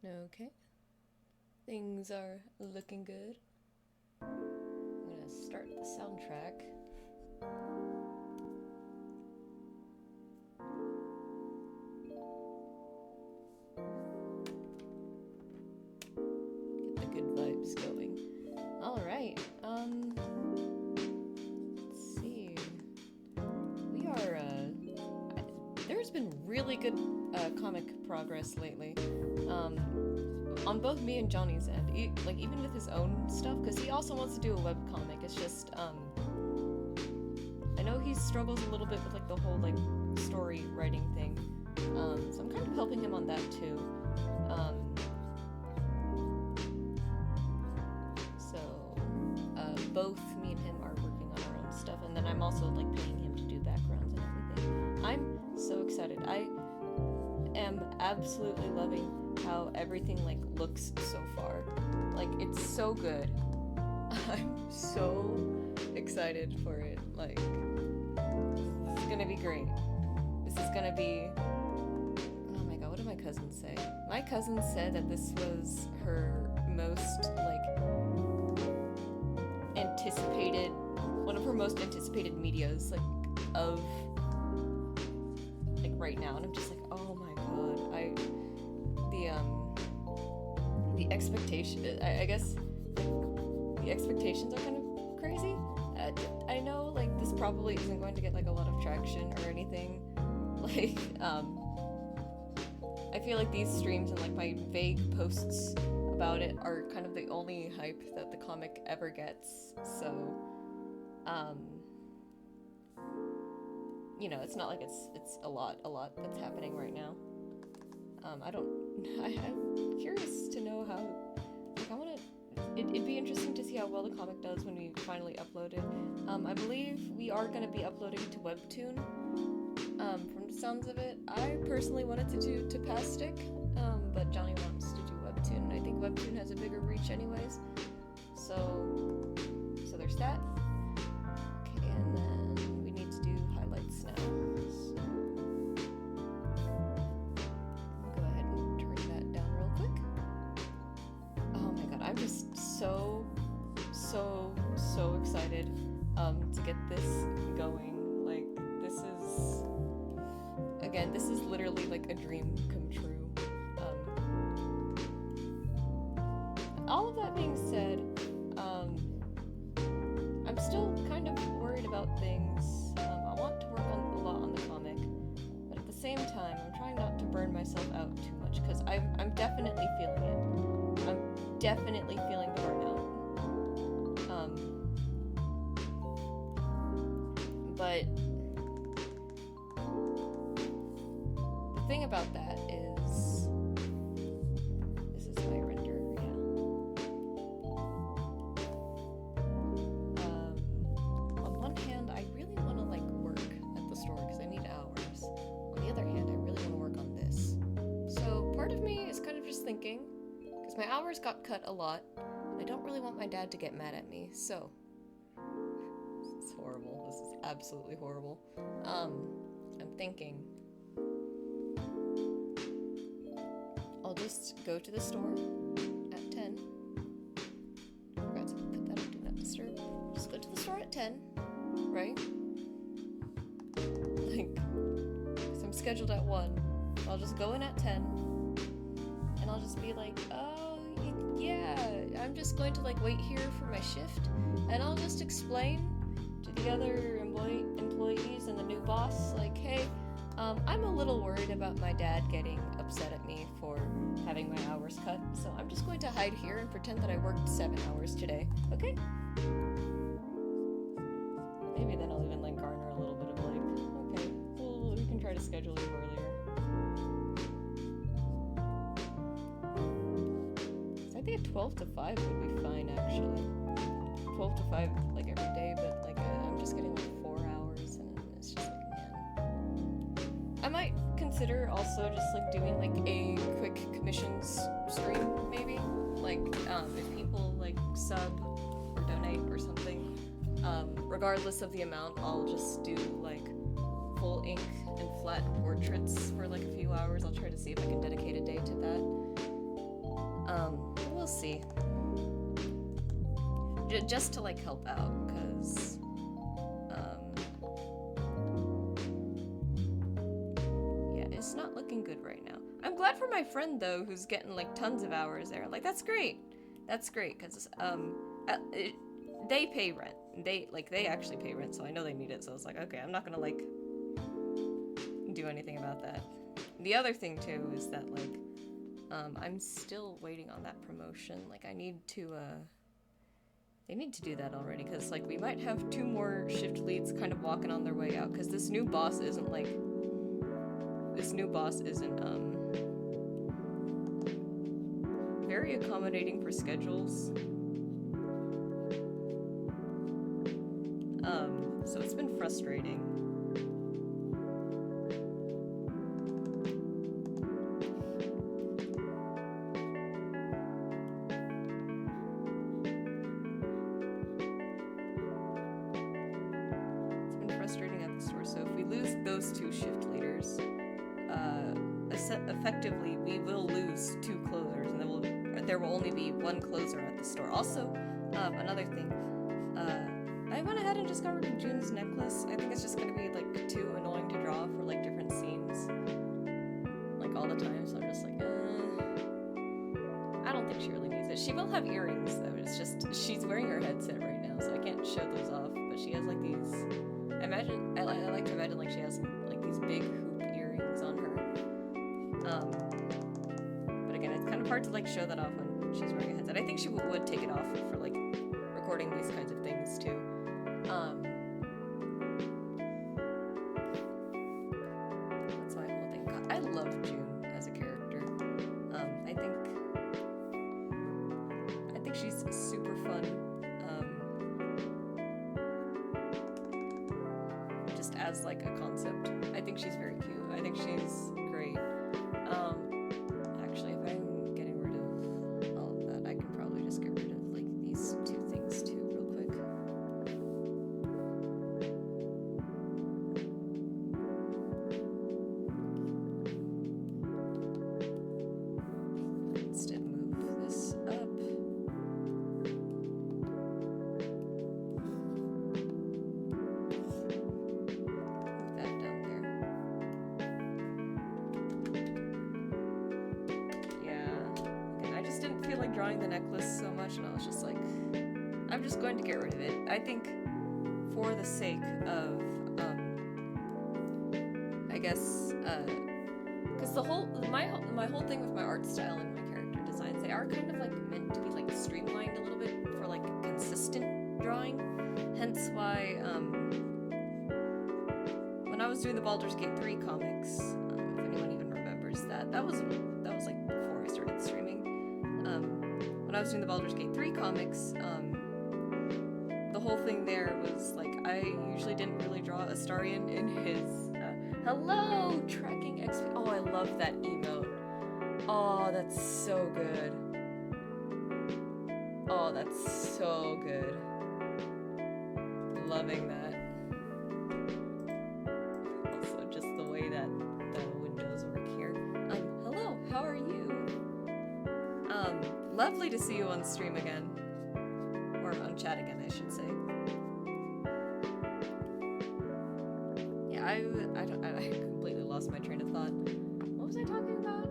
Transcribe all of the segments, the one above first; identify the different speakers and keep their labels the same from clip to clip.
Speaker 1: Okay, things are looking good. I'm gonna start the soundtrack. Get the good vibes going. Alright, let's see. We are, there's been really good comic progress lately. On both me and Johnny's end, like even with his own stuff, because he also wants to do a webcomic. It's just I know he struggles a little bit with like the whole like story writing thing, so I'm kind of helping him on that too. Both me and him are working on our own stuff, and then I'm also like paying him to do backgrounds and everything. I'm so excited. I am absolutely loving how everything like looks so far. Like it's so good. I'm so excited for it. Like this is gonna be great. This is gonna be, oh my god, what did my cousin say? My cousin said that this was her most like anticipated, one of her most anticipated medias like of like right now, and I'm just like, oh my god, the expectation, I guess the expectations are kind of crazy. I know like this probably isn't going to get like a lot of traction or anything, like I feel like these streams and like my vague posts about it are kind of the only hype that the comic ever gets, so you know, it's not like it's a lot that's happening right now. I'm curious to know how, like it'd be interesting to see how well the comic does when we finally upload it. I believe we are going to be uploading to Webtoon, from the sounds of it. I personally wanted to do Tapastic, but Johnny wants to do Webtoon, and I think Webtoon has a bigger reach anyways, so there's that. Okay, and then we need to do highlights now, so go ahead and turn that down real quick. Oh my god, I'm just so excited to get this going. Like this is literally like a dream come true. All of that being said, I'm still kind of worried about things. I want to work a lot on the comic, but at the same time, I'm trying not to burn myself out too much, because I'm definitely feeling it. I'm definitely feeling the burnout. But the thing about that is, this is my render, yeah. On one hand, I really want to like work at the store because I need hours. On the other hand, I really want to work on this. So part of me is kind of just thinking, because my hours got cut a lot, and I don't really want my dad to get mad at me, so this is horrible. This is absolutely horrible. I'm thinking I'll just go to the store at 10. Forgot to put that on Do Not Disturb. Just go to the store at 10, right? Like, because I'm scheduled at 1. I'll just go in at 10, and I'll just be like, oh, yeah, I'm just going to, like, wait here for my shift, and I'll just explain to the other employees and the new boss, like, hey, I'm a little worried about my dad getting upset at me for having my hours cut, so I'm just going to hide here and pretend that I worked 7 hours today, okay? Maybe then I'll even like garner a little bit of like, okay, well, we can try to schedule you earlier. So I think a 12 to 5 would be fine, actually. 12 to 5 like every day, but like I'm just getting like 4 hours, and it's just like, man. I might consider also just like doing like a quick commissions stream, maybe, like if people like sub or donate or something, regardless of the amount, I'll just do like full ink and flat portraits for like a few hours. I'll try to see if I can dedicate a day to that. see. Just to, like, help out, because, yeah, it's not looking good right now. I'm glad for my friend, though, who's getting, like, tons of hours there. Like, that's great. That's great, because, they pay rent. They actually pay rent, so I know they need it, so it's like, okay, I'm not gonna, like, do anything about that. The other thing, too, is that, like, I'm still waiting on that promotion. Like, I need to, they need to do that already, because, like, we might have 2 more shift leads kind of walking on their way out, because this new boss isn't, very accommodating for schedules. So it's been frustrating. So if we lose those 2 shift leaders, effectively we will lose 2 closers, and there will only be 1 closer at the store. Also, another thing, I went ahead and just got rid of June's necklace. I think it's just gonna be like too annoying to draw for like different scenes, like all the time. So I'm just like, I don't think she really needs it. She will have earrings though. It's just she's wearing her headset right now, so I can't show those off. But she has like these. I like to imagine like she has like these big hoop earrings on her. But again, it's kind of hard to like show that off when she's wearing a headset. I think she would take it off for like recording these kinds of things too. That's my whole thing. God, I love June as a character. I think she's super fun. As like a concept. I think she's very cute. I think she's great. Actually, if I'm getting rid of all of that, I can probably just get rid of like these 2 things too real quick. Instead move this up. Drawing the necklace so much, and I was just like, I'm just going to get rid of it. I think for the sake of, I guess, because my whole thing with my art style and my character designs, they are kind of like meant to be like streamlined a little bit for like consistent drawing. Hence why, when I was doing the Baldur's Gate 3 comics, if anyone even remembers that was like before I started streaming. When I was doing the Baldur's Gate 3 comics, the whole thing there was like I usually didn't really draw Astarion in his hello tracking XP. Oh, I love that emote. Oh, that's so good. Oh, that's so good. Loving that. Also, just the way that the windows work here. Hello, how are you? Lovely to see you on stream again. Or on chat again, I should say. Yeah, I completely lost my train of thought. What was I talking about?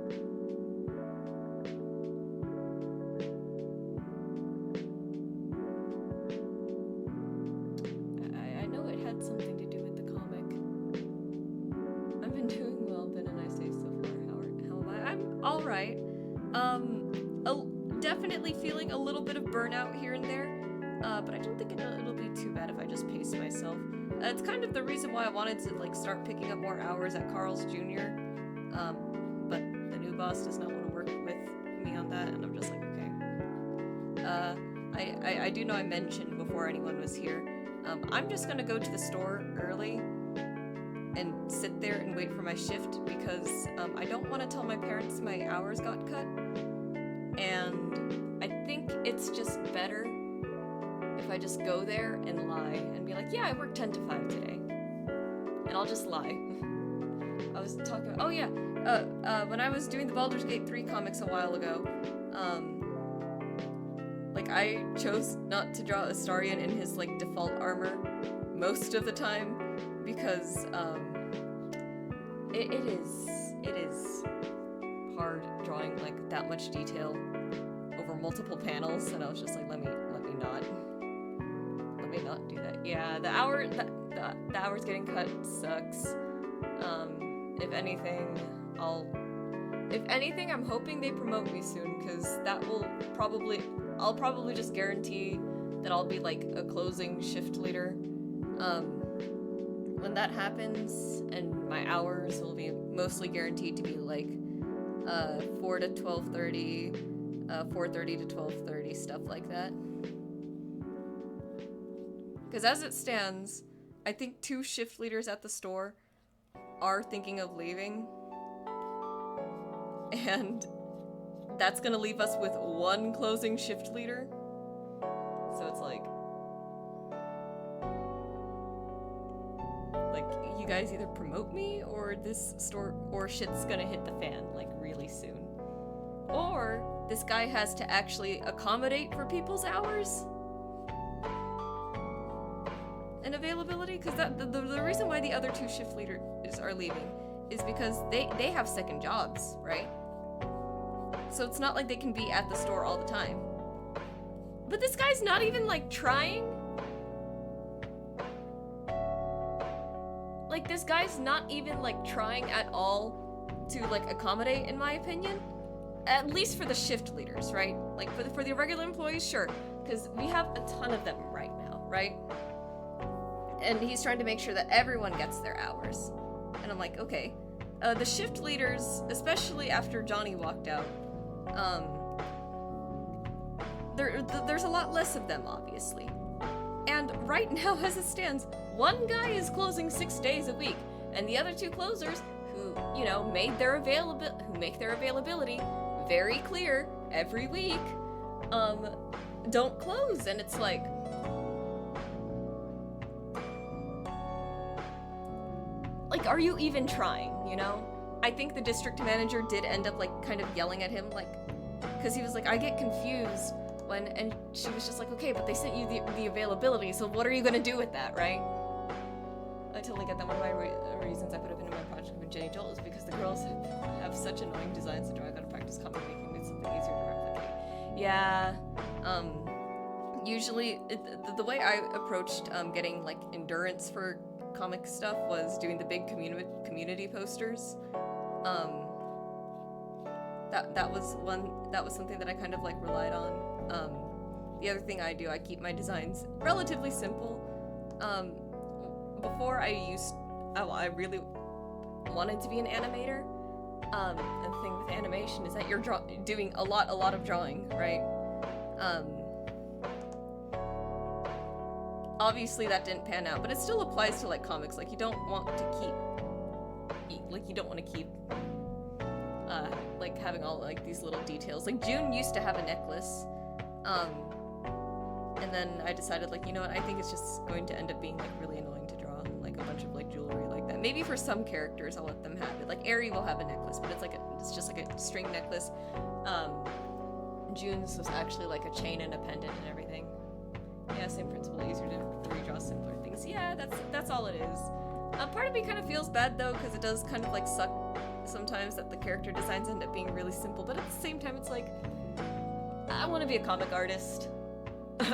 Speaker 1: I know it had something to do with the comic. I've been doing well, been a nice day so far. How am I? I'm alright. Definitely feeling a little bit of burnout here and there, but I don't think it'll be too bad if I just pace myself. It's kind of the reason why I wanted to like start picking up more hours at Carl's Jr., but the new boss does not want to work with me on that, and I'm just like, okay. I do know I mentioned before anyone was here, I'm just gonna go to the store early and sit there and wait for my shift, because I don't want to tell my parents my hours got cut. And I think it's just better if I just go there and lie and be like, yeah, I worked 10 to 5 today. And I'll just lie. I was talking about, oh yeah, when I was doing the Baldur's Gate 3 comics a while ago, Like, I chose not to draw Astarion in his, like, default armor most of the time, because, it is hard drawing, like, that much detail over multiple panels, and I was just like, let me not do that. Yeah, the hours getting cut sucks. If anything, I'm hoping they promote me soon, because I'll probably just guarantee that I'll be, like, a closing shift leader. When that happens, and my hours will be mostly guaranteed to be, like, 4 to 12:30, 4:30 to 12:30, stuff like that. Because as it stands, I think 2 shift leaders at the store are thinking of leaving. And that's gonna leave us with 1 closing shift leader. So it's like, you guys either promote me, or this store, or shit's gonna hit the fan, like, really soon. Or this guy has to actually accommodate for people's hours and availability, because the reason why the other 2 shift leaders are leaving is because they have second jobs, right? So it's not like they can be at the store all the time. But this guy's not even, like, trying. Like, this guy's not even, like, trying at all to, like, accommodate, in my opinion. At least for the shift leaders, right? Like, for the regular employees, sure. Because we have a ton of them right now, right? And he's trying to make sure that everyone gets their hours. And I'm like, okay. The shift leaders, especially after Johnny walked out, there's a lot less of them, obviously. And right now, as it stands, 1 guy is closing 6 days a week, and the other 2 closers, who, you know, make their availability very clear every week, don't close. And it's like, are you even trying, you know? I think the district manager did end up, like, kind of yelling at him, like, because he was like, I get confused when, and she was just like, okay, but they sent you the availability, so what are you gonna do with that, right? I totally get that. One of my reasons I put up into my project with Jenny Joel is because the girls have such annoying designs to draw. I gotta practice comic making, it's something easier to replicate. Yeah, usually, the way I approached getting, like, endurance for comic stuff was doing the big community posters. That was something that I kind of, like, relied on. The other thing I do, I keep my designs relatively simple. Before I really wanted to be an animator. And the thing with animation is that you're doing a lot of drawing, right? Obviously that didn't pan out, but it still applies to, like, comics. Like, you don't want to keep like, having all, like, these little details. Like, June used to have a necklace, and then I decided, like, you know what, I think it's just going to end up being, like, really annoying to draw, like, a bunch of, like, jewelry like that. Maybe for some characters I'll let them have it. Like, Aerie will have a necklace, but it's just like a string necklace. June's was actually, like, a chain and a pendant and everything. Yeah, same principle, easier to redraw simpler things. Yeah, that's all it is. Part of me kind of feels bad, though, because it does kind of, like, suck sometimes that the character designs end up being really simple, but at the same time, it's like, I want to be a comic artist.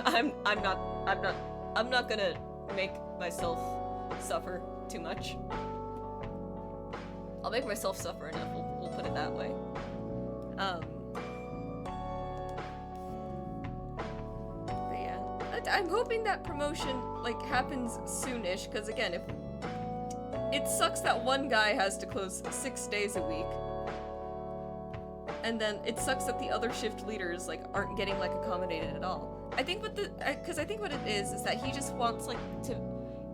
Speaker 1: I'm not gonna make myself suffer too much. I'll make myself suffer enough, we'll put it that way. But yeah, I'm hoping that promotion, like, happens soonish, because again, if it sucks that 1 guy has to close 6 days a week, and then it sucks that the other shift leaders, like, aren't getting, like, accommodated at all. I think what it is that he just wants, like,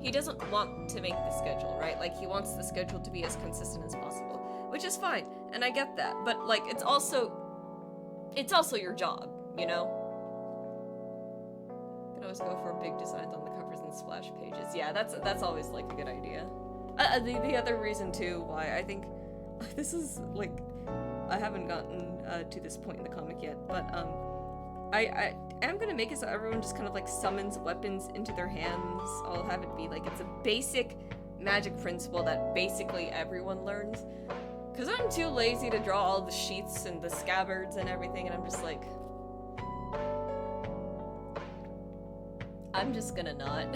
Speaker 1: he doesn't want to make the schedule, right? Like, he wants the schedule to be as consistent as possible, which is fine, and I get that, but, like, it's also your job, you know? You can always go for big designs on the covers and splash pages. Yeah, that's always, like, a good idea. The other reason, too, why I think this is, like, I haven't gotten to this point in the comic yet, but am gonna make it so everyone just kind of like summons weapons into their hands. I'll have it be like it's a basic magic principle that basically everyone learns. Cause I'm too lazy to draw all the sheaths and the scabbards and everything, and I'm just like, I'm just gonna not.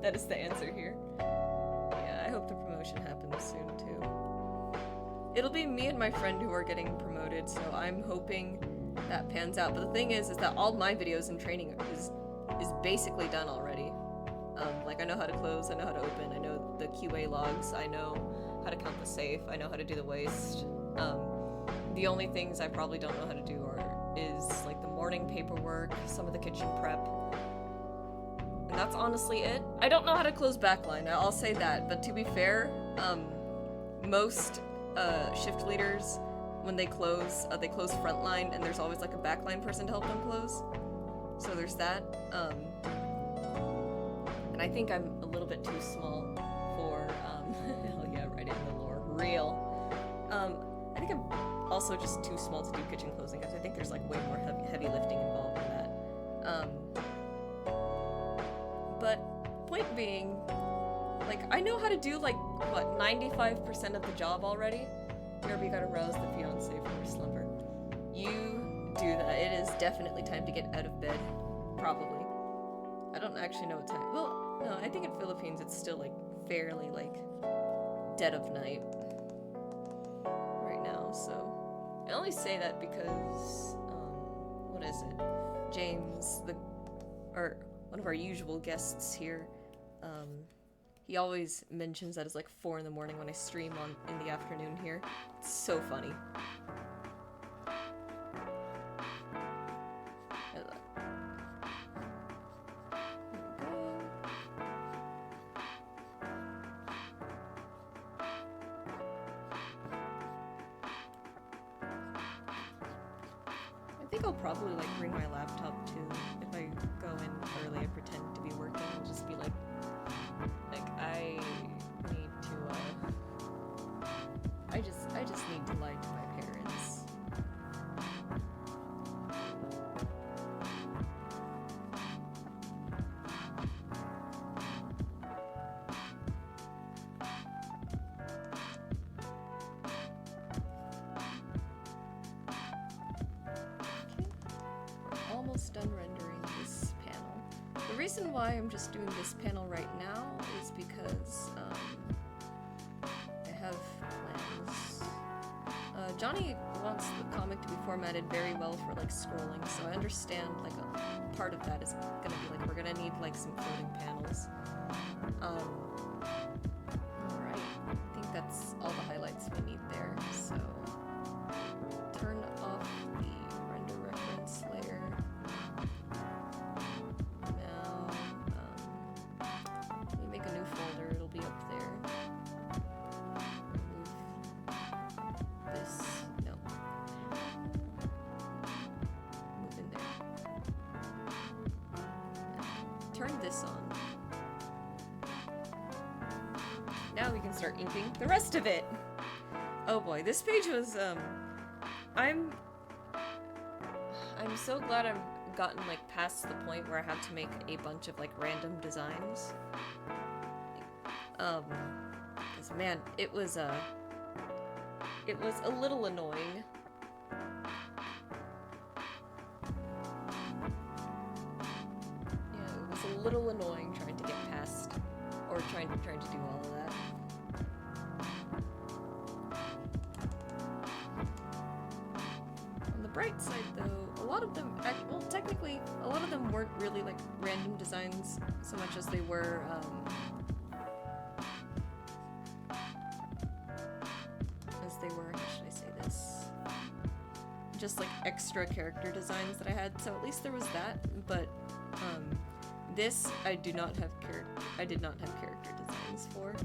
Speaker 1: That is the answer here. Yeah, I hope the promotion happens soon too. It'll be me and my friend who are getting promoted, so I'm hoping that pans out. But the thing is that all my videos and training is basically done already. Like I know how to close, I know how to open, I know the QA logs, I know how to count the safe, I know how to do the waste. The only things I probably don't know how to do is like the morning paperwork, some of the kitchen prep, and that's honestly it. I don't know how to close backline, I'll say that, but to be fair, most shift leaders, when they close frontline, and there's always like a backline person to help them close. So there's that. And I think I'm a little bit too small for, hell yeah, right in the lore, real. I think I'm also just too small to do kitchen closing, because I think there's like way more heavy lifting involved in that. But point being, like, I know how to do like, what, 95% of the job already? Whenever you gotta rouse the fiance from her slumber. You do that. It is definitely time to get out of bed. Probably. I don't actually know what time. Well, no, I think in Philippines it's still like fairly like dead of night right now, so I only say that because what is it? James, one of our usual guests here, he always mentions that it's like 4 in the morning when I stream in the afternoon here. It's so funny. I think I'll probably like bring my laptop too. If I go in early and pretend to be working, I'll just be like I need to I just need to lie to my parents. Almost done rendering this panel. The reason why I'm just doing this panel right now is because I have plans. Johnny wants the comic to be formatted very well for like scrolling, so I understand like a part of that is gonna be like we're gonna need like some floating panels. Alright, I think that's all the highlights we need there, so turn off the render reference layer. Now, let me make a new folder, it'll be up there. Remove this, no. Move in there. Now, turn this on. Now we can start inking the rest of it. Oh boy, this page was, I'm so glad I've gotten like past the point where I have to make a bunch of like random designs. Cause man, it was a little annoying. Yeah, it was a little annoying trying to get past, or trying to do all of that. On the bright side though, a lot of them, well technically, a lot of them weren't really like random designs so much as they were, how should I say this? Just like extra character designs that I had, so at least there was that, but this I did not have character designs for.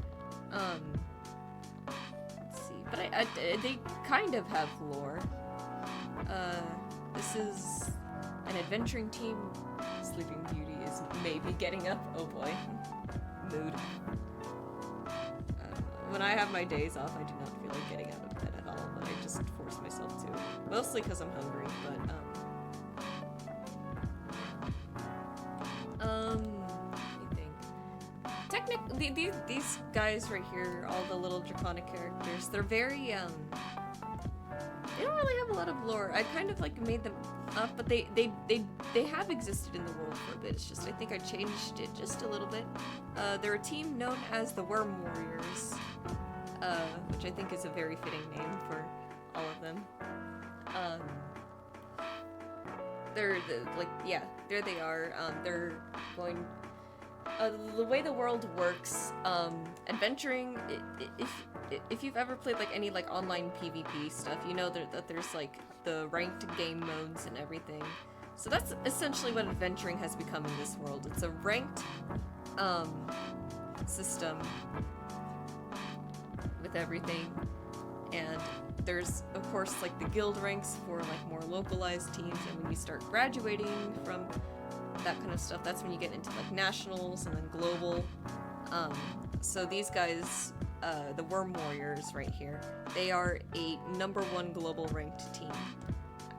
Speaker 1: Let's see, but they kind of have lore. This is an adventuring team. Sleeping Beauty is maybe getting up. Oh boy, mood. When I have my days off, I do not feel like getting out of bed at all, but I just force myself to. Mostly because I'm hungry, but technically, these guys right here, all the little draconic characters, they're very, they don't really have a lot of lore. I kind of like made them up, but they have existed in the world for a bit. It's just I think I changed it just a little bit. They're a team known as the Worm Warriors, which I think is a very fitting name for all of them. There they are. They're going. The way the world works, adventuring. If you've ever played like any like online PvP stuff, you know that there's like the ranked game modes and everything. So that's essentially what adventuring has become in this world. It's a ranked system with everything, and there's of course like the guild ranks for like more localized teams, and when you start graduating from that kind of stuff, that's when you get into like nationals and then global. So these guys, the Worm Warriors right here, they are a #1 global ranked team,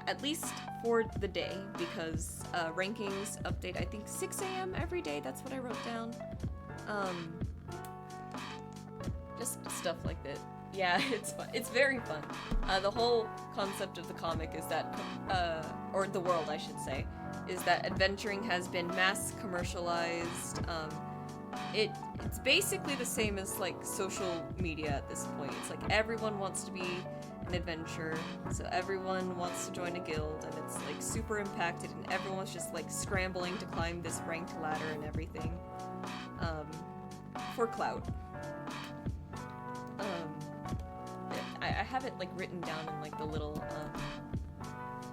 Speaker 1: at least for the day, because rankings update I think 6 a.m. every day. That's what I wrote down. Just stuff like that. Yeah, it's fun. It's very fun. The whole concept of the comic is that, or the world I should say, is that adventuring has been mass commercialized. It's basically the same as like social media at this point. It's like everyone wants to be an adventurer, so everyone wants to join a guild, and it's like super impacted, and everyone's just like scrambling to climb this ranked ladder and everything, for clout. I have it like written down in like the little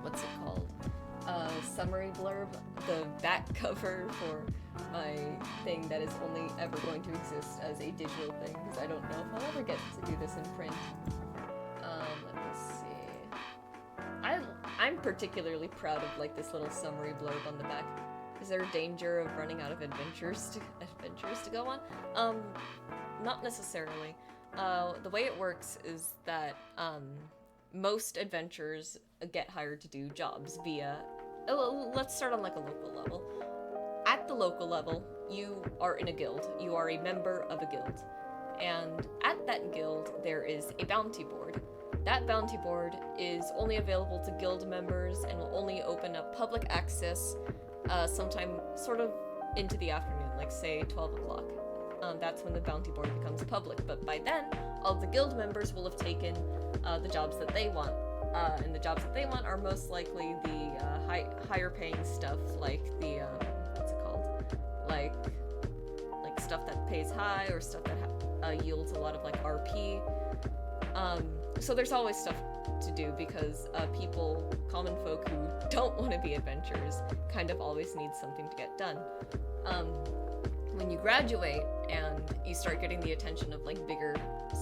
Speaker 1: what's it called? Summary blurb, the back cover for my thing that is only ever going to exist as a digital thing, because I don't know if I'll ever get to do this in print. Let me see. I'm particularly proud of like this little summary blurb on the back. Is there a danger of running out of adventures to go on? Not necessarily. The way it works is that most adventurers get hired to do jobs via. Let's start on like a local level. At the local level, you are in a guild. You are a member of a guild, and at that guild there is a bounty board. That bounty board is only available to guild members and will only open up public access sometime sort of into the afternoon, like say 12 o'clock. That's when the bounty board becomes public, but by then, all the guild members will have taken the jobs that they want. And the jobs that they want are most likely the higher paying stuff, like the, what's it called? Like stuff that pays high, or stuff that yields a lot of like RP. So there's always stuff to do, because people, common folk who don't want to be adventurers, kind of always need something to get done. When you graduate and you start getting the attention of like bigger,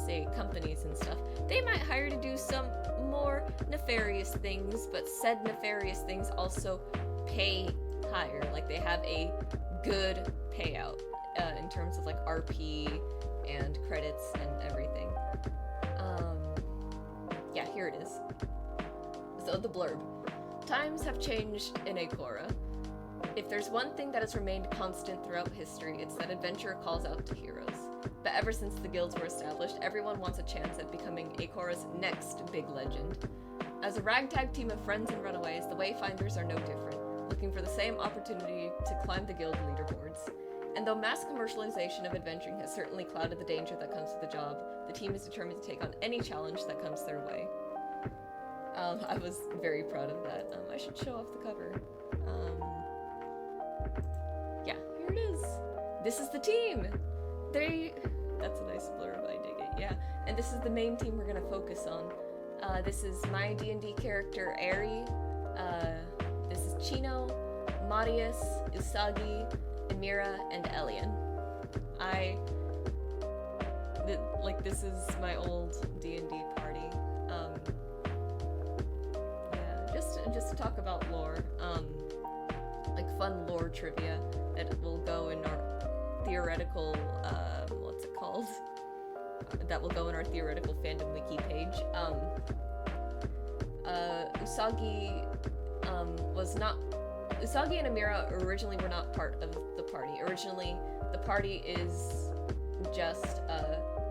Speaker 1: say, companies and stuff, they might hire to do some more nefarious things, but said nefarious things also pay higher. Like they have a good payout in terms of like RP and credits and everything. Yeah, here it is. So the blurb. Times have changed in Akora. If there's one thing that has remained constant throughout history, it's that adventure calls out to heroes. But ever since the guilds were established, everyone wants a chance at becoming Akora's next big legend. As a ragtag team of friends and runaways, the Wayfinders are no different, looking for the same opportunity to climb the guild leaderboards. And though mass commercialization of adventuring has certainly clouded the danger that comes with the job, the team is determined to take on any challenge that comes their way. I was very proud of that. I should show off the cover. Yeah, here it is. This is the team. That's a nice blurb, I dig it, yeah. And this is the main team we're gonna focus on. This is my D&D character, Eri. This is Chino, Marius, Usagi, Emira, and Elian. This is my old D&D party. Yeah, just to talk about lore, like fun lore trivia that will go in our theoretical, what's it called? That will go in our theoretical fandom wiki page. Usagi and Emira originally were not part of the party. Originally, the party is just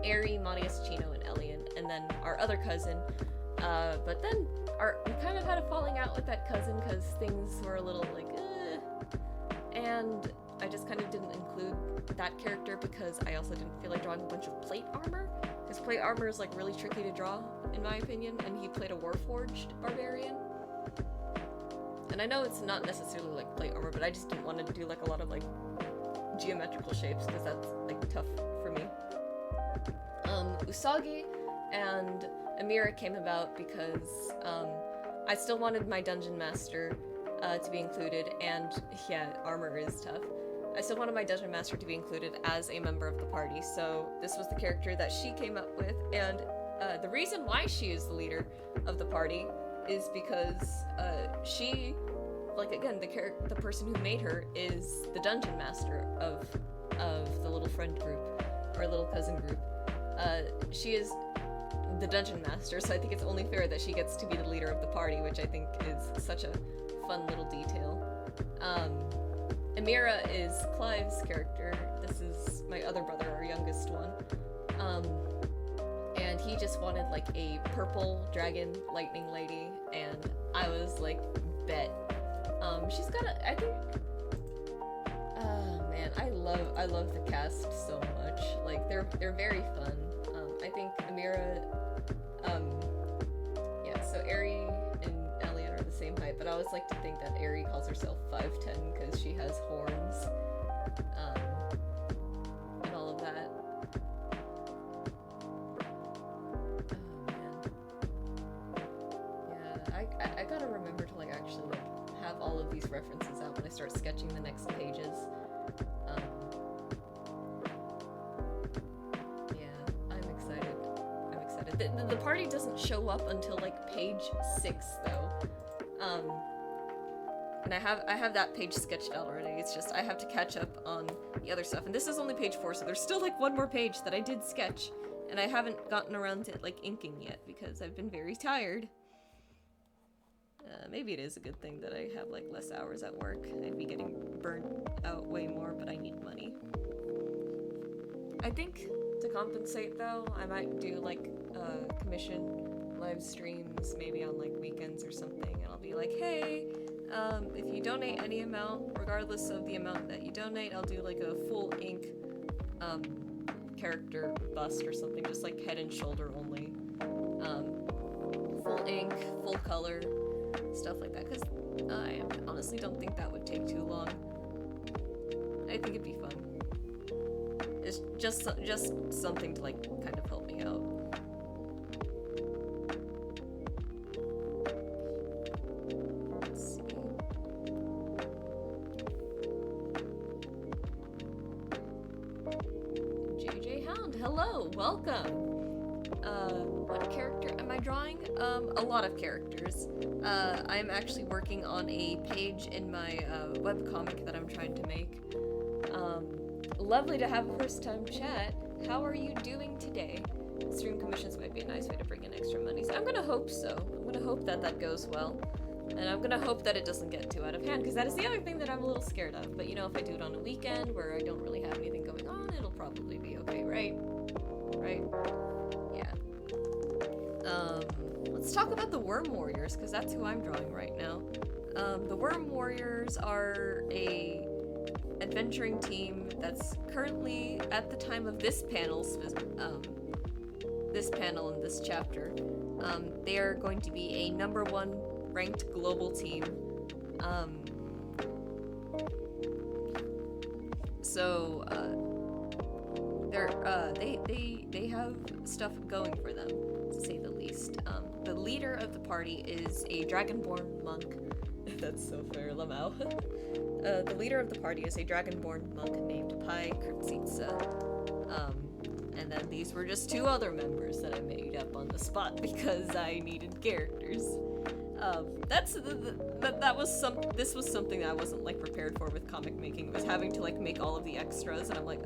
Speaker 1: Aerie, Marius, Chino, and Elian, and then our other cousin. But then we kind of had a falling out with that cousin because things were a little like, and I just kind of didn't include that character because I also didn't feel like drawing a bunch of plate armor, because plate armor is like really tricky to draw in my opinion, and he played a warforged barbarian. And I know it's not necessarily like plate armor, but I just didn't want to do like a lot of like geometrical shapes because that's like tough for me. Usagi and Amira came about because I still wanted my dungeon master to be included, and yeah, armor is tough. I still wanted my dungeon master to be included as a member of the party, so this was the character that she came up with, and the reason why she is the leader of the party is because she, like again, the person who made her is the dungeon master of the little friend group, or little cousin group. She is the dungeon master, so I think it's only fair that she gets to be the leader of the party, which I think is such a fun little detail. Amira is Clive's character. This is my other brother, our youngest one. And he just wanted like a purple dragon lightning lady, and I was like, bet. She's got I think, oh man, I love the cast so much. Like they're very fun. I think Amira, yeah, so Aerie and Elian are the same height, but I always like to think that Aerie calls herself 5'10" because she has horns, and all of that. Oh man. Yeah, I gotta remember to like actually like have all of these references out when I start sketching the next pages. The party doesn't show up until like page 6 though, and I have that page sketched out already. It's just I have to catch up on the other stuff, and this is only page 4, so there's still like one more page that I did sketch, and I haven't gotten around to like inking yet because I've been very tired. Maybe it is a good thing that I have like less hours at work. I'd be getting burnt out way more, but I need money. I think to compensate though, I might do like commission live streams maybe on like weekends or something, and I'll be like, hey, if you donate any amount, regardless of the amount that you donate, I'll do like a full ink character bust or something, just like head and shoulder only, full ink, full color, stuff like that, because I honestly don't think that would take too long. I think it'd be fun. It's just something to like kind of help me out. Let's see. JJ Hound, hello, welcome. What character am I drawing? A lot of characters. I'm actually working on a page in my webcomic that I'm trying to make. Lovely to have a first-time chat. How are you doing today? Stream commissions might be a nice way to bring in extra money. So I'm gonna hope so. I'm gonna hope that that goes well. And I'm gonna hope that it doesn't get too out of hand, because that is the other thing that I'm a little scared of. But you know, if I do it on a weekend where I don't really have anything going on, it'll probably be okay, right? Right? Yeah. Let's talk about the Worm Warriors, because that's who I'm drawing right now. The Worm Warriors are a adventuring team that's currently, at the time of this panel in this chapter, they are going to be a #1 ranked global team. They have stuff going for them, to say the least. The leader of the party is a dragonborn monk. That's so fair, Lamau. The leader of the party is a dragonborn monk named Pai Kripsitsa. And then these were just 2 other members that I made up on the spot because I needed characters. This was something that I wasn't like prepared for with comic making. It was having to like make all of the extras, and I'm like,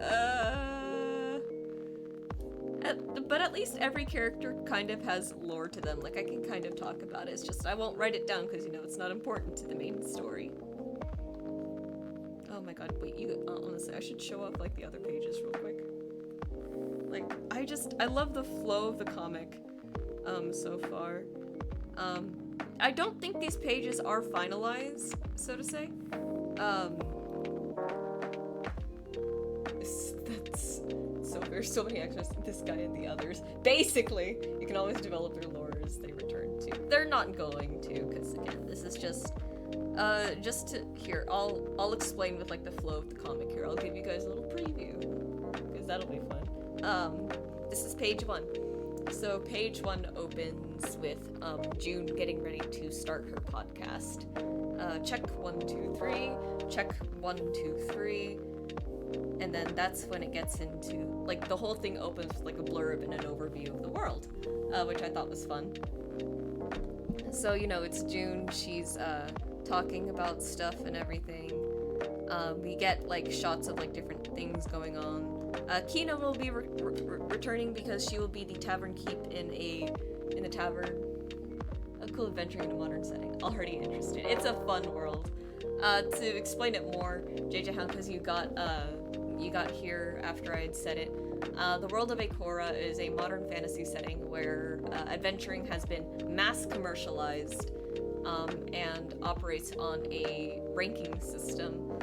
Speaker 1: but at least every character kind of has lore to them. Like I can kind of talk about it. It's just I won't write it down because you know it's not important to the main story. Oh my god, wait, honestly, I should show off like the other pages real quick. Like, I love the flow of the comic, so far. I don't think these pages are finalized, so to say. There's so many extras, this guy and the others. Basically, you can always develop their lore as they return to. They're not going to, because again, this is just here, I'll explain with like the flow of the comic here. I'll give you guys a little preview, because that'll be fun. This is page 1. So page 1 opens with June getting ready to start her podcast. Check 1, 2, 3, check 1, 2, 3. And then that's when it gets into, like, the whole thing opens with, like, a blurb and an overview of the world, which I thought was fun. So, you know, it's June, she's, talking about stuff and everything. We get, like, shots of, like, different things going on. Kina will be returning because she will be the tavern keep in the tavern. A cool adventure in a modern setting. Already interested. It's a fun world. To explain it more, JJ Hound, because you got here after I had said it. The world of Akora is a modern fantasy setting where adventuring has been mass commercialized and operates on a ranking system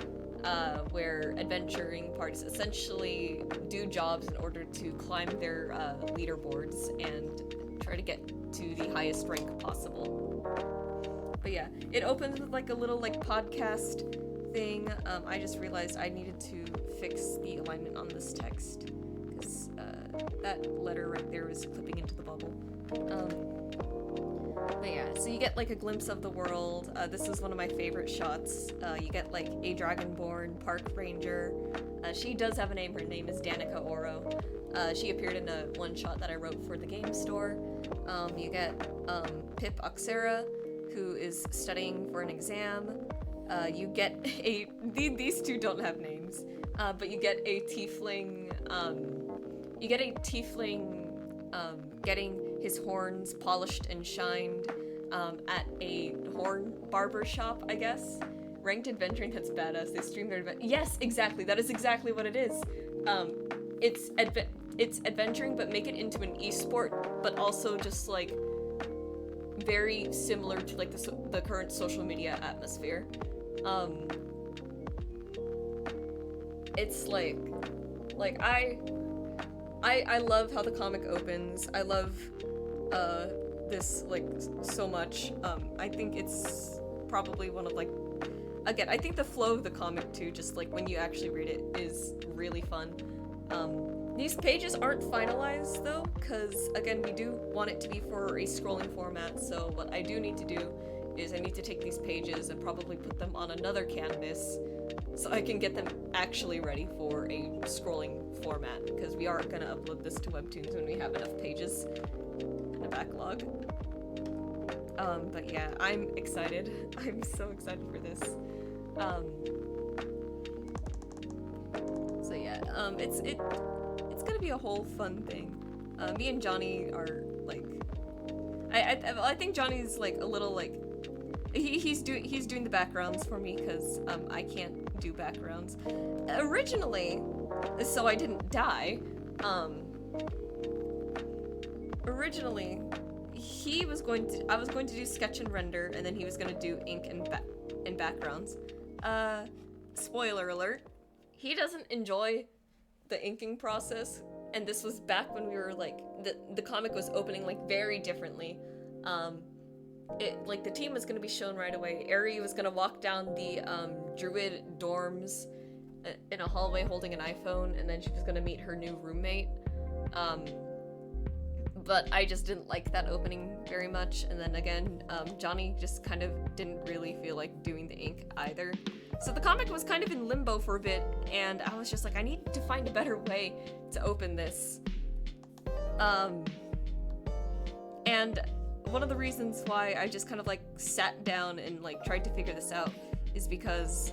Speaker 1: where adventuring parties essentially do jobs in order to climb their leaderboards and try to get to the highest rank possible. But yeah, it opens with like a little like podcast thing. I just realized I needed to fix the alignment on this text because that letter right there was clipping into the bubble. But yeah, so you get like a glimpse of the world. This is one of my favorite shots. You get like a dragonborn park ranger. She does have a name. Her name is Danica Oro. She appeared in a one shot that I wrote for the game store. You get Pip Oxera, who is studying for an exam. You get these two don't have names, but you get a tiefling, getting his horns polished and shined, at a horn barber shop, I guess. Ranked adventuring, that's badass. They stream their yes, exactly, that is exactly what it is. It's adventuring, but make it into an esport, but also just like very similar to like the current social media atmosphere. It's like I love how the comic opens. I love this like so much. I think it's probably one of like, again, I think the flow of the comic too, just like when you actually read it, is really fun. These pages aren't finalized though, because again, we do want it to be for a scrolling format, so what I do need to do is I need to take these pages and probably put them on another canvas so I can get them actually ready for a scrolling format, because we aren't gonna upload this to Webtoons when we have enough pages in a backlog. But yeah, I'm excited. I'm so excited for this. So yeah, it's gonna be a whole fun thing. Me and Johnny are like, I think Johnny's like a little like, he's doing the backgrounds for me because I can't do backgrounds. Originally, so I didn't die. Originally, I was going to do sketch and render, and then he was going to do ink and backgrounds. Spoiler alert, he doesn't enjoy the inking process, and this was back when we were like, the comic was opening like very differently. Like the team was going to be shown right away. Ari was going to walk down the druid dorms in a hallway holding an iPhone, and then she was going to meet her new roommate. But I just didn't like that opening very much, and then again, Johnny just kind of didn't really feel like doing the ink either. So the comic was kind of in limbo for a bit, and I was just like, I need to find a better way to open this. And one of the reasons why I just kind of like sat down and like tried to figure this out is because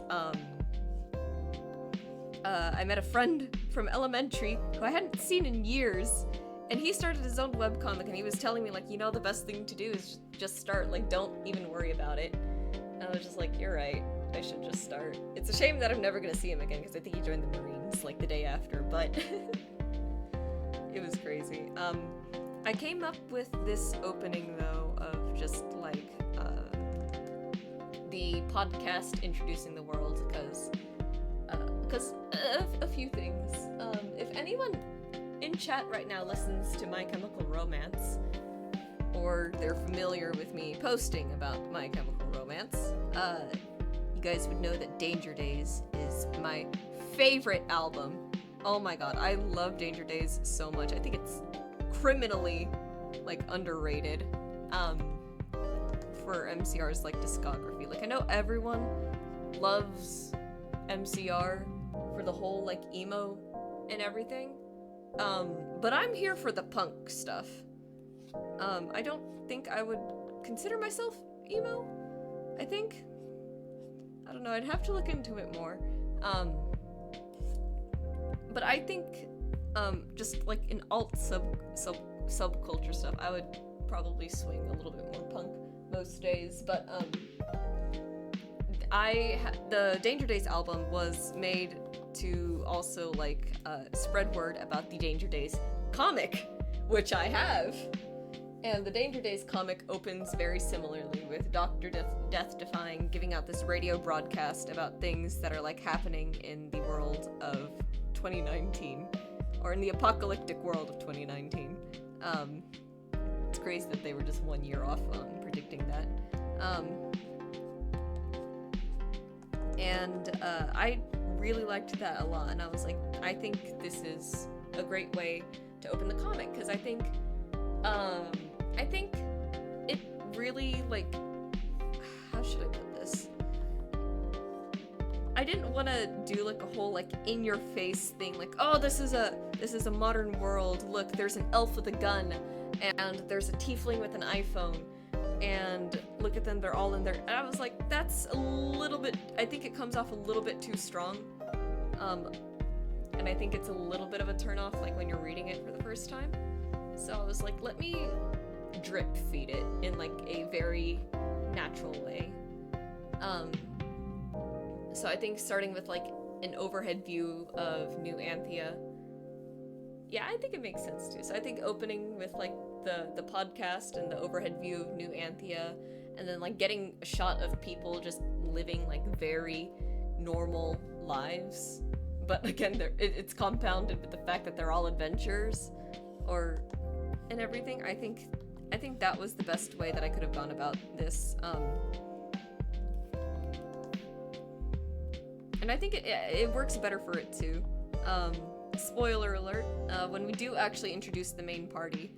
Speaker 1: I met a friend from elementary who I hadn't seen in years, and he started his own webcomic, and he was telling me like, you know, the best thing to do is just start, like, don't even worry about it. And I was just like, you're right, I should just start. It's a shame that I'm never gonna see him again, because I think he joined the Marines like the day after, but It was crazy. I came up with this opening though of just like the podcast introducing the world because a few things. If anyone in chat right now listens to My Chemical Romance, or they're familiar with me posting about My Chemical Romance, you guys would know that Danger Days is my favorite album. Oh my god, I love Danger Days so much. I think it's criminally, like, underrated, for MCR's, like, discography. Like, I know everyone loves MCR for the whole, like, emo and everything, but I'm here for the punk stuff. I don't think I would consider myself emo. I don't know, I'd have to look into it more. But I think, just like in alt subculture stuff, I would probably swing a little bit more punk most days. But the Danger Days album was made to also like spread word about the Danger Days comic, which I have. And the Danger Days comic opens very similarly, with Dr. Death-Defying giving out this radio broadcast about things that are like happening in the world of 2019, or in the apocalyptic world of 2019. It's crazy that they were just 1 year off on predicting that. I really liked that a lot, and I was like, I think this is a great way to open the comic, because I think it really, like, how should I put this? I didn't want to do like a whole like in-your-face thing, like, oh, this is a modern world. Look, there's an elf with a gun, and there's a tiefling with an iPhone, and look at them, they're all in there. And I was like, that's a little bit. I think it comes off a little bit too strong, and I think it's a little bit of a turnoff, like when you're reading it for the first time. So I was like, let me drip feed it in like a very natural way. So I think starting with like an overhead view of New Anthea, yeah, I think it makes sense too. So I think opening with like the podcast and the overhead view of New Anthea, and then like getting a shot of people just living like very normal lives, but again, it's compounded with the fact that they're all adventurers, and everything. I think that was the best way that I could have gone about this. And I think it works better for it too. Spoiler alert, when we do actually introduce the main party,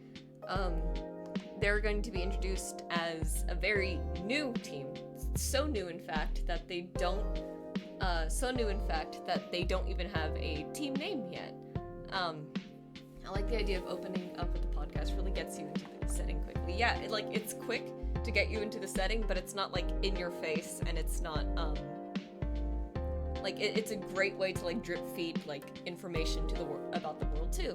Speaker 1: they're going to be introduced as a very new team. So new, in fact, that they don't even have a team name yet. I like the idea of opening up with the podcast. Really gets you into the setting quickly. Yeah, it's quick to get you into the setting, but it's not like in your face, and it's not it's a great way to like drip feed like information to the about the world too.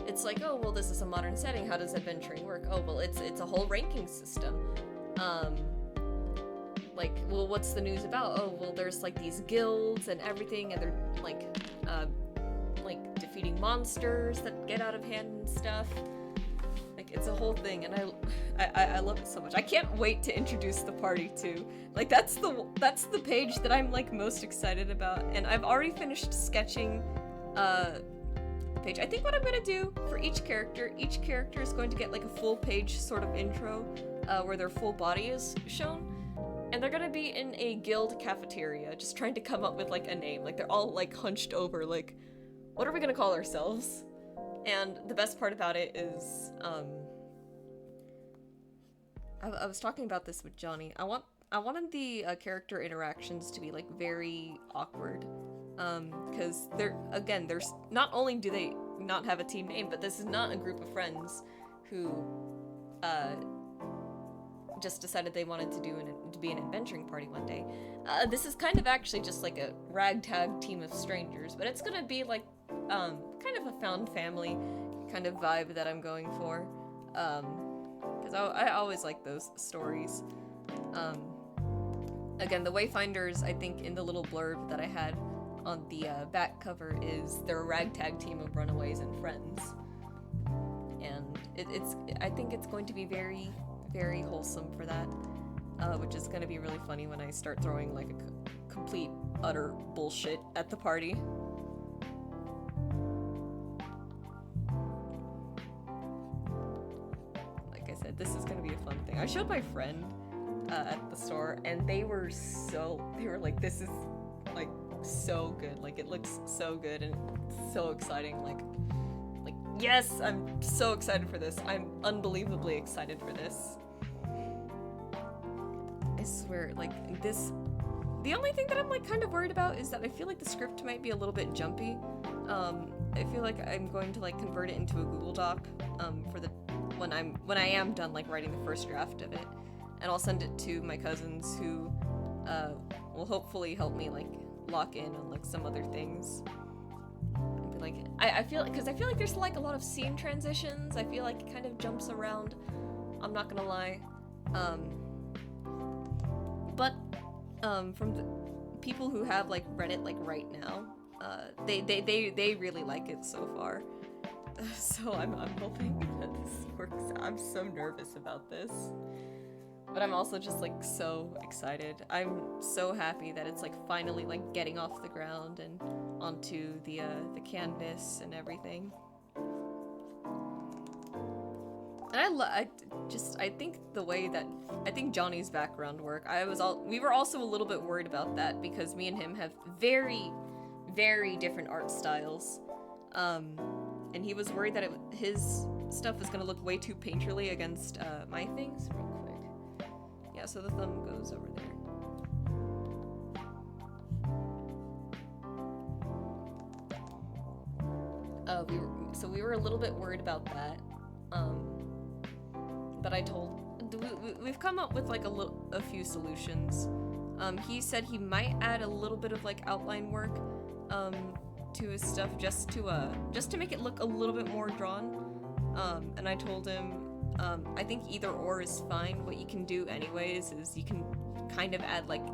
Speaker 1: It's like, oh well, this is a modern setting. How does adventuring work? Oh well, it's a whole ranking system. Like, well, what's the news about? Oh well, there's like these guilds and everything, and they're like defeating monsters that get out of hand and stuff. Like, it's a whole thing, and I love it so much. I can't wait to introduce the party too. Like, that's the page that I'm like most excited about, and I've already finished sketching the page. I think what I'm gonna do for each character is going to get like a full page sort of intro, where their full body is shown, and they're gonna be in a guild cafeteria, just trying to come up with like a name. Like, they're all like hunched over, like, what are we gonna call ourselves? And the best part about it is, I was talking about this with Johnny. I wanted the character interactions to be like very awkward, because there's not only do they not have a team name, but this is not a group of friends who just decided they wanted to be an adventuring party one day. This is kind of actually just like a ragtag team of strangers, but it's gonna be like kind of a found family kind of vibe that I'm going for, because I always like those stories. Again, the Wayfinders, I think in the little blurb that I had on the back cover, is they're a ragtag team of runaways and friends. I think it's going to be very, very wholesome for that, which is going to be really funny when I start throwing like a complete utter bullshit at the party. Like I said, this is going to be a fun thing. I showed my friend at the store, and they were like, this is like so good, like it looks so good and so exciting, like yes, I'm so excited for this. I'm unbelievably excited for this. I swear, like this, the only thing that I'm like kind of worried about is that I feel like the script might be a little bit jumpy. I feel like I'm going to like convert it into a Google Doc for the when I am done like writing the first draft of it, and I'll send it to my cousins who will hopefully help me like lock in on like some other things. Like I feel like, because I feel like there's like a lot of scene transitions. I feel like it kind of jumps around. I'm not gonna lie, but from the people who have like read it like right now, they really like it so far. So I'm hoping that this works. I'm so nervous about this, but I'm also just like so excited. I'm so happy that it's like finally like getting off the ground and onto the canvas and everything. And I think the way that Johnny's background work, we were also a little bit worried about that because me and him have very, very different art styles. And he was worried that his stuff is gonna look way too painterly against my things. Real quick. Yeah, so the thumb goes over there. We were a little bit worried about that, but we've come up with like a few solutions. He said he might add a little bit of like outline work to his stuff just to make it look a little bit more drawn. And I told him I think either or is fine. What you can do anyways is you can kind of add like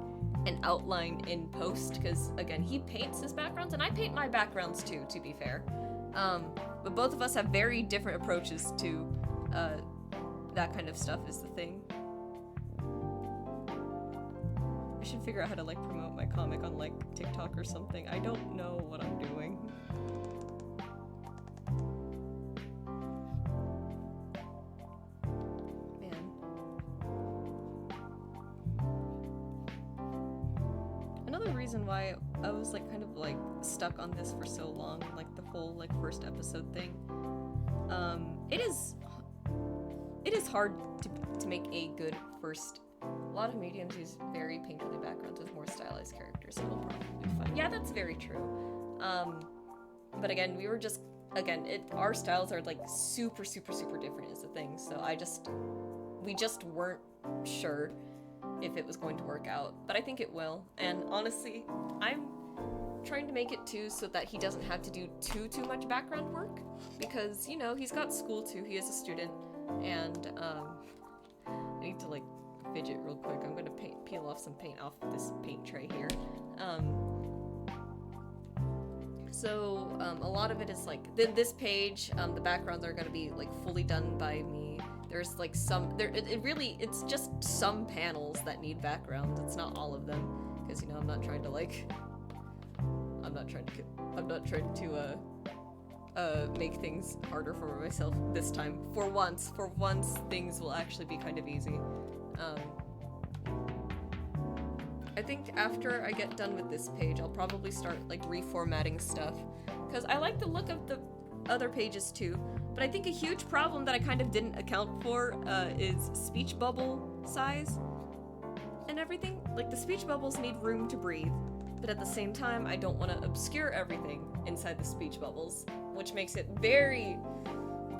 Speaker 1: an outline in post, because again, he paints his backgrounds and I paint my backgrounds too, to be fair. But both of us have very different approaches to that kind of stuff is the thing. I should figure out how to like promote my comic on like TikTok or something. I don't know what I'm doing. Man. Another reason why I was like kind of like stuck on this for so long, like the whole like first episode thing. It is hard to make a good first. A lot of mediums use very painterly backgrounds with more stylized characters, so it'll probably be fun. Yeah, that's very true. But again, our styles are like super, super, super different is the thing. So we just weren't sure if it was going to work out, but I think it will. And honestly, I'm trying to make it too so that he doesn't have to do too much background work, because you know he's got school too. He is a student, and I need to like fidget real quick. I'm gonna peel off some paint off this paint tray here. A lot of it is like this page. The backgrounds are gonna be like fully done by me. There's like it's just some panels that need backgrounds. It's not all of them, because you know I'm not trying to make things harder for myself this time. For once, things will actually be kind of easy. I think after I get done with this page, I'll probably start like reformatting stuff, because I like the look of the other pages too. But I think a huge problem that I kind of didn't account for is speech bubble size and everything. Like the speech bubbles need room to breathe, but at the same time, I don't want to obscure everything inside the speech bubbles, which makes it very,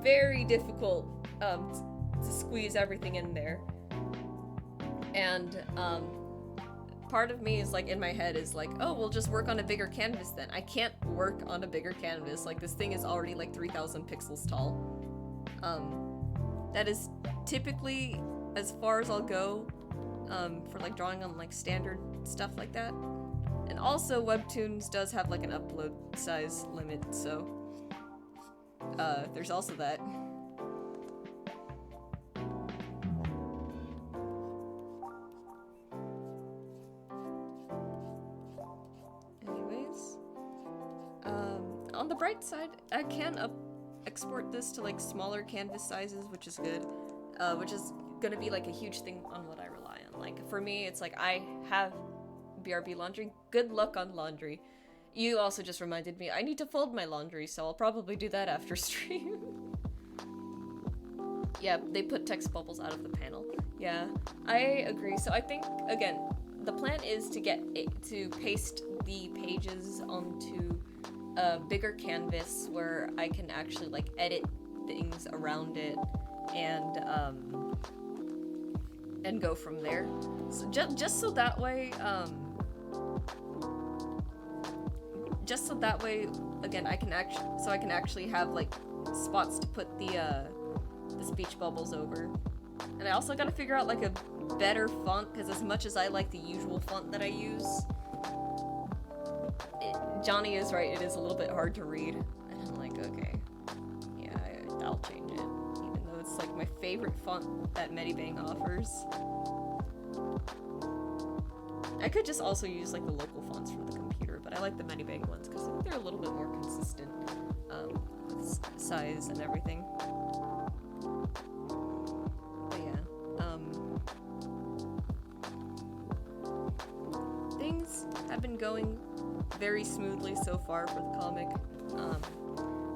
Speaker 1: very difficult to squeeze everything in there. And part of me is like in my head is like, oh, we'll just work on a bigger canvas then. I can't work on a bigger canvas. Like this thing is already like 3,000 pixels tall. That is typically as far as I'll go for like drawing on like standard stuff like that. And also Webtoons does have like an upload size limit, so there's also that. on the bright side, I can export this to like smaller canvas sizes, which is good, which is gonna be like a huge thing on what I rely on. Like for me, it's like I have BRB laundry. Good luck on laundry. You also just reminded me I need to fold my laundry, so I'll probably do that after stream. Yeah, they put text bubbles out of the panel. Yeah, I agree. So I think, again, the plan is to paste the pages onto a bigger canvas where I can actually like edit things around it and go from there. So just so that way, again, I can actually have like spots to put the speech bubbles over. And I also gotta figure out like a better font, because as much as I like the usual font that I use, Johnny is right, it is a little bit hard to read. And I'm like, okay, yeah, I'll change it, even though it's like my favorite font that Medibang offers. I could just also use like the local fonts from the computer, but I like the Medibang ones because I think they're a little bit more consistent with size and everything. But yeah, things have been going very smoothly so far for the comic.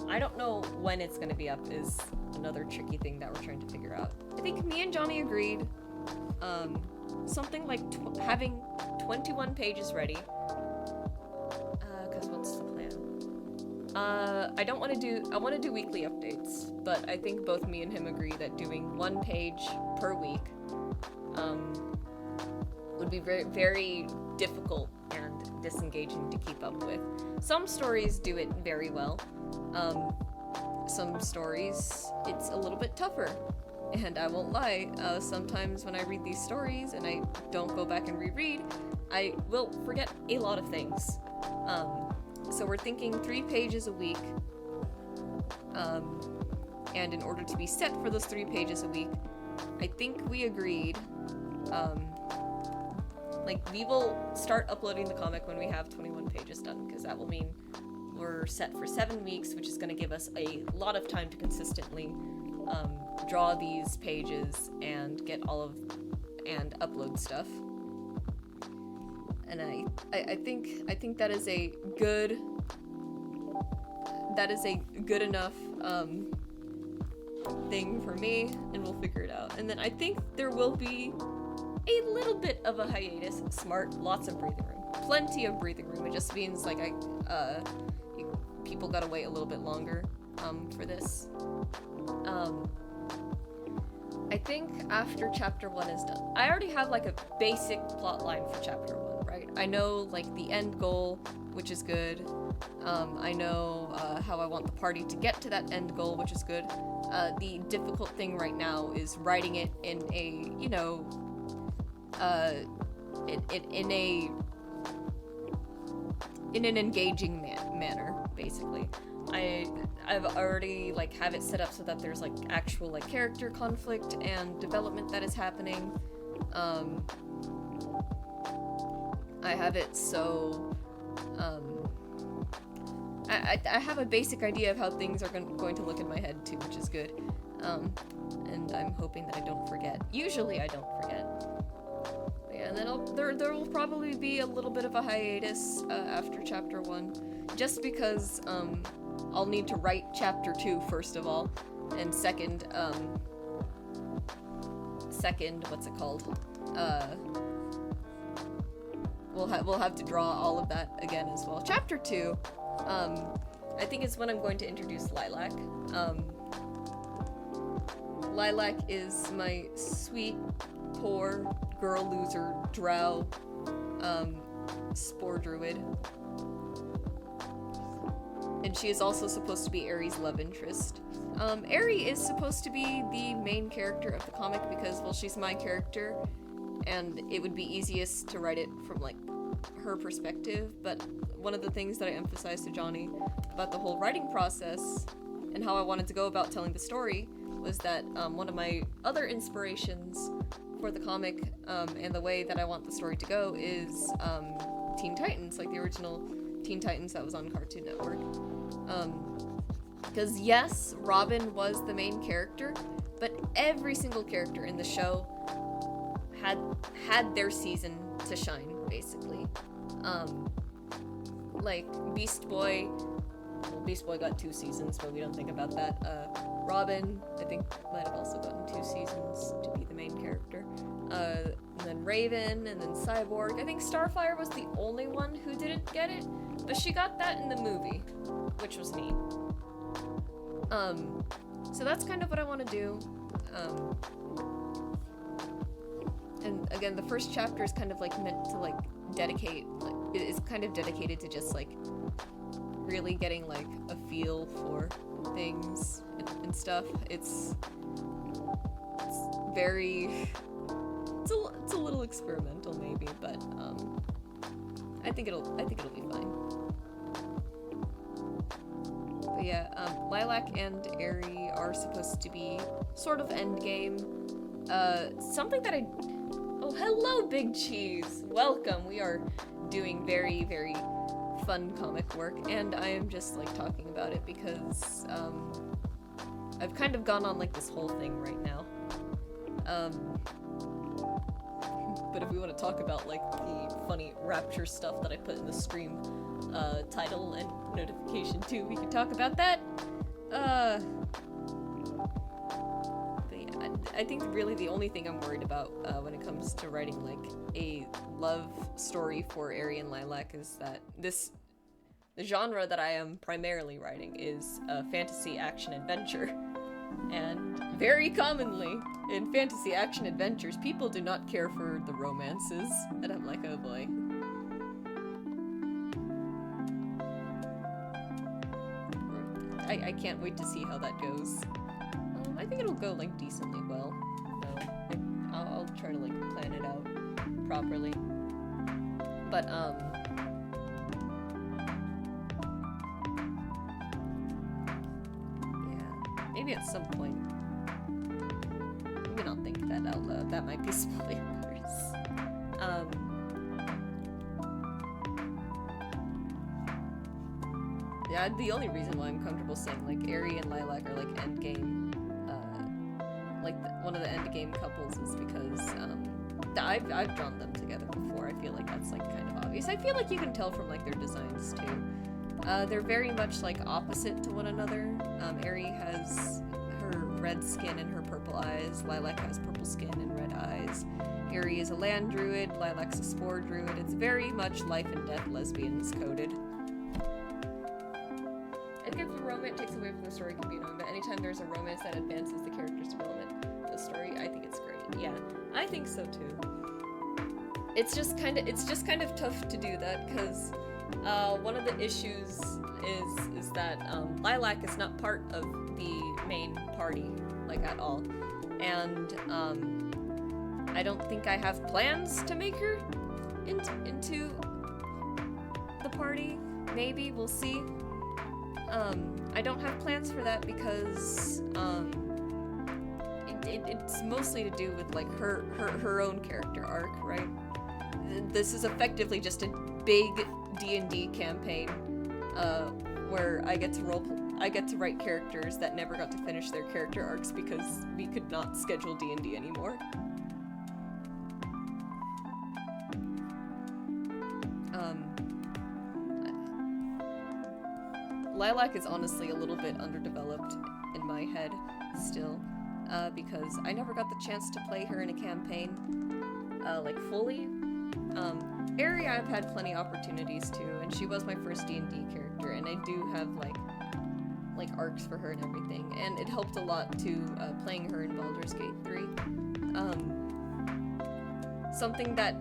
Speaker 1: I don't know when it's gonna be up is another tricky thing that we're trying to figure out. I think me and Johnny agreed something like having 21 pages ready. Cause what's the plan? I want to do weekly updates, but I think both me and him agree that doing 1 page per week would be very, very difficult and disengaging to keep up with. Some stories do it very well. Some stories, it's a little bit tougher. And I won't lie, sometimes when I read these stories and I don't go back and reread, I will forget a lot of things. So we're thinking 3 pages a week. And in order to be set for those 3 pages a week, I think we agreed, like, we will start uploading the comic when we have 21 pages done, because that will mean we're set for 7 weeks, which is going to give us a lot of time to consistently draw these pages and get and upload stuff. And I think that is a good enough thing for me, and we'll figure it out. And then I think there will be a little bit of a hiatus. Smart, lots of breathing room, plenty of breathing room. It just means like people gotta wait a little bit longer for this. I think after chapter 1 is done, I already have like a basic plot line for chapter 1, right? I know like the end goal, which is good. I know how I want the party to get to that end goal, which is good. The difficult thing right now is writing it in a, you know, in an engaging manner, basically. I've already like have it set up so that there's like actual like character conflict and development that is happening. I have it so I have a basic idea of how things are going to look in my head too, which is good. And I'm hoping that I don't forget. Usually I don't forget. But yeah, and then there will probably be a little bit of a hiatus after chapter 1, just because I'll need to write chapter 2 first of all, and second, what's it called? We'll have to draw all of that again as well. Chapter 2, I think is when I'm going to introduce Lilac. Lilac is my sweet, poor, girl loser, drow, spore druid. And she is also supposed to be Aerie's love interest. Aerie is supposed to be the main character of the comic because, well, she's my character, and it would be easiest to write it from, like, her perspective. But one of the things that I emphasized to Johnny about the whole writing process and how I wanted to go about telling the story was that one of my other inspirations for the comic and the way that I want the story to go is Teen Titans, like the original Teen Titans that was on Cartoon Network. Because yes, Robin was the main character, but every single character in the show had their season to shine, basically. Like Beast Boy. Well, Beast Boy got 2 seasons, but we don't think about that. Robin, I think, might have also gotten 2 seasons to be the main character. And then Raven, and then Cyborg. I think Starfire was the only one who didn't get it, but she got that in the movie, which was neat. So that's kind of what I want to do. And again, the first chapter is kind of like meant to like dedicate, like, it is kind of dedicated to just like really getting like a feel for things and stuff. It's very, it's a little experimental maybe, but I think it'll be fine. But yeah, Lilac and Aerie are supposed to be sort of endgame. Something that oh, hello, Big Cheese! Welcome! We are doing very, very fun comic work, and I am just, like, talking about it because, I've kind of gone on, like, this whole thing right now. But if we want to talk about, like, the funny Rapture stuff that I put in the stream, title and notification too, we could talk about that. I think really the only thing I'm worried about when it comes to writing like a love story for Aerie and Lilac is that the genre that I am primarily writing is fantasy action adventure, and very commonly in fantasy action adventures people do not care for the romances, and I'm like, oh boy. I can't wait to see how that goes. I think it'll go, like, decently well. I'll try to, like, plan it out properly. But, yeah, maybe at some point. Maybe not think that out loud. That might be spoilers. Yeah, the only reason why I'm comfortable saying, like, Aerie and Lilac are, like, endgame, one of the endgame couples is because, I've drawn them together before. I feel like that's, like, kind of obvious. I feel like you can tell from, like, their designs, too. They're very much, like, opposite to one another. Aerie has her red skin and her purple eyes. Lilac has purple skin and red eyes. Aerie is a land druid. Lilac's a spore druid. It's very much life and death lesbians coded. I think if a romance takes away from the story, it can be annoying, but anytime there's a romance that advances the character's development of the story, I think it's great. Yeah, I think so too. It's just kind of tough to do that, because one of the issues is that Lilac is not part of the main party, like, at all. And I don't think I have plans to make her into the party. Maybe, we'll see. I don't have plans for that because, it's mostly to do with, like, her own character arc, right? This is effectively just a big D&D campaign, where I get to write characters that never got to finish their character arcs because we could not schedule D&D anymore. Lilac is honestly a little bit underdeveloped in my head still, because I never got the chance to play her in a campaign, like, fully. Aerie I've had plenty opportunities to, and she was my first D&D character, and I do have, like arcs for her and everything, and it helped a lot to, playing her in Baldur's Gate 3. Something that,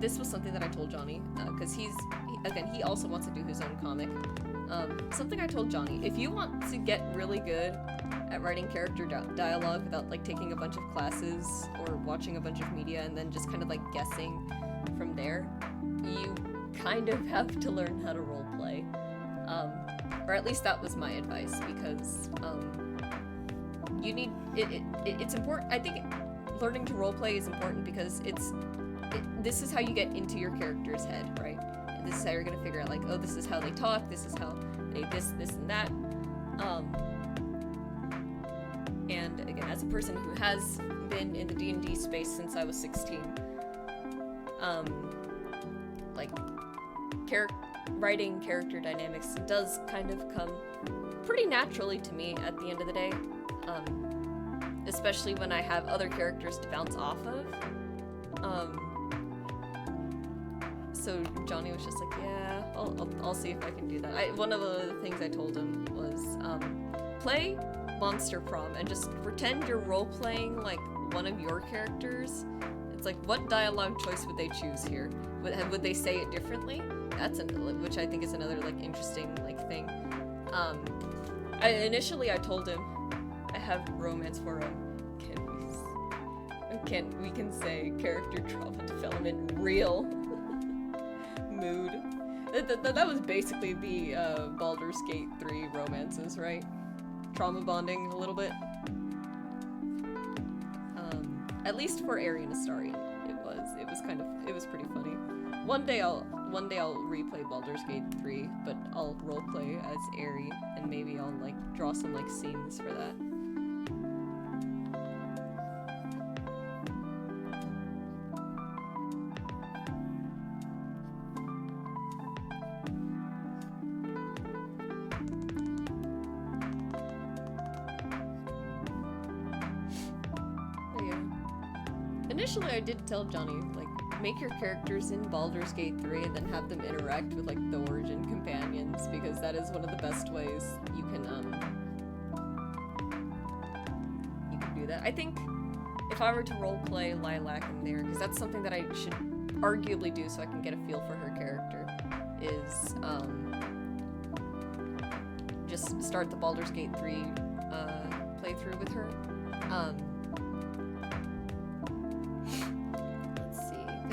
Speaker 1: this was something that I told Johnny, because he also wants to do his own comic. Something I told Johnny, if you want to get really good at writing character dialogue without, like, taking a bunch of classes or watching a bunch of media and then just kind of, like, guessing from there, you kind of have to learn how to roleplay. Or at least that was my advice, because, you need, it's important. I think learning to roleplay is important because this is how you get into your character's head, right? And this is how you're gonna figure out, like, oh, this is how they talk, this is how they this, and that. And again, as a person who has been in the D&D space since I was 16, like, writing character dynamics does kind of come pretty naturally to me at the end of the day, especially when I have other characters to bounce off of. So Johnny was just like, yeah, I'll see if I can do that. One of the things I told him was, play Monster Prom and just pretend you're role-playing, like, one of your characters. It's like, what dialogue choice would they choose here? Would they say it differently? Which I think is another, like, interesting, like, thing. Initially I told him, I have romance for him. We can say character trauma development real mood. That was basically the Baldur's Gate 3 romances, right? Trauma bonding a little bit. At least for Aerie and Astarion, it was pretty funny. One day I'll replay Baldur's Gate 3, but I'll roleplay as Aerie, and maybe I'll, like, draw some, like, scenes for that. Initially, I did tell Johnny, like, make your characters in Baldur's Gate 3 and then have them interact with, like, the Origin companions, because that is one of the best ways you can do that. I think if I were to roleplay Lilac in there, because that's something that I should arguably do so I can get a feel for her character, is, just start the Baldur's Gate 3, playthrough with her.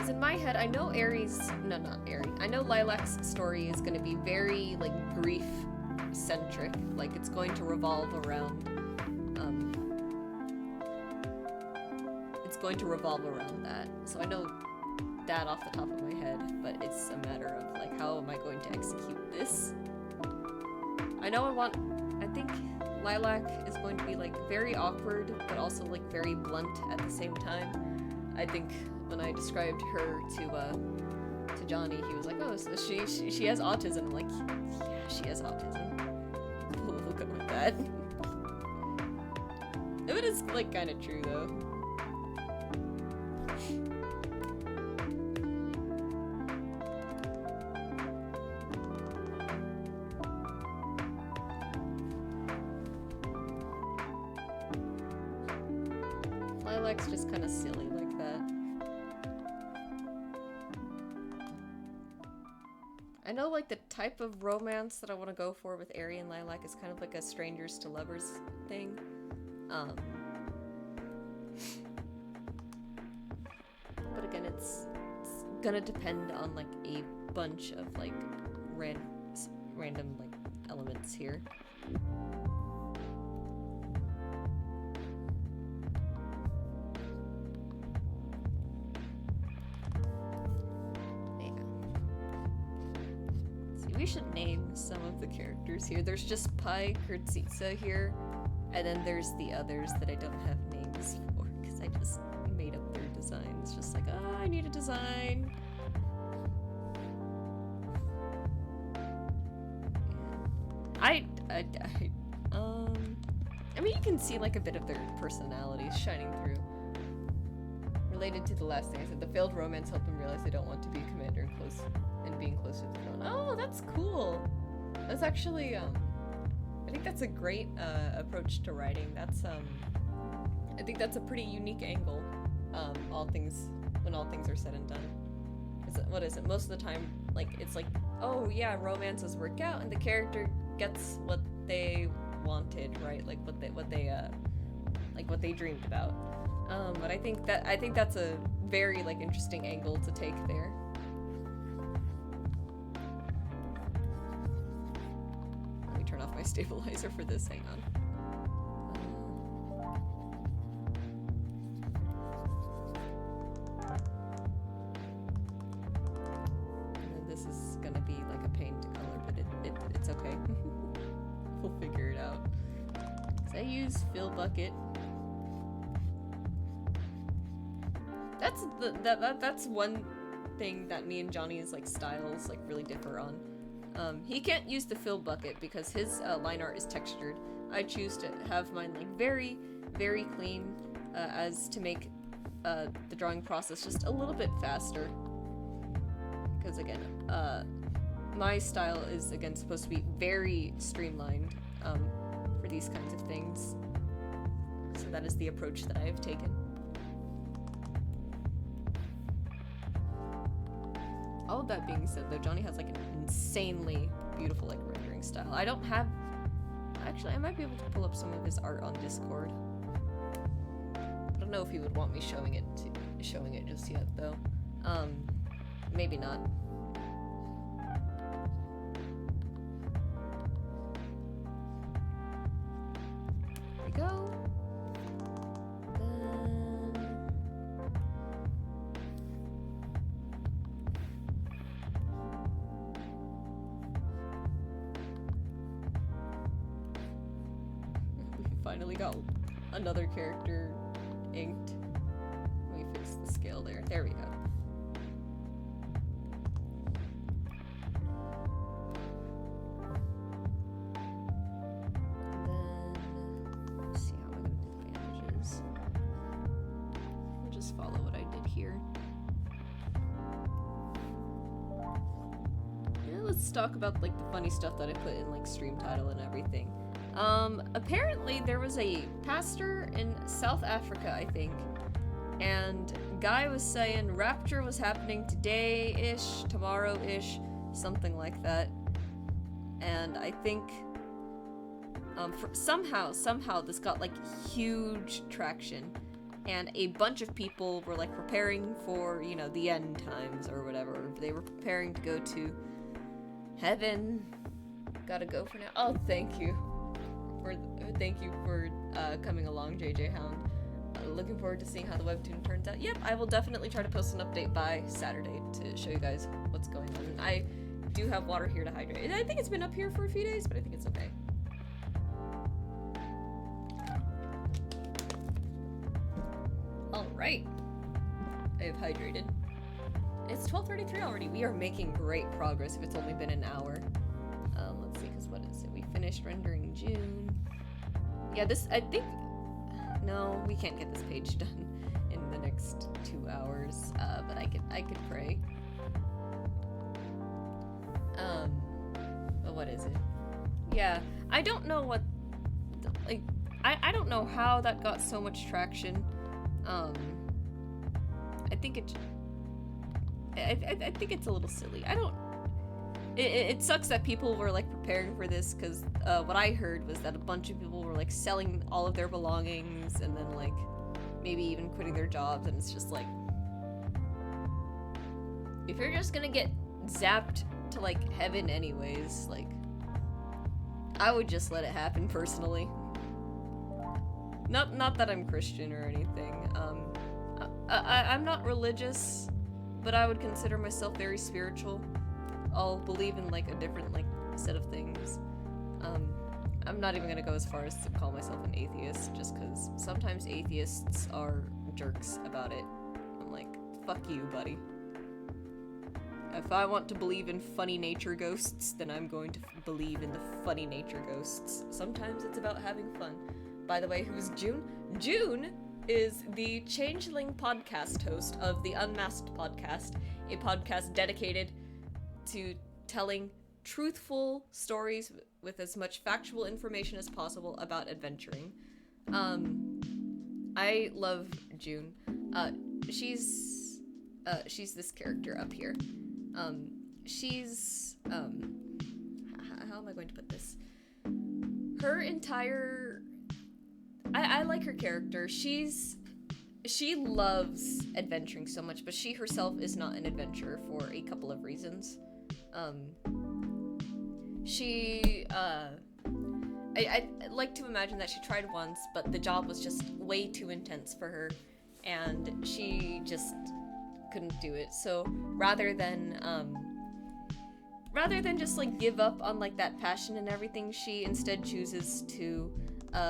Speaker 1: In my head, I know I know Lilac's story is going to be very, like, grief-centric. Like, it's going to revolve around, that. So I know that off the top of my head, but it's a matter of, like, how am I going to execute this? I think Lilac is going to be, like, very awkward, but also, like, very blunt at the same time. I think when I described her to Johnny, he was like, oh, so she has autism. I'm like, yeah, she has autism. We'll go with that. It is, like, kind of true, though. Lilac's just kind of silly like that. I know, like, the type of romance that I want to go for with Aerie and Lilac is kind of like a strangers to lovers thing. But again, it's gonna depend on, like, a bunch of, like, random, like, elements here. We should name some of the characters here. There's just Pai Kurtzitsa here, and then there's the others that I don't have names for, because I just made up their designs. Just like, oh, I need a design. I mean, you can see, like, a bit of their personalities shining through. Related to the last thing I said, the failed romance helped them realize they don't want to be a commander and being close to the throne. Oh, that's cool. That's actually, I think that's a great approach to writing. That's I think that's a pretty unique angle. When all things are said and done. What is it? Most of the time, like, it's like, oh yeah, romances work out and the character gets what they wanted, right? Like what they dreamed about. But I think that's a very, like, interesting angle to take there. Let me turn off my stabilizer for this. Hang on. okay. We'll figure it out. So I use fill bucket. That's one thing that me and Johnny's like styles like really differ on. He can't use the fill bucket because his line art is textured. I choose to have mine like very, very clean, as to make the drawing process just a little bit faster. Because again, my style is again supposed to be very streamlined for these kinds of things. So that is the approach that I have taken. All of that being said, though, Johnny has like an insanely beautiful like rendering style. I don't have. Actually, I might be able to pull up some of his art on Discord. I don't know if he would want me showing it just yet, though. Maybe not. There we go. Finally got another character inked. Let me fix the scale there. There we go. And then, let's see how I'm going to do the bandages. I'll just follow what I did here. Yeah, let's talk about like the funny stuff that I put in like stream title and everything. Apparently there was a pastor in South Africa, I think, and guy was saying rapture was happening today-ish, tomorrow-ish, something like that. And I think, somehow this got, like, huge traction. And a bunch of people were, like, preparing for, you know, the end times or whatever. They were preparing to go to heaven. Gotta go for now. Oh, thank you. Thank you for coming along, JJ Hound. Looking forward to seeing how the webtoon turns out. Yep, I will definitely try to post an update by Saturday to show you guys what's going on. I do have water here to hydrate. I think it's been up here for a few days, but I think it's okay. Alright. I have hydrated. It's 12:33 already. We are making great progress if it's only been an hour. Let's see, because what is it? We finished rendering June. Yeah, this, I think, no, we can't get this page done in the next 2 hours, but I could pray. But what is it? Yeah, I don't know what, like, I don't know how that got so much traction. I think I think it's a little silly. It sucks that people were like preparing for this, because what I heard was that a bunch of people were like selling all of their belongings and then like maybe even quitting their jobs, and it's just like, if you're just gonna get zapped to like heaven anyways, like, I would just let it happen personally. Not that I'm Christian or anything. I'm not religious, but I would consider myself very spiritual. I'll believe in like a different like set of things. I'm not even gonna go as far as to call myself an atheist, just because sometimes atheists are jerks about it. I'm like, fuck you, buddy. If I want to believe in funny nature ghosts, then I'm going to believe in the funny nature ghosts. Sometimes it's about having fun. By the way, who's June? June is the Changeling podcast host of the Unmasked podcast, a podcast dedicated to telling truthful stories with as much factual information as possible about adventuring. I love June. She's this character up here. She's how am I going to put this? Her entire, I like her character. She loves adventuring so much, but she herself is not an adventurer for a couple of reasons. I like to imagine that she tried once, but the job was just way too intense for her, and she just couldn't do it. So rather than rather than just like give up on like that passion and everything, she instead chooses to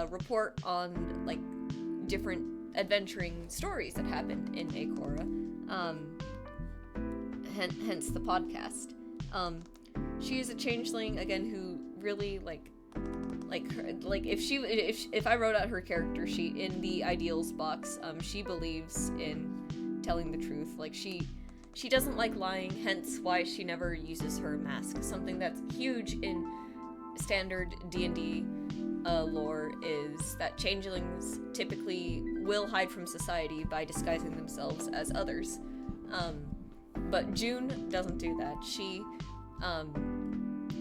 Speaker 1: report on like different adventuring stories that happened in Akora. Hence the podcast. She is a changeling again who really like if I wrote out her character sheet in the ideals box, she believes in telling the truth. Like she doesn't like lying, hence why she never uses her mask. Something that's huge in standard D&D lore is that changelings typically will hide from society by disguising themselves as others. But June doesn't do that.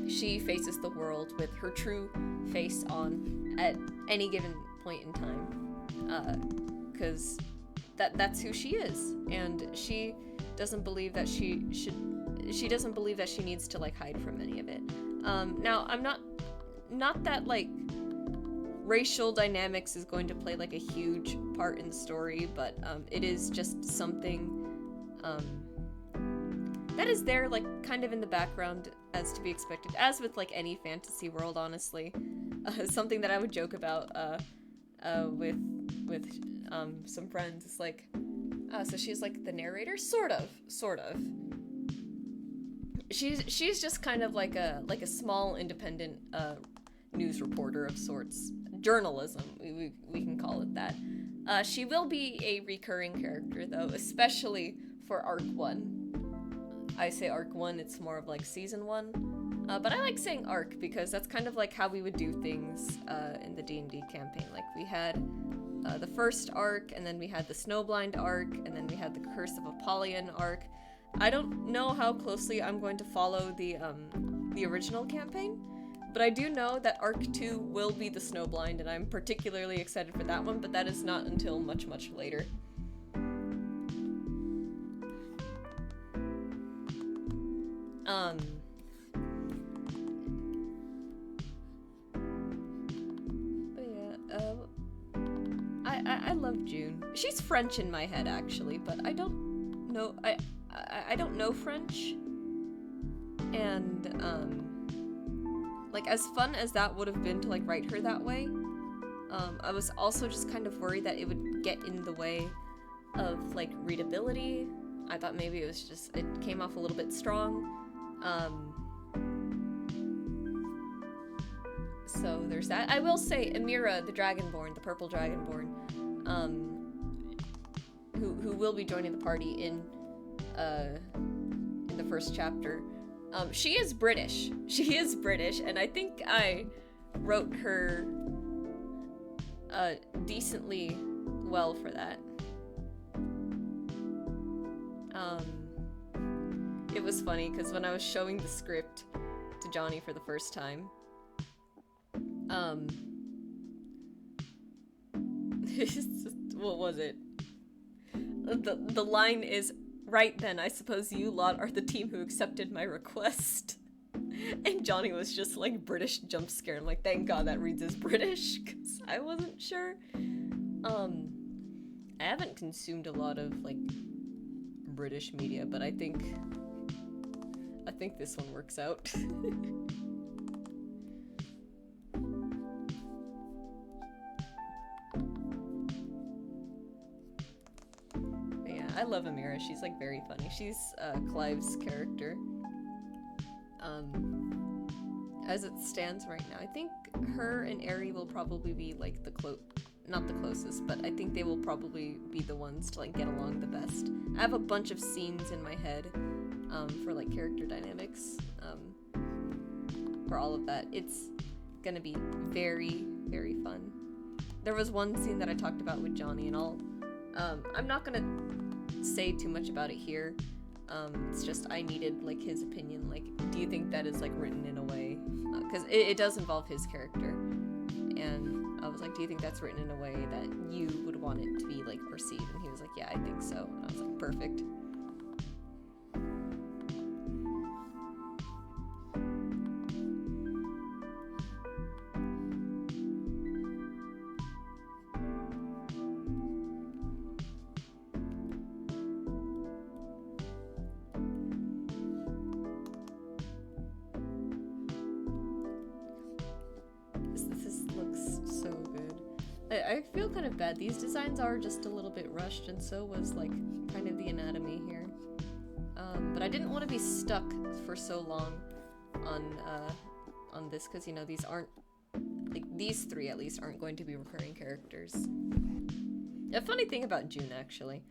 Speaker 1: She faces the world with her true face on at any given point in time, because that's who she is, and she doesn't believe that she doesn't believe that she needs to like hide from any of it. Now I'm not that like racial dynamics is going to play like a huge part in the story, but it is just something that is there, like, kind of in the background, as to be expected, as with, like, any fantasy world, honestly. Something that I would joke about, with some friends, is like, so she's, like, the narrator? Sort of. She's just kind of like a small, independent, news reporter of sorts. Journalism, we can call it that. She will be a recurring character, though, especially for Arc 1. I say Arc 1, it's more of like Season 1. But I like saying Arc because that's kind of like how we would do things in the D&D campaign. Like we had the first arc, and then we had the Snowblind arc, and then we had the Curse of Apollyon arc. I don't know how closely I'm going to follow the original campaign, but I do know that Arc 2 will be the Snowblind, and I'm particularly excited for that one, but that is not until much, much later. But yeah, I love June. She's French in my head, actually, but I don't know, I don't know French, and, like, as fun as that would have been to, like, write her that way, I was also just kind of worried that it would get in the way of, like, readability. I thought maybe it was just, it came off a little bit strong. So there's that. I will say Amira, the Dragonborn, the Purple Dragonborn, who will be joining the party in the first chapter. She is British. She is British, and I think I wrote her decently well for that. It was funny because when I was showing the script to Johnny for the first time, what was it? The line is, "Right then, I suppose you lot are the team who accepted my request." And Johnny was just like British jump scared. I'm like, thank God that reads as British, because I wasn't sure. I haven't consumed a lot of like British media, but I think this one works out. But yeah, I love Amira. She's like very funny. She's Clive's character. As it stands right now, I think her and Aerie will probably be like not the closest, but I think they will probably be the ones to like get along the best. I have a bunch of scenes in my head for like character dynamics for all of that. It's gonna be very, very fun. There was one scene that I talked about with Johnny, and I'm not gonna say too much about it here. It's just I needed like his opinion. Like, do you think that is like written in a way? Because it does involve his character, and I was like, do you think that's written in a way that you would want it to be like perceived? And he was like, yeah, I think so. And I was like, perfect. I feel kind of bad. These designs are just a little bit rushed, and so was, like, kind of the anatomy here. But I didn't want to be stuck for so long on this, because, you know, these aren't, like, these three at least aren't going to be recurring characters. A funny thing about June, actually.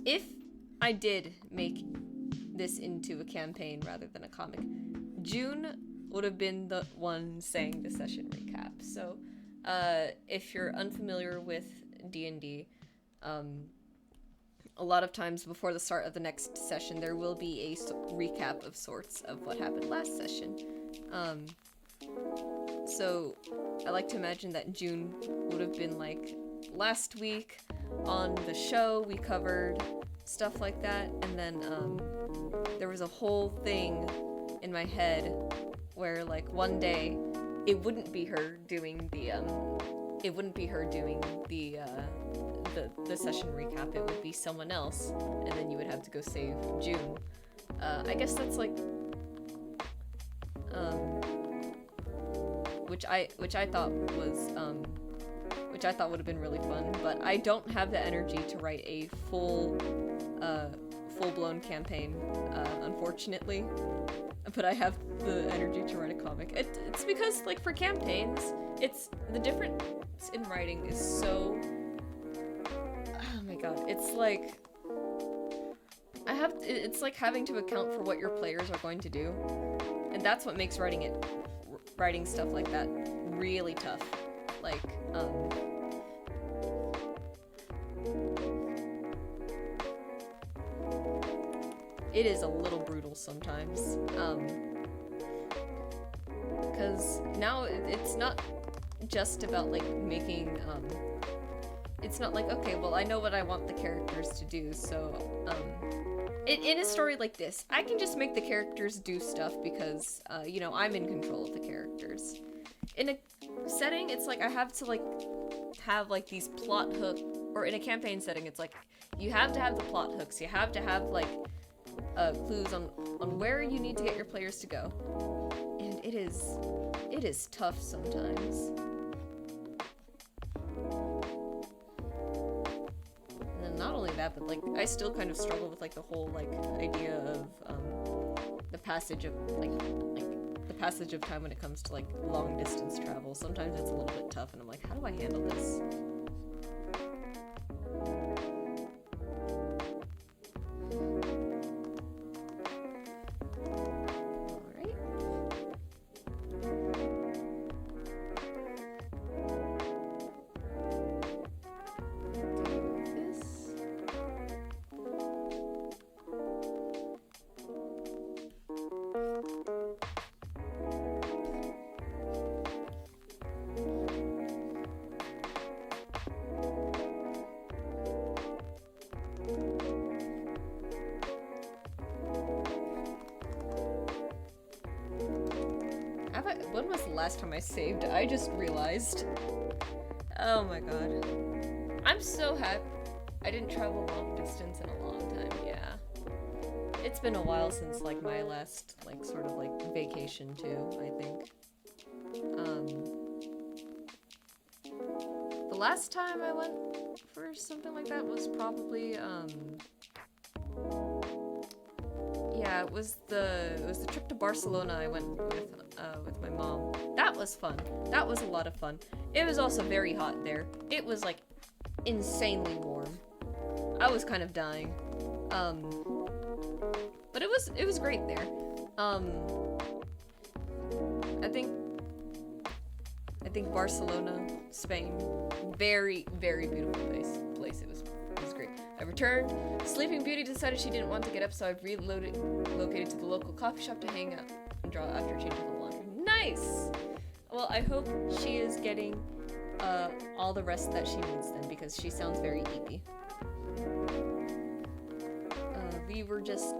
Speaker 1: If I did make this into a campaign rather than a comic, June would have been the one saying the session recap. So, if you're unfamiliar with D&D, a lot of times before the start of the next session, there will be a recap of sorts of what happened last session. So I like to imagine that June would have been like, last week on the show we covered stuff like that, and then there was a whole thing in my head where, like, one day it wouldn't be her doing the the session recap, it would be someone else, and then you would have to go save June. I guess that's like which I thought would have been really fun, but I don't have the energy to write a full-blown campaign, unfortunately. But I have the energy to write a comic. It's because, like, for campaigns, the difference in writing is so, oh my god, it's like, it's like having to account for what your players are going to do, and that's what makes writing stuff like that really tough. Like, it is a little brutal sometimes, because now it's not just about, like, making, it's not like, okay, well, I know what I want the characters to do, so, in a story like this, I can just make the characters do stuff because, you know, I'm in control of the characters. In a setting, it's like I have to, like, have, like, these plot hook, or in a campaign setting, it's like, you have to have the plot hooks, you have to have, like, clues on where you need to get your players to go. And it is tough sometimes. And then not only that, but, like, I still kind of struggle with, like, the whole, like, idea of, the passage of, like the passage of time when it comes to, like, long distance travel. Sometimes it's a little bit tough, and I'm like, how do I handle this? When was the last time I saved? I just realized. Oh my god. I'm so happy I didn't travel long distance in a long time, yeah. It's been a while since, like, my last, like, sort of, like, vacation too, I think. The last time I went for something like that was probably, yeah, it was the trip to Barcelona I went with my mom. That was fun. That was a lot of fun. It was also very hot there. It was, like, insanely warm. I was kind of dying. But it was great there. I think Barcelona, Spain, very, very beautiful place. It was great. I returned. Sleeping Beauty decided she didn't want to get up, so I've located to the local coffee shop to hang out and draw after changing the laundry. Nice! Well, I hope she is getting all the rest that she needs then, because she sounds very eepy. We were just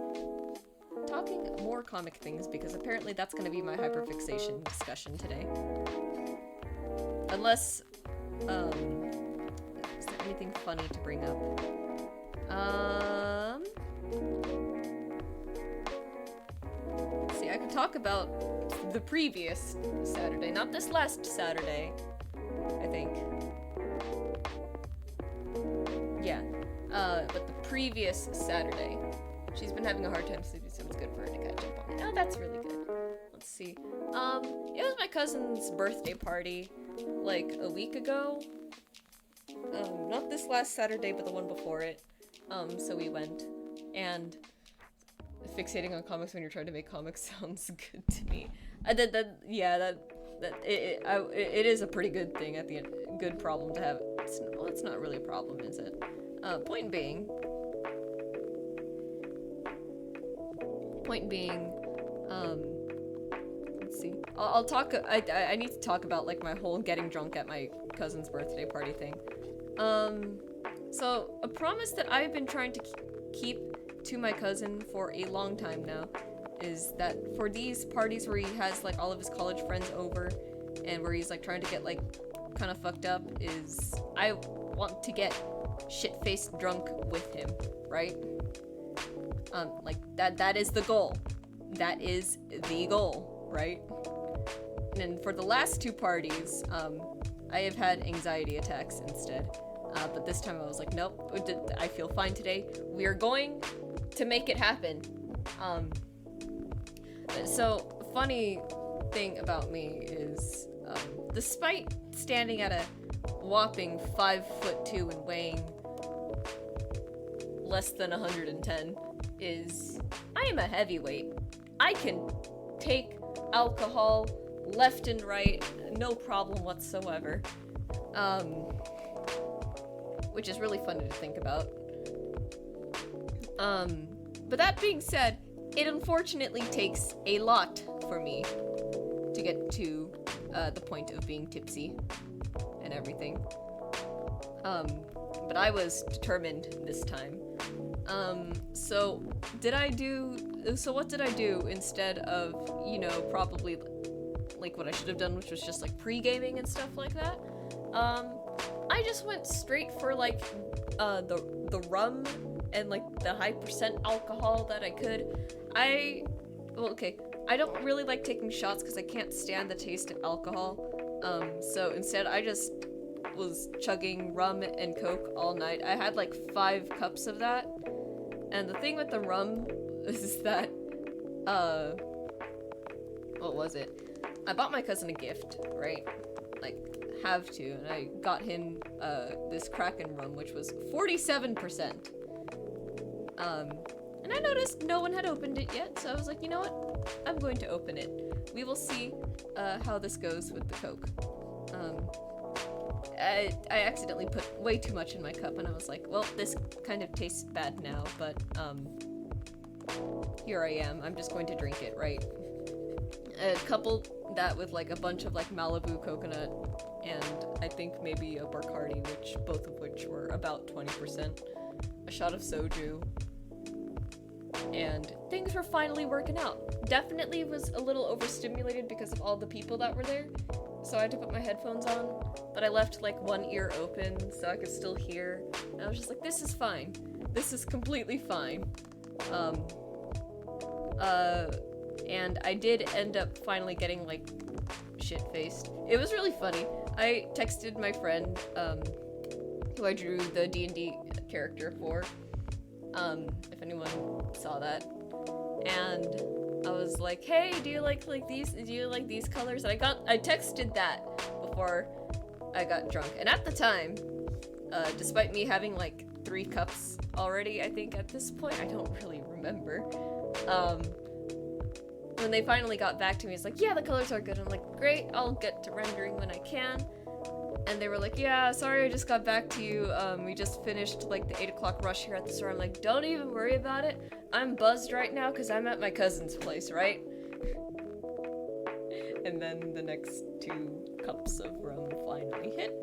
Speaker 1: talking more comic things, because apparently that's going to be my hyperfixation discussion today. Unless, is there anything funny to bring up? Let's see, I could talk about the previous Saturday, not this last Saturday, I think. Yeah. But the previous Saturday, she's been having a hard time sleeping, so it's good for her to catch up on it. Oh, that's really good. Let's see. It was my cousin's birthday party, like, a week ago. Not this last Saturday, but the one before it. So we went, and fixating on comics when you're trying to make comics sounds good to me. It is a pretty good thing at the end. Good problem to have. It's not really a problem, is it? Point being, let's see. I'll talk. I need to talk about like my whole getting drunk at my cousin's birthday party thing. So a promise that I've been trying to keep to my cousin for a long time now is that for these parties where he has like all of his college friends over and where he's like trying to get like kind of fucked up, is I want to get shit-faced drunk with him, right? Like that is the goal. That is the goal, right? And for the last two parties, I have had anxiety attacks instead. But this time I was like, nope, I feel fine today. We are going to make it happen. So, funny thing about me is, despite standing at a whopping 5'2" and weighing less than 110, I am a heavyweight. I can take alcohol left and right, no problem whatsoever. Which is really funny to think about. But that being said, it unfortunately takes a lot for me to get to the point of being tipsy and everything. But I was determined this time. So what did I do instead of, probably like what I should have done, which was just like pre-gaming and stuff like that? I just went straight for like the rum and like the high percent alcohol that I could. I don't really like taking shots because I can't stand the taste of alcohol. So instead I just was chugging rum and Coke all night. I had like 5 cups of that. And the thing with the rum is that, what was it? I bought my cousin a gift, right? Like, have to, and I got him this Kraken rum, which was 47%. And I noticed no one had opened it yet, so I was like, you know what? I'm going to open it. We will see how this goes with the Coke. I accidentally put way too much in my cup, and I was like, well, this kind of tastes bad now, but here I am. I'm just going to drink it, right? Coupled that with like a bunch of like Malibu coconut and I think maybe a Bacardi, both of which were about 20%, a shot of soju, and things were finally working out. Definitely was a little overstimulated because of all the people that were there, so I had to put my headphones on, but I left like one ear open so I could still hear, and I was just like, this is fine. This is completely fine. And I did end up finally getting like shit-faced. It was really funny. I texted my friend, who I drew the D&D character for, if anyone saw that, and I was like, hey, do you like these colors? And I texted that before I got drunk, and at the time, despite me having like 3 cups already, I think at this point, I don't really remember, when they finally got back to me, it's like, yeah, the colors are good. I'm like, great, I'll get to rendering when I can. And they were like, yeah, sorry, I just got back to you. We just finished like the 8 o'clock rush here at the store. I'm like, don't even worry about it. I'm buzzed right now because I'm at my cousin's place, right? And then the next 2 cups of rum finally hit.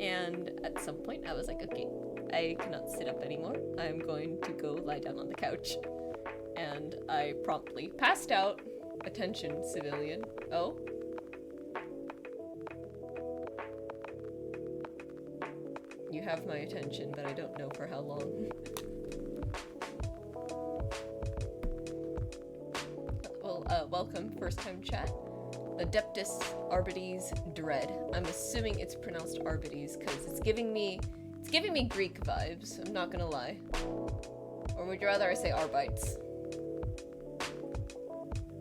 Speaker 1: And at some point I was like, okay, I cannot sit up anymore. I'm going to go lie down on the couch. And I promptly passed out. Attention, civilian. Oh? You have my attention, but I don't know for how long. Well, welcome, first time chat. Adeptus Arbites Dread. I'm assuming it's pronounced Arbites because it's giving me Greek vibes, I'm not gonna lie. Or would you rather I say Arbites?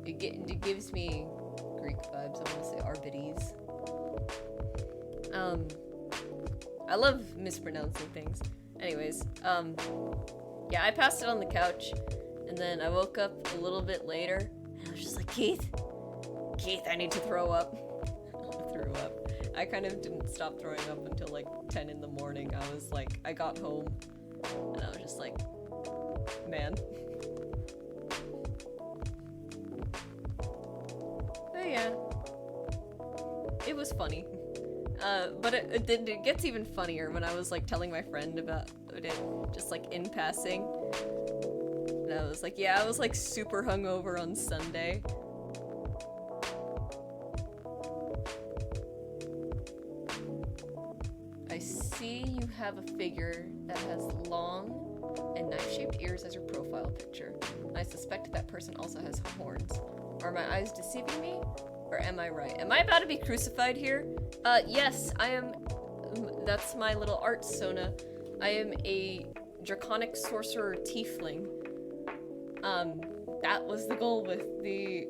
Speaker 1: It gives me Greek vibes, I want to say Arbites. I love mispronouncing things. Anyways, yeah, I passed it on the couch, and then I woke up a little bit later, and I was just like, Keith, I need to throw up. I threw up. I kind of didn't stop throwing up until like 10 in the morning. I got home, and I was just like, man. Oh yeah. It was funny. But it gets even funnier when I was like telling my friend about it, just like in passing. And I was like, yeah, I was like super hungover on Sunday. I see you have a figure that has long and knife-shaped ears as your profile picture. I suspect that person also has horns. Are my eyes deceiving me? Or am I right? Am I about to be crucified here? Yes, I am. That's my little art Sona. I am a draconic sorcerer tiefling. That was the goal with the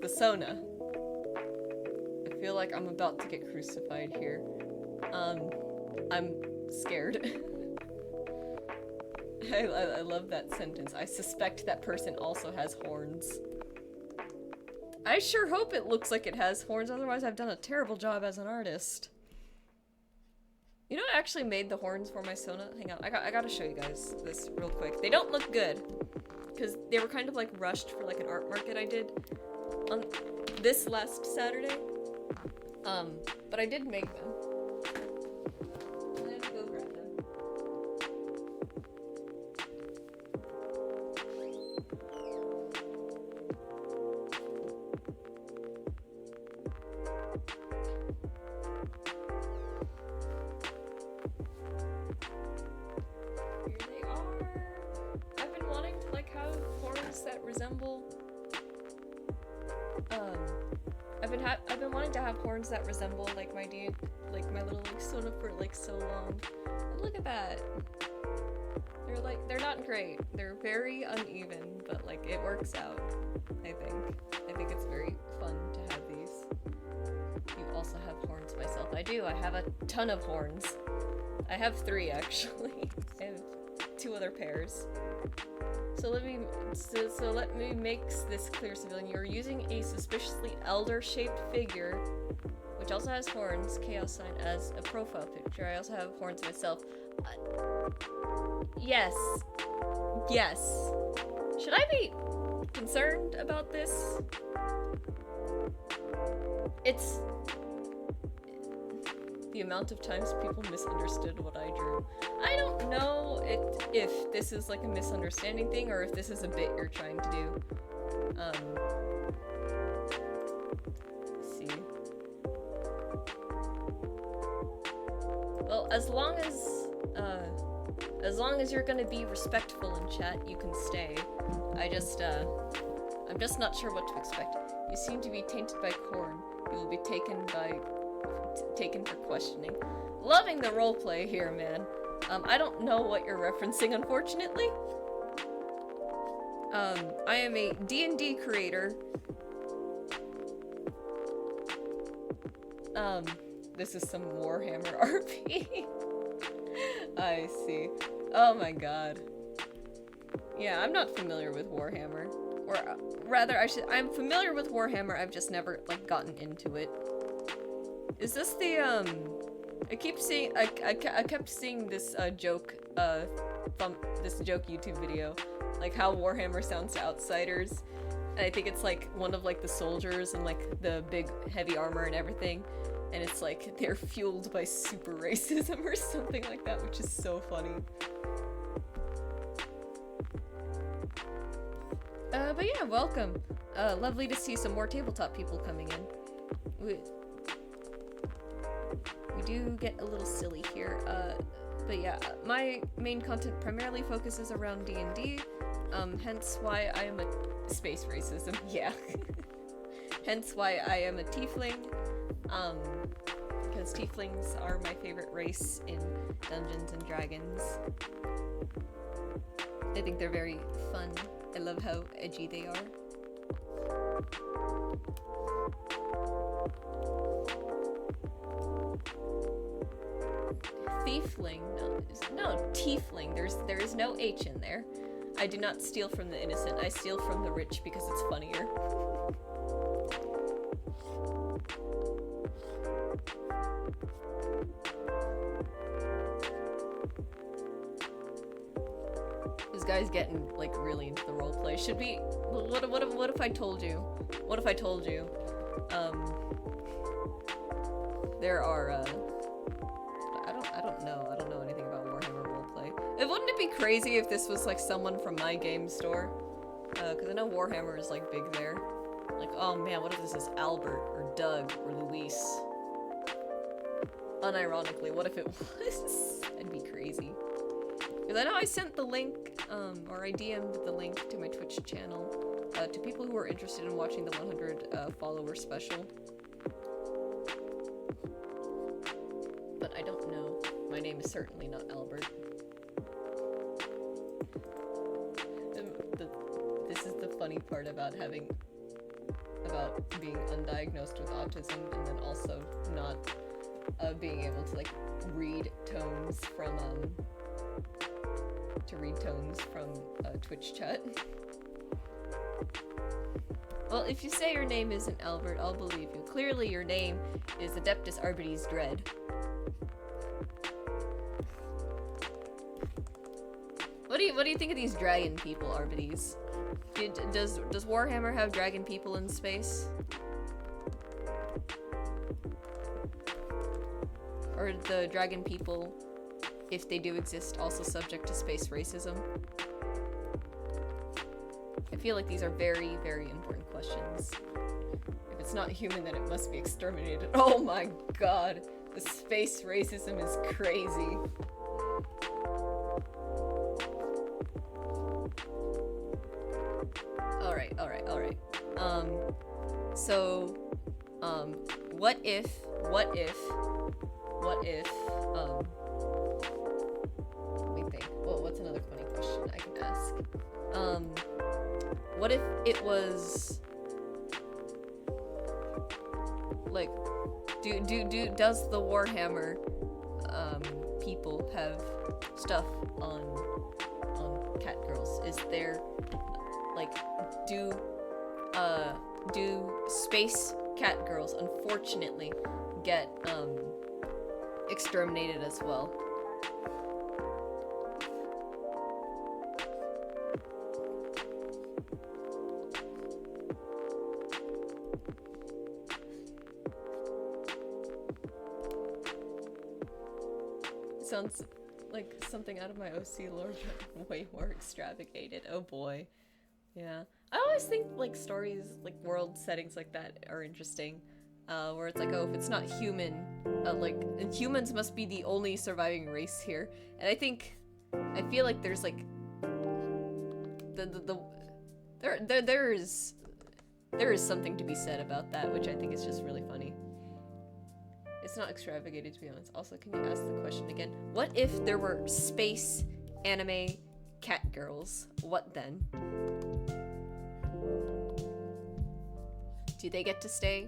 Speaker 1: Sona. I feel like I'm about to get crucified here. I'm scared. I love that sentence. I suspect that person also has horns. I sure hope it looks like it has horns, otherwise I've done a terrible job as an artist. You know what actually made the horns for my Sona? Hang on, I gotta show you guys this real quick. They don't look good, because they were kind of like rushed for like an art market I did on this last Saturday. But I did make them. I had to go grab them. Here they are. I've been wanting to like have horns that resemble I've been wanting to have horns that resemble like my little like Sona for like so long. And look at that. They're not great. They're very uneven, but like it works out. I think it's very fun to have these. You also have horns. Myself, I do. I have a ton of horns. I have 3 actually. I have 2 other pairs. So let me make this clear, civilian. You're using a suspiciously elder-shaped figure, which also has horns, chaos sign, as a profile picture. I also have horns myself. Yes. Yes. Should I be concerned about this? It's the amount of times people misunderstood what I drew. I don't know if this is like a misunderstanding thing or if this is a bit you're trying to do. Let's see. Well, as long as you're gonna be respectful in chat, you can stay. I'm just not sure what to expect. You seem to be tainted by corn. You will be taken for questioning. Loving the roleplay here, man. I don't know what you're referencing, unfortunately. I am a D&D creator. This is some Warhammer RP. I see. Oh my god. Yeah, I'm not familiar with Warhammer. Or rather, I'm familiar with Warhammer, I've just never, like, gotten into it. Is this the, I kept seeing this, joke YouTube video, like how Warhammer sounds to outsiders, and I think it's like one of like the soldiers and like the big heavy armor and everything, and it's like they're fueled by super racism or something like that, which is so funny. But yeah, welcome. Lovely to see some more tabletop people coming in. We do get a little silly here, but yeah, my main content primarily focuses around D&D, hence why I am a space racism, yeah. Hence why I am a tiefling, because tieflings are my favorite race in Dungeons and Dragons. I think they're very fun. I love how edgy they are. Thiefling? No, tiefling. There is no H in there. I do not steal from the innocent. I steal from the rich because it's funnier. This guy's getting like really into the roleplay. Should we? What if I told you? What if I told you? There are I don't know anything about Warhammer roleplay. Wouldn't it be crazy if this was like someone from my game store? Cause I know Warhammer is like big there. Like, oh man, what if this is Albert or Doug or Luis? Unironically, what if it was? That'd be crazy. Cause I know I sent the link, or I DM'd the link to my Twitch channel, to people who are interested in watching the 100 follower special. But I don't know. My name is certainly not Albert. This is the funny part about being undiagnosed with autism, and then also not being able to like read tones from Twitch chat. Well, if you say your name isn't Albert, I'll believe you. Clearly your name is Adeptus Arbites Dread. What do you think of these dragon people, Arbites? Does Warhammer have dragon people in space? Or are the dragon people, if they do exist, also subject to space racism? I feel like these are very, very important questions. If it's not human, then it must be exterminated. Oh my god! The space racism is crazy. Alright. So, what if, let me think. Well, what's another funny question I can ask? What if it was, like, does the Warhammer, people have stuff on cat girls? Is there, like, do space cat girls unfortunately get exterminated as well? Sounds like something out of my OC lore, but way more extravagated. Oh boy. Yeah. I always think, like, stories, like, world settings like that are interesting. Where it's like, oh, if it's not human, like, humans must be the only surviving race here. And I feel like there's, like, there is something to be said about that, which I think is just really funny. It's not extravagated, to be honest. Also, can you ask the question again? What if there were space anime cat girls? What then? Do they get to stay?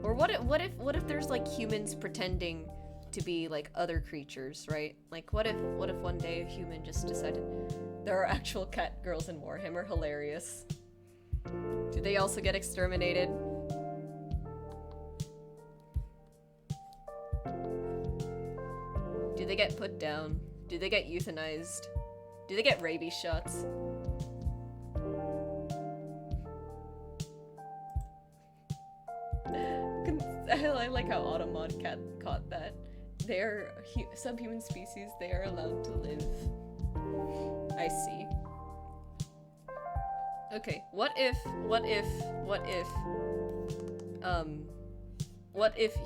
Speaker 1: Or what if there's like humans pretending to be like other creatures, right? Like what if one day a human just decided there are actual cat girls in Warhammer? Hilarious. Do they also get exterminated? Do they get put down? Do they get euthanized? Do they get rabies shots? I like how Automod caught that. They're subhuman species, they are allowed to live. I see. Okay, what if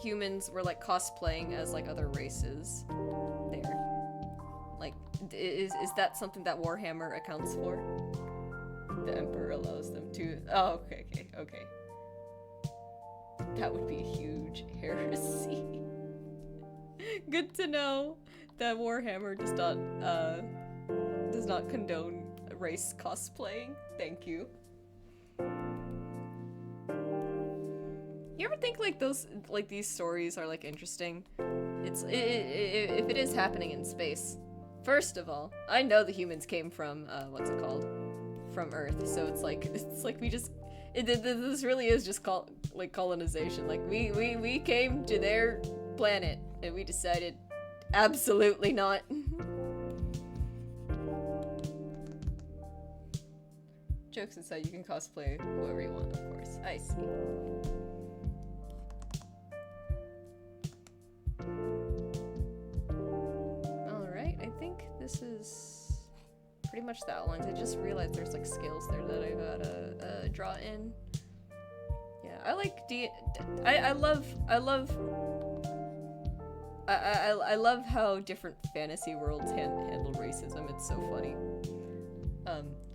Speaker 1: humans were like cosplaying as like other races there? Like, is that something that Warhammer accounts for? the Emperor allows them to. Oh, okay. That would be a huge heresy. Good to know that Warhammer does not condone race cosplaying. Thank you. You ever think like these stories are like interesting? If it is happening in space. First of all, I know the humans came from what's it called? From Earth. So it's like we just this really is just colonization. Like we came to their planet and we decided absolutely not. Jokes aside, you can cosplay whoever you want, of course. I see. Alright, I think this is pretty much the outlines. I just realized there's like scales there that I gotta draw in. Yeah, I like I love how different fantasy worlds handle racism. It's so funny.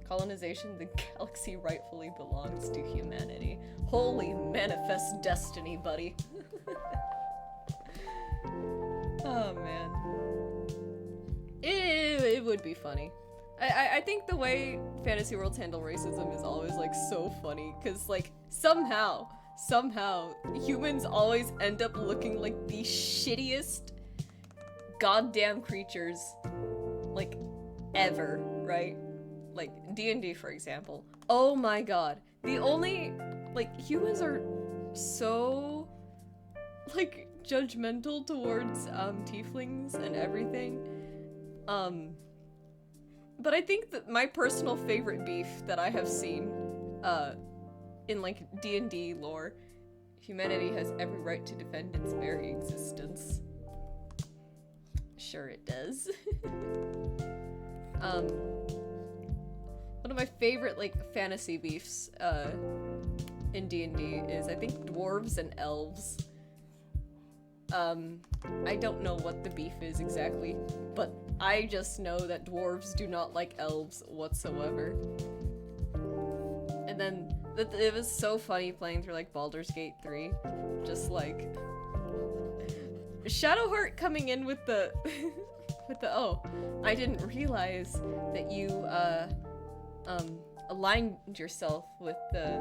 Speaker 1: Colonization, the galaxy rightfully belongs to humanity. Holy manifest destiny, buddy. Oh man. It would be funny. I think the way fantasy worlds handle racism is always like so funny, cause like somehow humans always end up looking like the shittiest goddamn creatures like ever, right? Like D&D, for example. Oh my god. The only like humans are so like judgmental towards tieflings and everything. But I think that my personal favorite beef that I have seen in like D&D lore, humanity has every right to defend its very existence. Sure it does. One of my favorite like fantasy beefs in D&D is I think dwarves and elves. I don't know what the beef is exactly, but I just know that dwarves do not like elves whatsoever. And then it was so funny playing through like Baldur's Gate 3, just like Shadowheart coming in with the oh, I didn't realize that you aligned yourself with the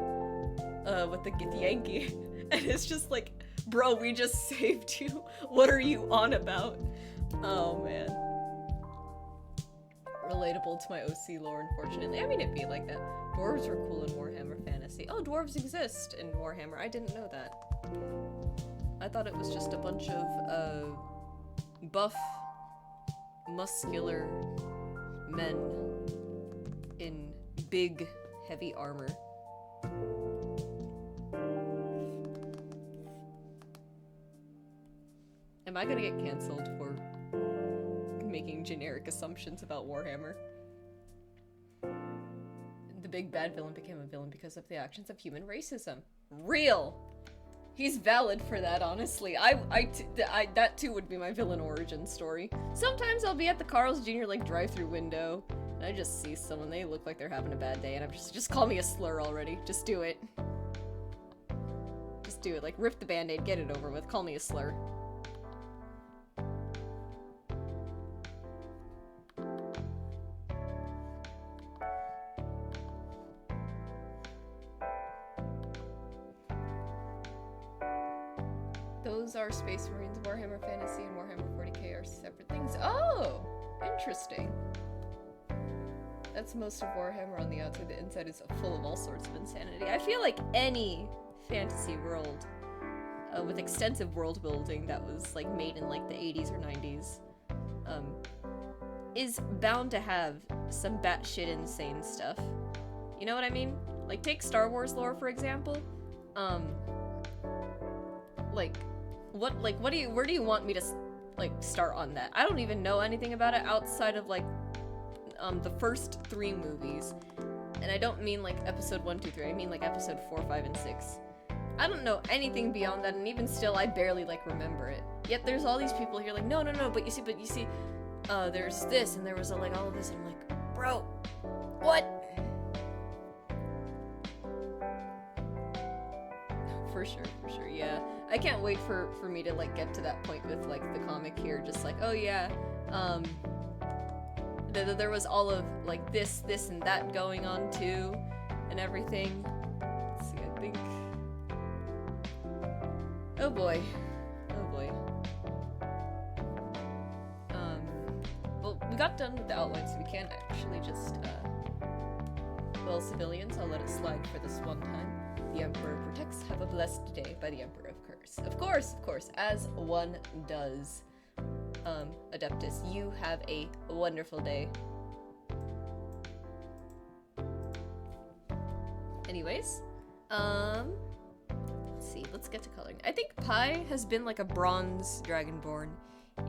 Speaker 1: Yankee. And it's just like, bro, we just saved you. What are you on about? Oh man. Relatable to my OC lore, unfortunately. I mean, it'd be like that. Dwarves were cool in Warhammer Fantasy. Oh, dwarves exist in Warhammer. I didn't know that. I thought it was just a bunch of buff, muscular men in big, heavy armor. Am I gonna get cancelled for making generic assumptions about Warhammer? The big bad villain became a villain because of the actions of human racism. Real! He's valid for that, honestly. That too would be my villain origin story. Sometimes I'll be at the Carl's Jr. like drive-through window, and I just see someone, they look like they're having a bad day, and I'm just call me a slur already. Just do it. Just do it. Like, rip the band-aid, get it over with, call me a slur. Those are Space Marines. Warhammer Fantasy and Warhammer 40k are separate things. Oh! Interesting. That's most of Warhammer on the outside. The inside is full of all sorts of insanity. I feel like any fantasy world with extensive world building that was like made in like the 80s or 90s is bound to have some batshit insane stuff. You know what I mean? Like, take Star Wars lore, for example. Where do you want me to like start on that? I don't even know anything about it outside of like the first 3 movies. And I don't mean like episode 1, 2, 3. I mean like episode 4, 5, and 6. I don't know anything beyond that, and even still I barely like remember it. Yet there's all these people here like, no, but you see, there's this and there was like all of this, and I'm like, bro, what? for sure, yeah. I can't wait for me to, like, get to that point with, like, the comic here, just like, oh yeah, there was all of, like, this, and that going on, too, and everything. Let's see, I think... Oh boy. Well, we got done with the outline, so we can't actually just, well, civilians, I'll let it slide for this one time. The Emperor protects. Have a blessed day by the Emperor of Curse. Of course, as one does. Adeptus, you have a wonderful day. Anyways, let's see, let's get to coloring. I think Pi has been like a bronze dragonborn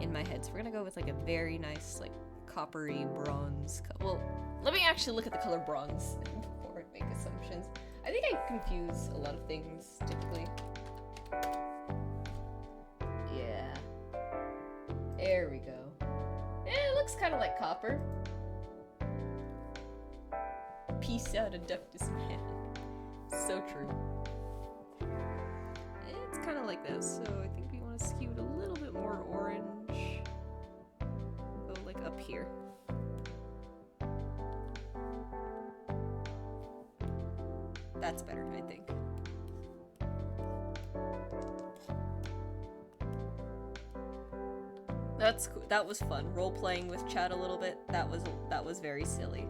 Speaker 1: in my head, so we're gonna go with like a very nice, like, coppery bronze. Well, let me actually look at the color bronze before I make assumptions. I think I confuse a lot of things, typically. Yeah. There we go. It looks kind of like copper. Peace out, Adeptus, man. So true. It's kind of like this, so I think we want to skew it a little bit more orange. Go, like, up here. That's better, I think. That's cool. That was fun. Role playing with Chad a little bit. That was very silly.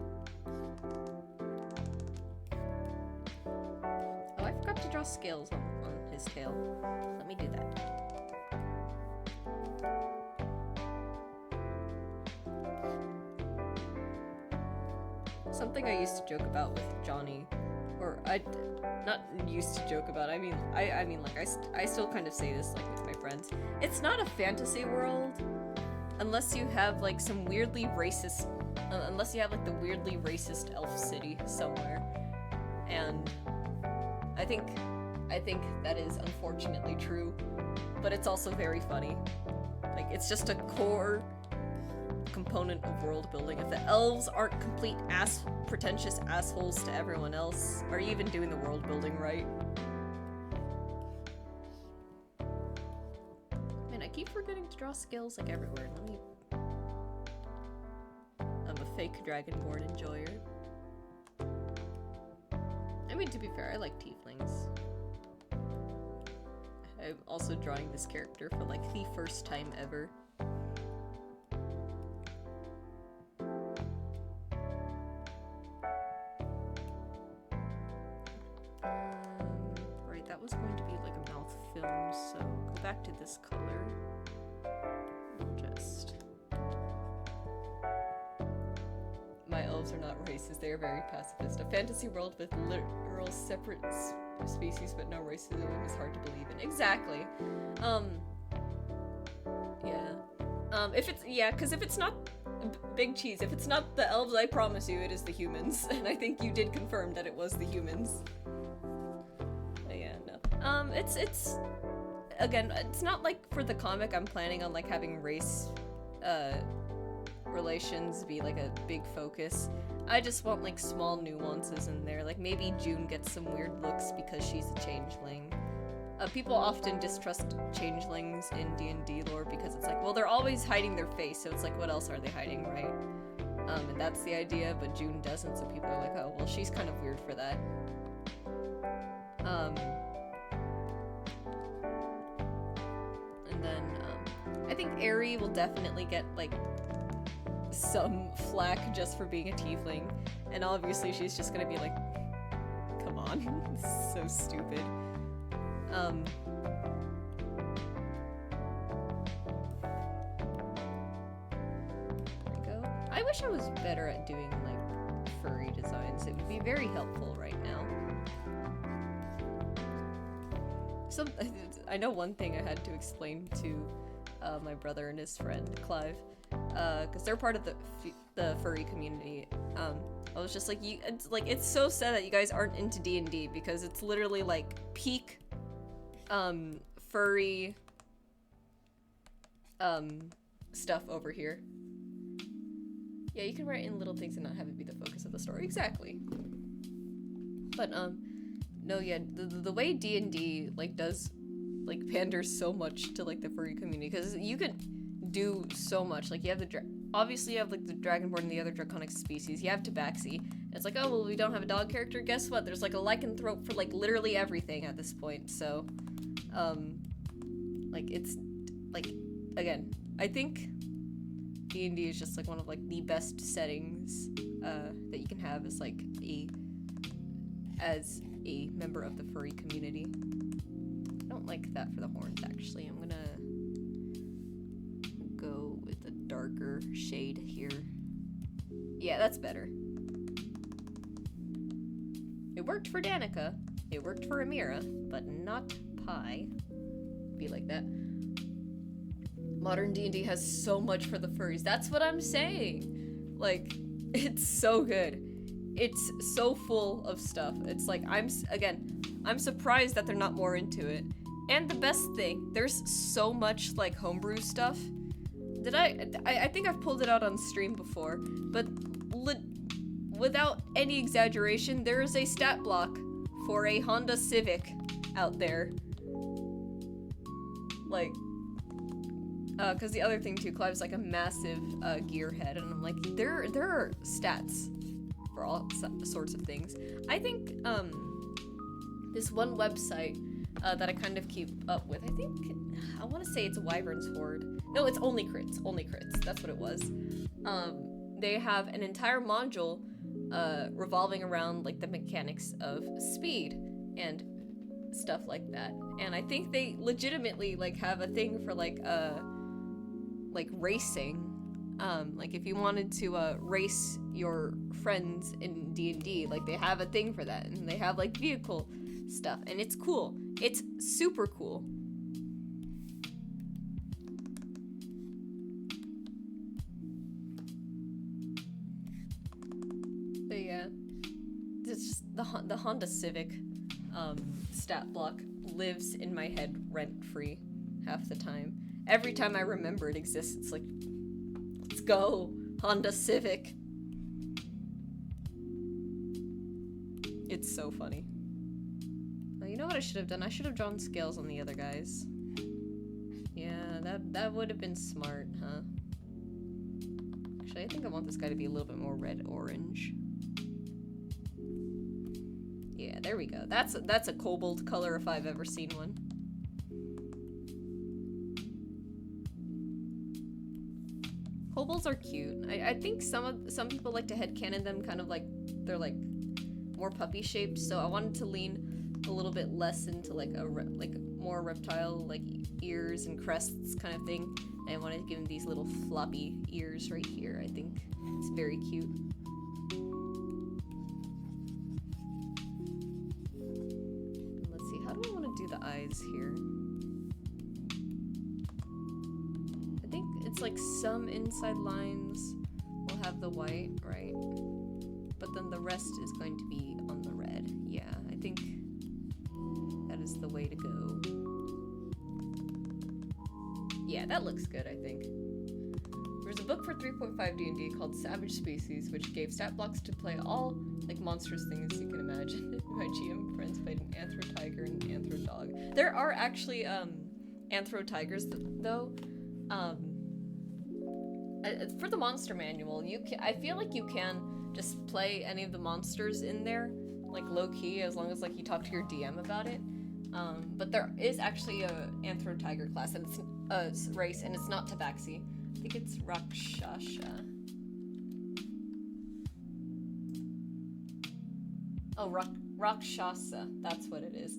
Speaker 1: Oh, I forgot to draw scales on his tail. Let me do that. Something I used to joke about with Johnny, or I not used to joke about. I mean, like I still kind of say this, like, with my friends. It's not a fantasy world unless you have like some weirdly racist, unless you have like the weirdly racist elf city somewhere, and I think that is unfortunately true, but it's also very funny. Like, it's just a core component of world building. If the elves aren't complete pretentious assholes to everyone else, are you even doing the world building right? Man, I keep forgetting to draw skills like everywhere. I'm a fake dragonborn enjoyer. I mean, to be fair, I like tieflings. I'm also drawing this character for like the first time ever. Right, that was going to be like a mouth film, so go back to this color. We'll just... My elves are not racist, they are very pacifist. A fantasy world with literal separate species but no racism is hard to believe in. Exactly. Yeah. Because if it's not Big Cheese, if it's not the elves, I promise you it is the humans. And I think you did confirm that it was the humans. Yeah, no. It's again, it's not like for the comic I'm planning on like having race relations be like a big focus. I just want like small nuances in there, like maybe June gets some weird looks because she's a changeling. People often distrust changelings in D&D lore because it's like, well, they're always hiding their face, so it's like, what else are they hiding, right? And that's the idea, but June doesn't, so people are like, oh, well, she's kind of weird for that. And then, I think Aerie will definitely get, like, some flack just for being a tiefling, and obviously she's just gonna be like, come on, this is so stupid. There we go. I wish I was better at doing, like, furry designs. It would be very helpful right now. So, I know one thing I had to explain to my brother and his friend, Clive, because they're part of the furry community. I was just like, it's so sad that you guys aren't into D&D, because it's literally, like, peak furry stuff over here. Yeah, you can write in little things and not have it be the focus of the story. Exactly. But No, yeah, the way D&D like does like panders so much to like the furry community, because you can do so much. Like you have obviously you have like the dragonborn and the other draconic species. You have tabaxi. And it's like, oh well, we don't have a dog character. Guess what? There's like a lycanthrope for like literally everything at this point. So, like it's like again, I think D&D is just like one of like the best settings that you can have as like as a member of the furry community. I don't like that for the horns, actually. I'm gonna go with a darker shade here. Yeah, that's better. It worked for Danica, it worked for Amira, but not Pi. Be like that. Modern D&D has so much for the furries. That's what I'm saying. Like, it's so good. It's so full of stuff. It's like, I'm surprised that they're not more into it. And the best thing, there's so much like homebrew stuff. I think I've pulled it out on stream before, but without any exaggeration, there is a stat block for a Honda Civic out there. Like, because the other thing too, Clive's like a massive gearhead, and I'm like, there are stats for all sorts of things. I think this one website that I kind of keep up with, I want to say it's Wyvern's Horde. No, it's Only Crits. That's what it was. They have an entire module revolving around like the mechanics of speed and stuff like that. And I think they legitimately like have a thing for like racing. Like if you wanted to race your friends in D&D, like they have a thing for that, and they have like vehicle stuff, and it's cool. It's super cool. But yeah, it's just the Honda Civic stat block lives in my head rent-free half the time. Every time I remember it exists, it's like, let's go, Honda Civic. It's so funny. You know what I should have done? I should have drawn scales on the other guys. Yeah, that would have been smart, huh? Actually, I think I want this guy to be a little bit more red-orange. Yeah, there we go. That's a kobold color if I've ever seen one. Kobolds are cute. I think some people like to headcanon them kind of like they're like more puppy shaped, so I wanted to lean a little bit less into like more reptile like ears and crests kind of thing. And I wanted to give him these little floppy ears right here. I think it's very cute. Let's see, how do I want to do the eyes here? I think it's like some inside lines will have the white, right? But then the rest is going to be on the red. Yeah, I think that is the way to go. Yeah, that looks good, I think. There's a book for 3.5 D&D called Savage Species, which gave stat blocks to play all like monstrous things you can imagine. My GM friends played an anthro tiger and an anthro dog. There are actually anthro tigers though. For the monster manual, I feel like you can just play any of the monsters in there, like low-key, as long as like you talk to your DM about it. But there is actually a anthro tiger class, and it's a race, and it's not tabaxi. I think it's Rakshasa. Oh, Rakshasa. That's what it is.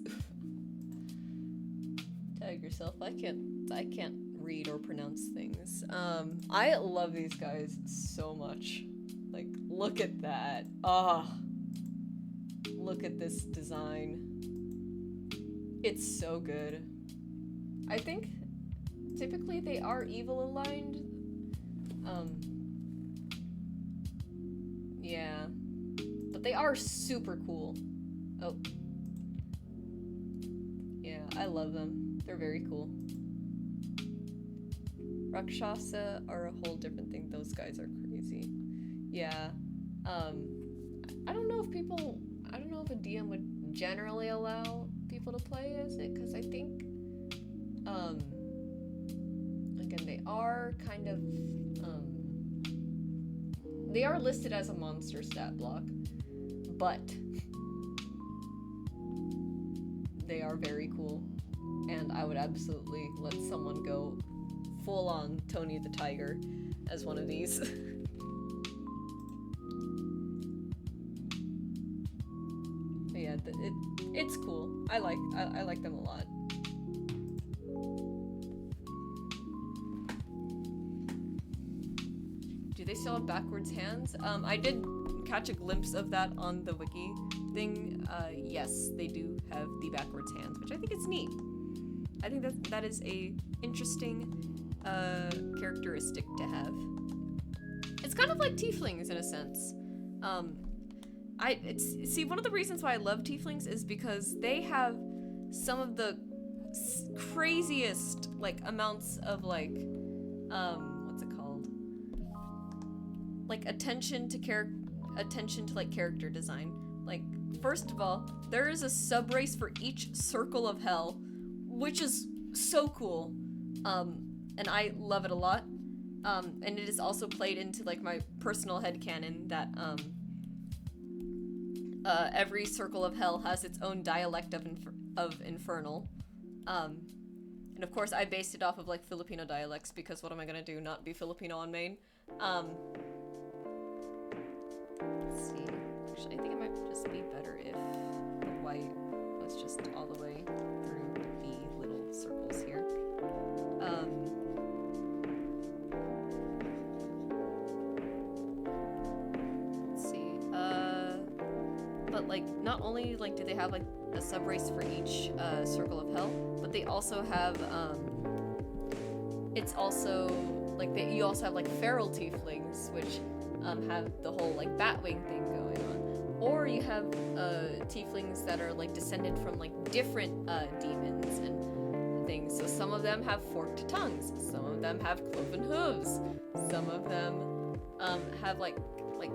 Speaker 1: Tag yourself. I can't read or pronounce things. I love these guys so much. Like, look at that. Ah. Look at this design. It's so good. I think typically they are evil aligned. Yeah. But they are super cool. Oh. Yeah, I love them. They're very cool. Rakshasa are a whole different thing. Those guys are crazy. Yeah. I don't know if a DM would generally allow people to play as it, because I think, again, they are kind of, they are listed as a monster stat block, but they are very cool, and I would absolutely let someone go full on Tony the Tiger as one of these. But yeah, it's cool. I like them a lot. Do they still have backwards hands? I did catch a glimpse of that on the wiki thing. Yes, they do have the backwards hands, which I think is neat. I think that is a interesting characteristic to have. It's kind of like tieflings in a sense. See, one of the reasons why I love tieflings is because they have some of the craziest like amounts of like what's it called? Like attention to like character design. Like, first of all, there is a sub race for each circle of hell, which is so cool. And I love it a lot. And it is also played into like my personal headcanon that every circle of hell has its own dialect of infernal. And of course I based it off of like Filipino dialects, because what am I gonna do, not be Filipino on main? Let's see. Actually, I think it might just be better if the white was just all the way through the little circles here. Let's see. But like, not only like do they have like a sub race for each circle of hell, but they also have it's also like you also have like feral tieflings, which have the whole like batwing thing going on, or you have tieflings that are like descended from like different demons and things. So some of them have forked tongues, some of them have cloven hooves, some of them have like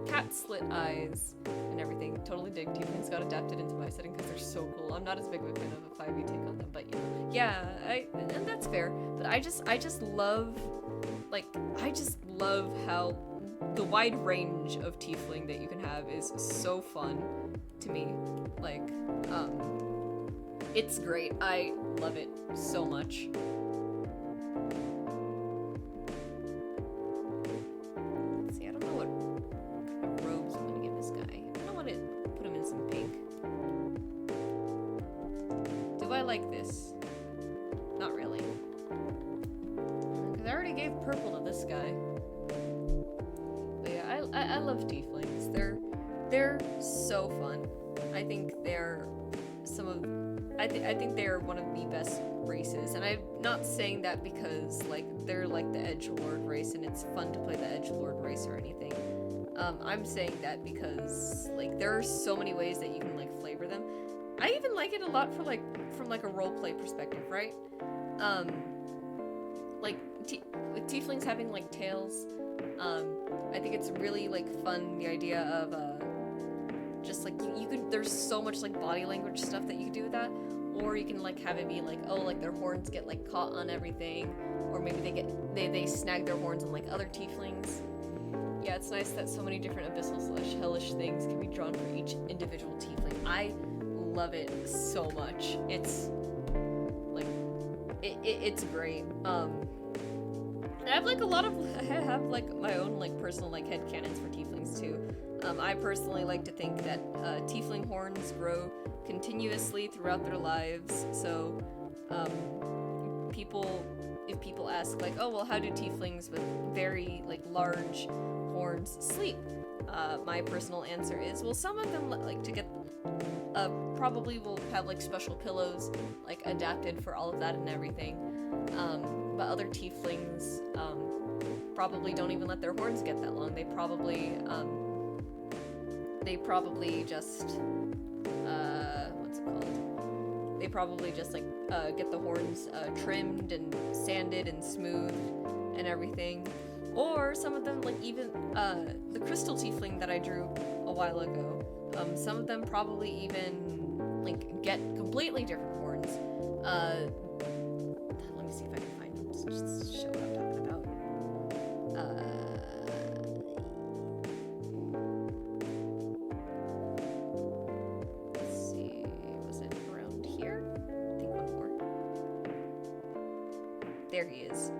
Speaker 1: cat slit eyes and everything. Totally dig tieflings got adapted into my setting because they're so cool. I'm not as big of a fan of a 5e take on them, but you know, yeah, and that's fair. But I just love how the wide range of tiefling that you can have is so fun to me. Like, it's great. I love it so much. Let's see, I don't know what kind of robes I'm gonna give this guy. I don't want to put him in some pink. Do I like this? Not really. Because I already gave purple to this guy. I love tieflings. They're so fun. I think they're I think they're one of the best races, and I'm not saying that because like they're like the edgelord race and it's fun to play the edgelord race or anything. I'm saying that because like there are so many ways that you can like flavor them. I even like it a lot for like from like a roleplay perspective, right? Like with tieflings having like tails. I think it's really like fun, the idea of just like you could, there's so much like body language stuff that you can do with that, or you can like have it be like, oh, like their horns get like caught on everything, or maybe they snag their horns on like other tieflings. Yeah, it's nice that so many different abyssal / hellish things can be drawn for each individual tiefling. I love it so much. It's like it's great. I have like I have like my own like personal like headcanons for tieflings too. I personally like to think that tiefling horns grow continuously throughout their lives. So if people ask like, oh well, how do tieflings with very like large horns sleep? My personal answer is, well, some of them like to get probably will have like special pillows like adapted for all of that and everything. But other tieflings probably don't even let their horns get that long. They probably just what's it called? They probably just like get the horns trimmed and sanded and smoothed and everything. Or some of them, like even the crystal tiefling that I drew a while ago, some of them probably even like get completely different horns. Let me see if I can find them just to show what I'm talking about. Let's see, was it around here? I think one more. There he is.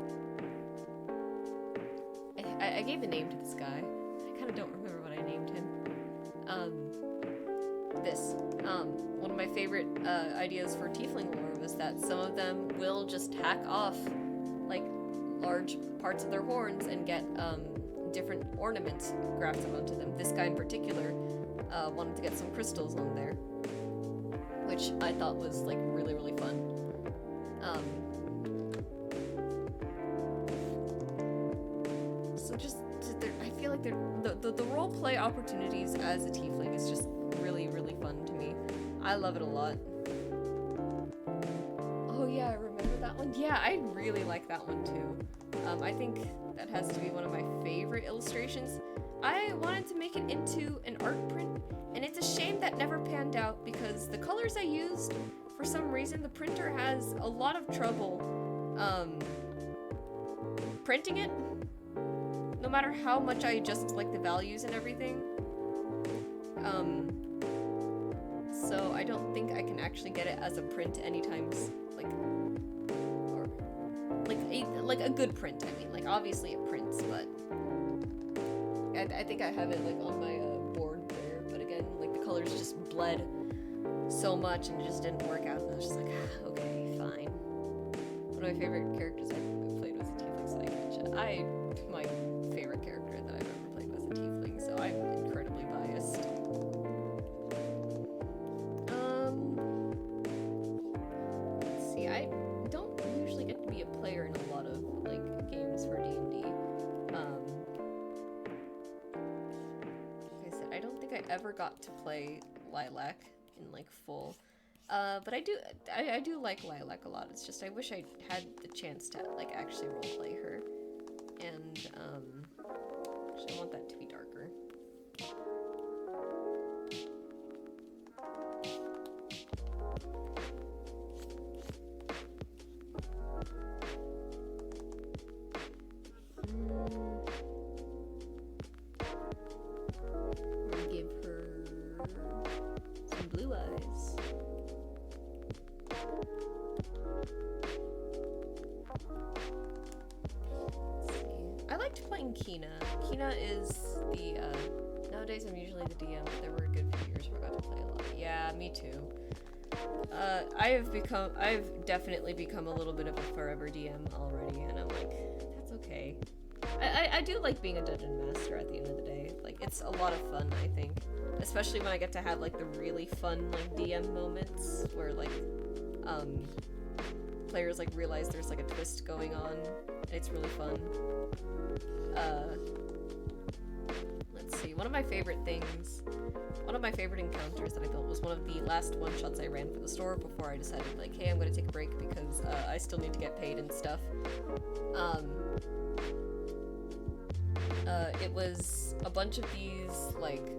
Speaker 1: I gave a name to this guy. I kind of don't remember what I named him. One of my favorite ideas for tiefling lore was that some of them will just hack off like large parts of their horns and get different ornaments grafted onto them. This guy in particular wanted to get some crystals on there, which I thought was like really, really fun. I feel like the role play opportunities as a tiefling is just really, really fun to me. I love it a lot. Oh yeah, I remember that one. Yeah, I really like that one too. I think that has to be one of my favorite illustrations. I wanted to make it into an art print, and it's a shame that never panned out because the colors I used, for some reason, the printer has a lot of trouble printing it. No matter how much I adjust like the values and everything. So I don't think I can actually get it as a print anytime, like a good print. I mean, like obviously it prints, but I think I have it like on my board there. But again, like the colors just bled so much and it just didn't work out. And I was just like, okay, fine. One of my favorite characters I played was a tiefling psychic. My favorite character that I've ever played was a tiefling, so I'm incredibly biased. Let's see, I don't usually get to be a player in a lot of like games for D&D. Like I said, I don't think I ever got to play Lilac in like full. But I do like Lilac a lot. It's just I wish I had the chance to like actually roleplay her. And actually I want that to be darker. I'm gonna give her some blue eyes. I liked playing Kina. Kina is the, nowadays I'm usually the DM, but there were a good few years where I got to play a lot. Yeah, me too. I've definitely become a little bit of a forever DM already, and I'm like, that's okay. I do like being a dungeon master at the end of the day. Like, it's a lot of fun, I think. Especially when I get to have, like, the really fun, like, DM moments where, like, players, like, realize there's, like, a twist going on. And it's really fun. Let's see, one of my favorite encounters that I built was one of the last one-shots I ran for the store before I decided, like, hey, I'm gonna take a break because I still need to get paid and stuff. It was a bunch of these, like,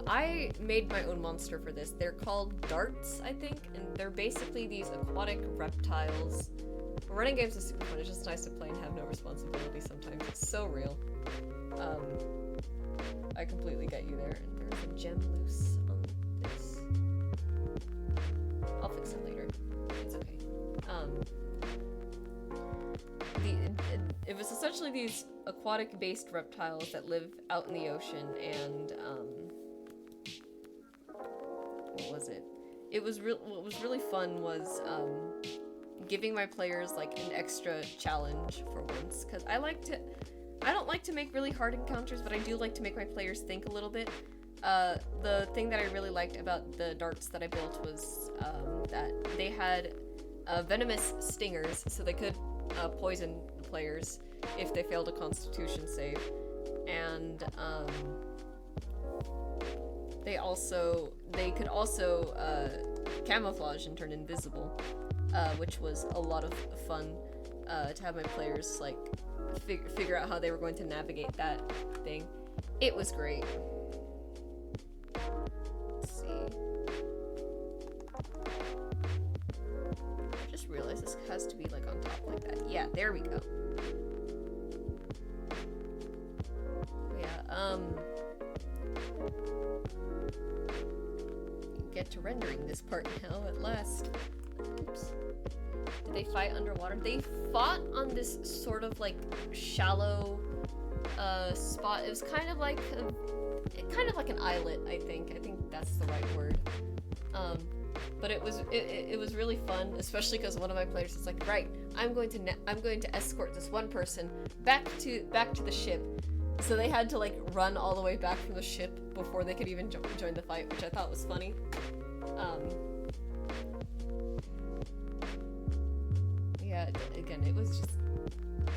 Speaker 1: I made my own monster for this. They're called darts, I think, and they're basically these aquatic reptiles. Running games is super fun. It's just nice to play and have no responsibility sometimes. It's so real. I completely get you there. And there's a gem loose on this. I'll fix it later. It's okay. It was essentially these aquatic-based reptiles that live out in the ocean, and what was it? What was really fun was giving my players like an extra challenge for once, because I don't like to make really hard encounters, but I do like to make my players think a little bit. The thing that I really liked about the darts that I built was that they had venomous stingers, so they could poison the players if they failed a Constitution save, and they could also camouflage and turn invisible, which was a lot of fun. to have my players like figure out how they were going to navigate that thing. It was great. Let's see. I just realized this has to be like on top like that. Yeah, there we go. Yeah, get to rendering this part now at last. Oops. Did they fight underwater? They fought on this sort of like shallow spot. It was kind of like an islet, I think. I think that's the right word. But it was really fun, especially because one of my players was like, right, I'm going to escort this one person back to the ship. So they had to like run all the way back from the ship before they could even join the fight, which I thought was funny. Yeah, again, it was just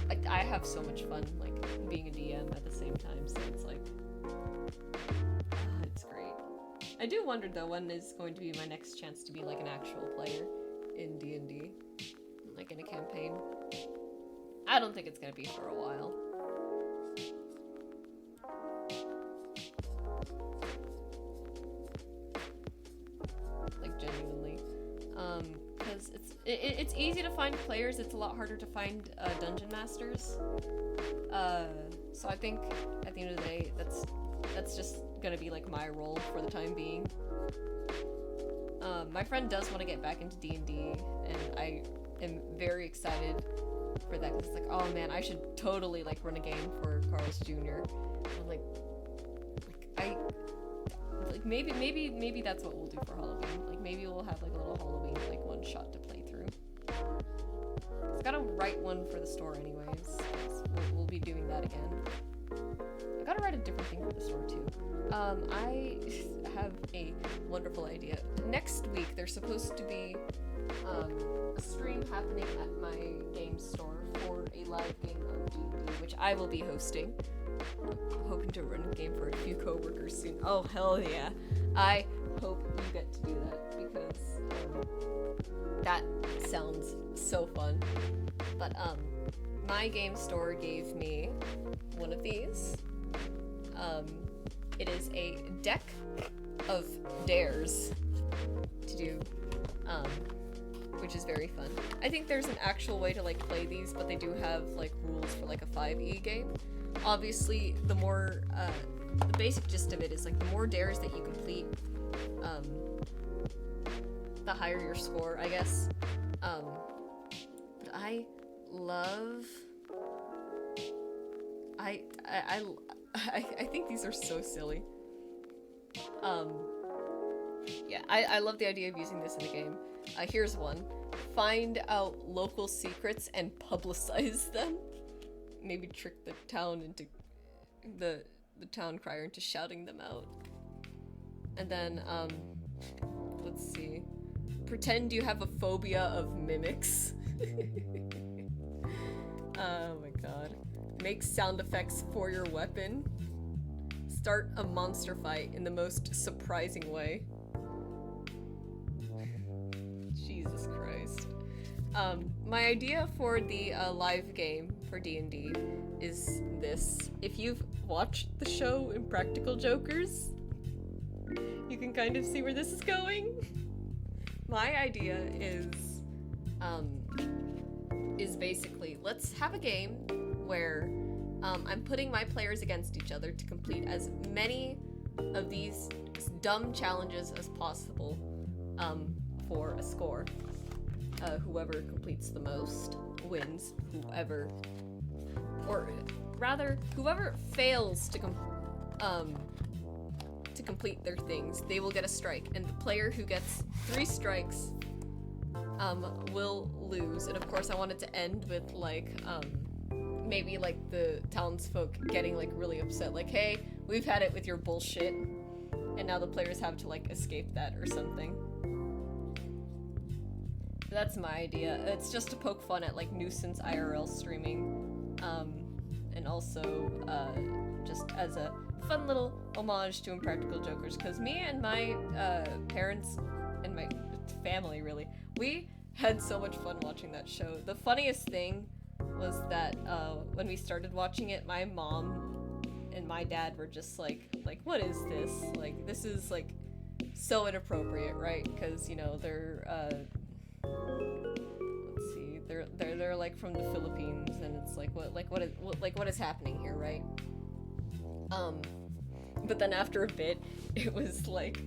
Speaker 1: like I have so much fun like being a DM at the same time, so it's like it's great. I do wonder though when is going to be my next chance to be like an actual player in D&D, like in a campaign. I don't think it's gonna be for a while. Like genuinely, because it's easy to find players. It's a lot harder to find dungeon masters. So I think at the end of the day, that's just gonna be like my role for the time being. My friend does want to get back into D&D, and I am very excited for that because it's like, oh man, I should totally like run a game for Carl's Jr. I'm like maybe that's what we'll do for Halloween. Like maybe we'll have like a little Halloween like one shot to play through. I've got to write one for the store anyways. We'll be doing that again. I gotta write a different thing for the store too. I have a wonderful idea. Next week there's supposed to be a stream happening at my game store for a live game of D&D, which I will be hosting. I'm hoping to run a game for a few coworkers soon. Oh hell yeah! I hope you get to do that because that sounds so fun. But my game store gave me one of these. It is a deck of dares to do, which is very fun. I think there's an actual way to like play these, but they do have like rules for like a 5e game. Obviously, the more, the basic gist of it is like the more dares that you complete, the higher your score, I guess. But I love, I think these are so silly. Yeah, I love the idea of using this in the game. Here's one. Find out local secrets and publicize them. Maybe trick the town into the town crier into shouting them out. And then let's see. Pretend you have a phobia of mimics. Oh my god. Make sound effects for your weapon. Start a monster fight in the most surprising way. Jesus Christ. My idea for the live game for D&D is this. If you've watched the show Impractical Jokers, you can kind of see where this is going. My idea is basically, let's have a game where I'm putting my players against each other to complete as many of these dumb challenges as possible for a score. Whoever completes the most wins. Whoever fails to complete their things, they will get a strike, and the player who gets 3 strikes will lose. And of course, I want it to end with like maybe like the townsfolk getting like really upset, like, hey, we've had it with your bullshit, and now the players have to like escape that or something. That's my idea. It's just to poke fun at like nuisance IRL streaming, and also just as a fun little homage to Impractical Jokers, because me and my parents and my family, really, we had so much fun watching that show. The funniest thing was that when we started watching it, my mom and my dad were just like, what is this? Like, this is like so inappropriate, right? Because you know they're let's see, they're like from the Philippines, and it's like what is happening here, right? But then after a bit, it was like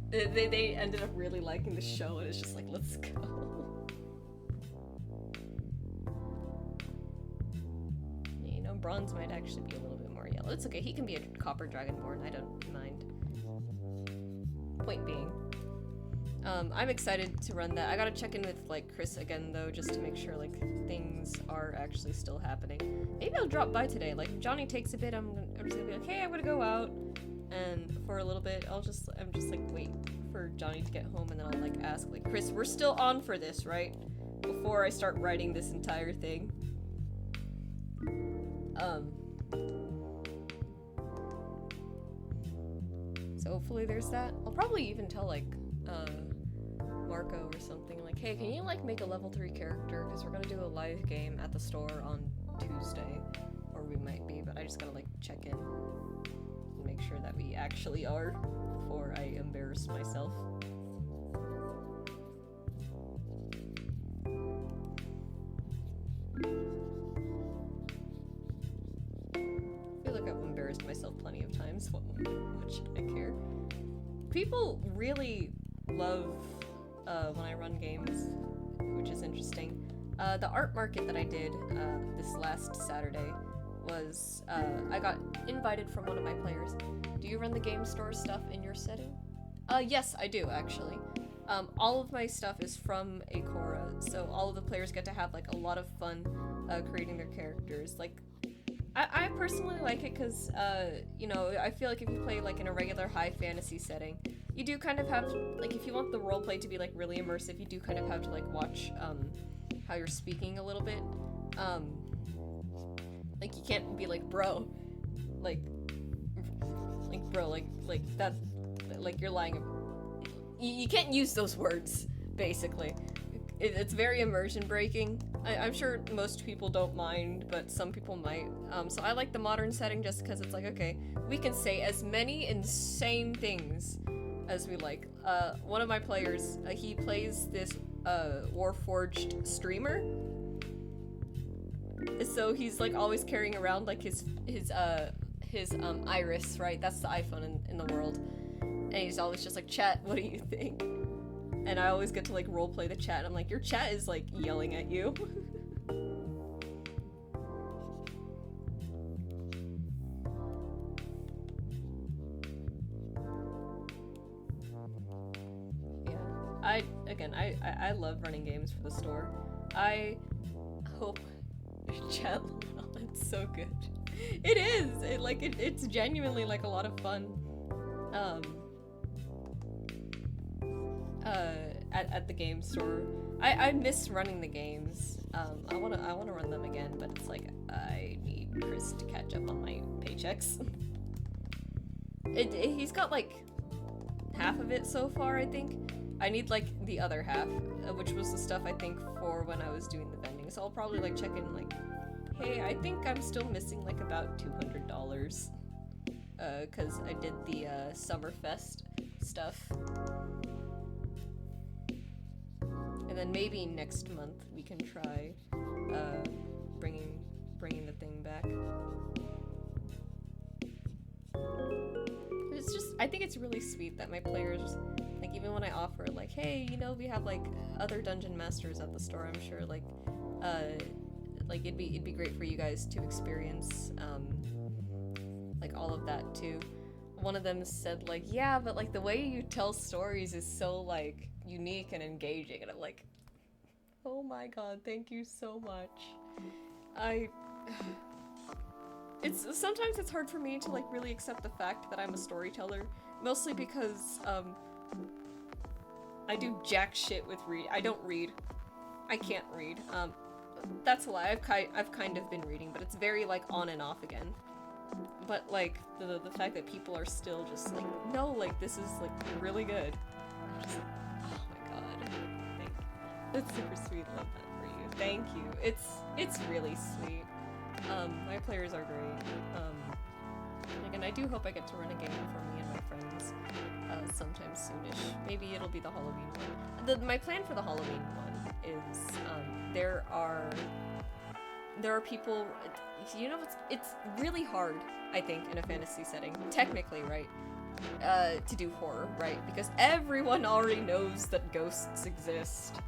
Speaker 1: they ended up really liking the show, and it's just like, let's go. You know, Bronze might actually be a little bit more yellow. It's okay, he can be a copper dragonborn, I don't mind. Point being, I'm excited to run that. I gotta check in with like Chris again though, just to make sure like things are actually still happening. Maybe I'll drop by today. Like if Johnny takes a bit, I'm just gonna be like, hey, I'm gonna go out, and for a little bit, I'm just like wait for Johnny to get home, and then I'll like ask like, Chris, we're still on for this, right? Before I start writing this entire thing. So hopefully there's that. I'll probably even tell like Marco or something like, hey, can you like make a level 3 character, because we're gonna do a live game at the store on Tuesday, or we might be, but I just gotta like check in and make sure that we actually are before I embarrass myself. I feel like I've embarrassed myself plenty of times. What should I care? People really love when I run games, which is interesting. The art market that I did this last Saturday was, I got invited from one of my players. Do you run the game store stuff in your setting? Yes, I do, actually. All of my stuff is from Akora, so all of the players get to have like a lot of fun creating their characters. Like, I personally like it because, you know, I feel like if you play like in a regular high fantasy setting, you do kind of have, like, if you want the roleplay to be like really immersive, you do kind of have to like watch how you're speaking a little bit. Like you can't be like, bro, like bro, like that, like you're lying. You can't use those words, basically. It's very immersion breaking. I'm sure most people don't mind, but some people might. So I like the modern setting just because it's like, okay, we can say as many insane things as we like. One of my players, he plays this Warforged streamer. So he's like always carrying around like his Iris, right? That's the iPhone in the world. And he's always just like, chat, what do you think? And I always get to like roleplay the chat. I'm like, your chat is like yelling at you. Yeah, I love running games for the store. I hope chat, it's so good. It is. It's genuinely like a lot of fun. At the game store. I miss running the games. I wanna run them again, but it's like I need Chris to catch up on my paychecks. He's got like half of it so far, I think. I need like the other half, which was the stuff I think for when I was doing the vending. So I'll probably like check in like, hey, I think I'm still missing like about $200, cause I did the Summerfest stuff. And then maybe next month we can try bringing the thing back. It's just, I think it's really sweet that my players, like, even when I offer like, hey, you know, we have like other dungeon masters at the store, I'm sure like it'd be great for you guys to experience like all of that too. One of them said like, yeah, but like the way you tell stories is so like unique and engaging, and I'm like, oh my god, thank you so much. Sometimes it's hard for me to like really accept the fact that I'm a storyteller, mostly because I do jack shit with I don't read. I can't read. That's a lie. I've kind of been reading, but it's very like on and off again. But like the fact that people are still just like, no, like this is like really good. I'm just like, oh my god. Thank you. That's super sweet. Love that for you. Thank you. It's really sweet. My players are great. Again, I do hope I get to run a game for me and my friends sometime soonish. Maybe it'll be the Halloween one. My plan for the Halloween one is there are people. You know, it's really hard, I think, in a fantasy setting, technically, right? To do horror, right? Because everyone already knows that ghosts exist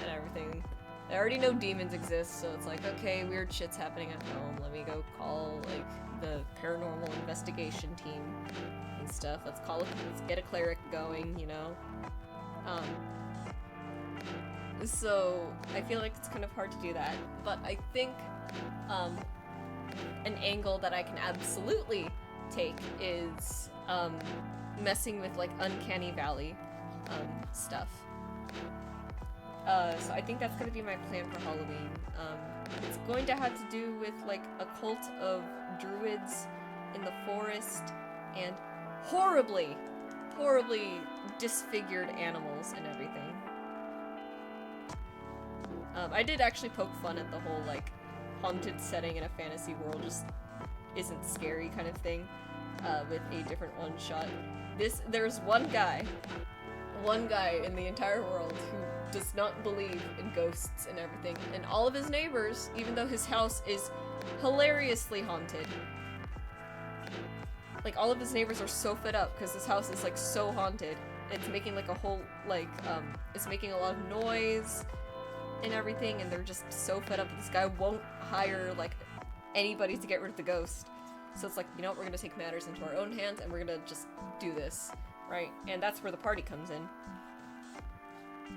Speaker 1: and everything. They already know demons exist, so it's like, okay, weird shit's happening at home. Let me go call, like, the paranormal investigation team and stuff. Let's get a cleric going, you know? So I feel like it's kind of hard to do that, but I think, an angle that I can absolutely take is, messing with, like, Uncanny Valley, stuff. So I think that's gonna be my plan for Halloween. It's going to have to do with, like, a cult of druids in the forest and horribly disfigured animals and everything. I did actually poke fun at the whole, like, haunted setting in a fantasy world just isn't scary kind of thing, with a different one-shot. There's one guy in the entire world who does not believe in ghosts and everything, and all of his neighbors, even though his house is hilariously haunted, like, all of his neighbors are so fed up because his house is, like, so haunted. It's making, like, a whole, like, it's making a lot of noise and everything, and they're just so fed up that this guy won't hire, like, anybody to get rid of the ghost. So it's like, you know what, we're gonna take matters into our own hands, and we're gonna just do this, right? And that's where the party comes in.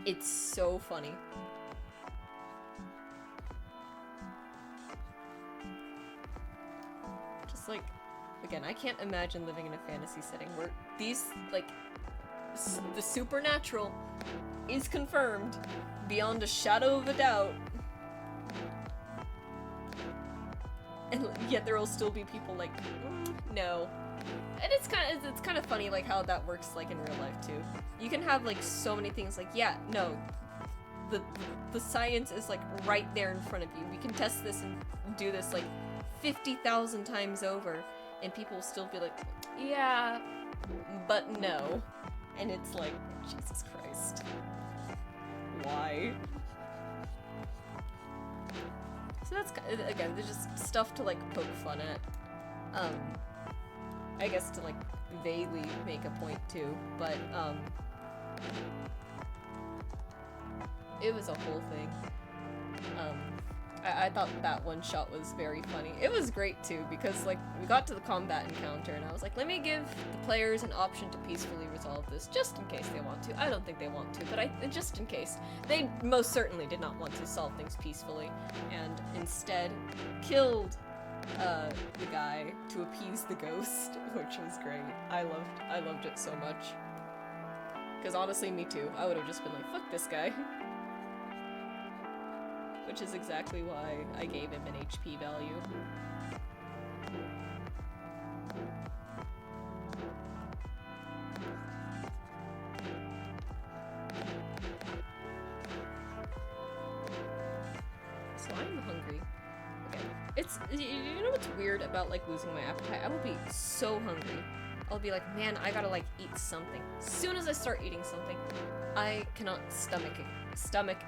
Speaker 1: It's so funny. Just, like, again, I can't imagine living in a fantasy setting where these, like, the supernatural is confirmed beyond a shadow of a doubt, and yet there will still be people like, no. And it's kind of funny, like, how that works, like, in real life too. You can have, like, so many things like, yeah, no, the science is, like, right there in front of you. We can test this and do this, like, 50,000 times over, and people will still be like, yeah, but no. And it's like, Jesus Christ. Why? So that's, again, there's just stuff to, like, poke fun at. I guess to, like, vaguely make a point too, but, it was a whole thing. I thought that one shot was very funny. It was great too, because, like, we got to the combat encounter and I was like, let me give the players an option to peacefully resolve this, just in case they want to. I don't think they want to, but just in case. They most certainly did not want to solve things peacefully, and instead killed the guy to appease the ghost, which was great. I loved it so much. Because honestly, me too. I would have just been like, fuck this guy. Which is exactly why I gave him an HP value. So I'm hungry. Okay. You know what's weird about, like, losing my appetite? I will be so hungry. I'll be like, man, I gotta, like, eat something. As soon as I start eating something, I cannot stomach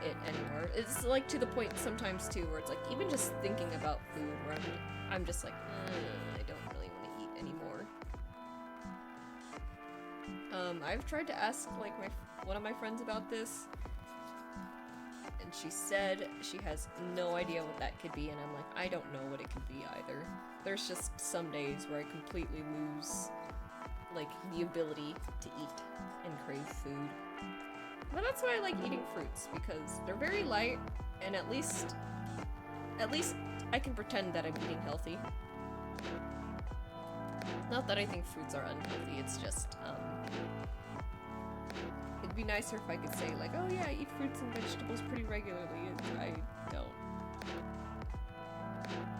Speaker 1: it anymore. It's, like, to the point sometimes too where it's like, even just thinking about food, where I'm just like, I don't really want to eat anymore. I've tried to ask, like, one of my friends about this, and she said she has no idea what that could be, and I'm like, I don't know what it could be either. There's just some days where I completely lose, like, the ability to eat and crave food. But that's why I like eating fruits, because they're very light, and at least I can pretend that I'm eating healthy. Not that I think fruits are unhealthy, it's just, it'd be nicer if I could say, like, oh yeah, I eat fruits and vegetables pretty regularly, and I don't.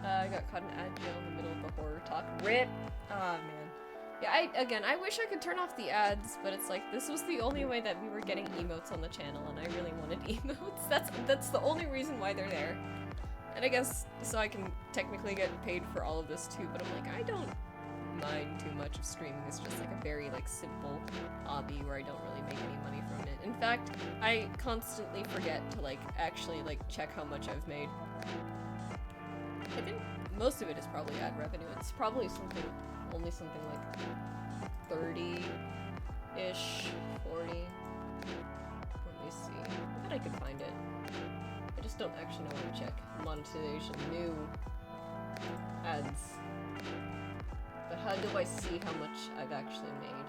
Speaker 1: I got caught in ad jail in the middle of the horror talk. RIP! Aw, man. Yeah, I wish I could turn off the ads, but it's like, this was the only way that we were getting emotes on the channel, and I really wanted emotes. That's the only reason why they're there. And I guess, so I can technically get paid for all of this too, but I'm like, I don't mind too much of streaming. It's just like a very like simple hobby where I don't really make any money from it. In fact, I constantly forget to like actually like check how much I've made. I think most of it is probably ad revenue. It's probably only something like 30-ish, 40. Let me see. I thought I could find it. I just don't actually know how to check monetization, new ads. But how do I see how much I've actually made?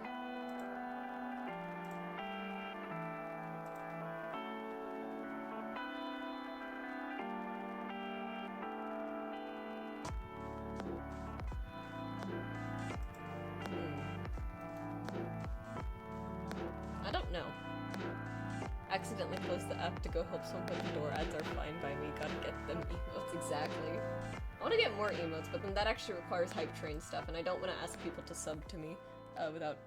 Speaker 1: I don't know. Accidentally closed the app to go help someone with the door. Ads are fine by me. Gotta get them emotes, exactly. I want to get more emotes, but then that actually requires hype train stuff, and I don't want to ask people to sub to me without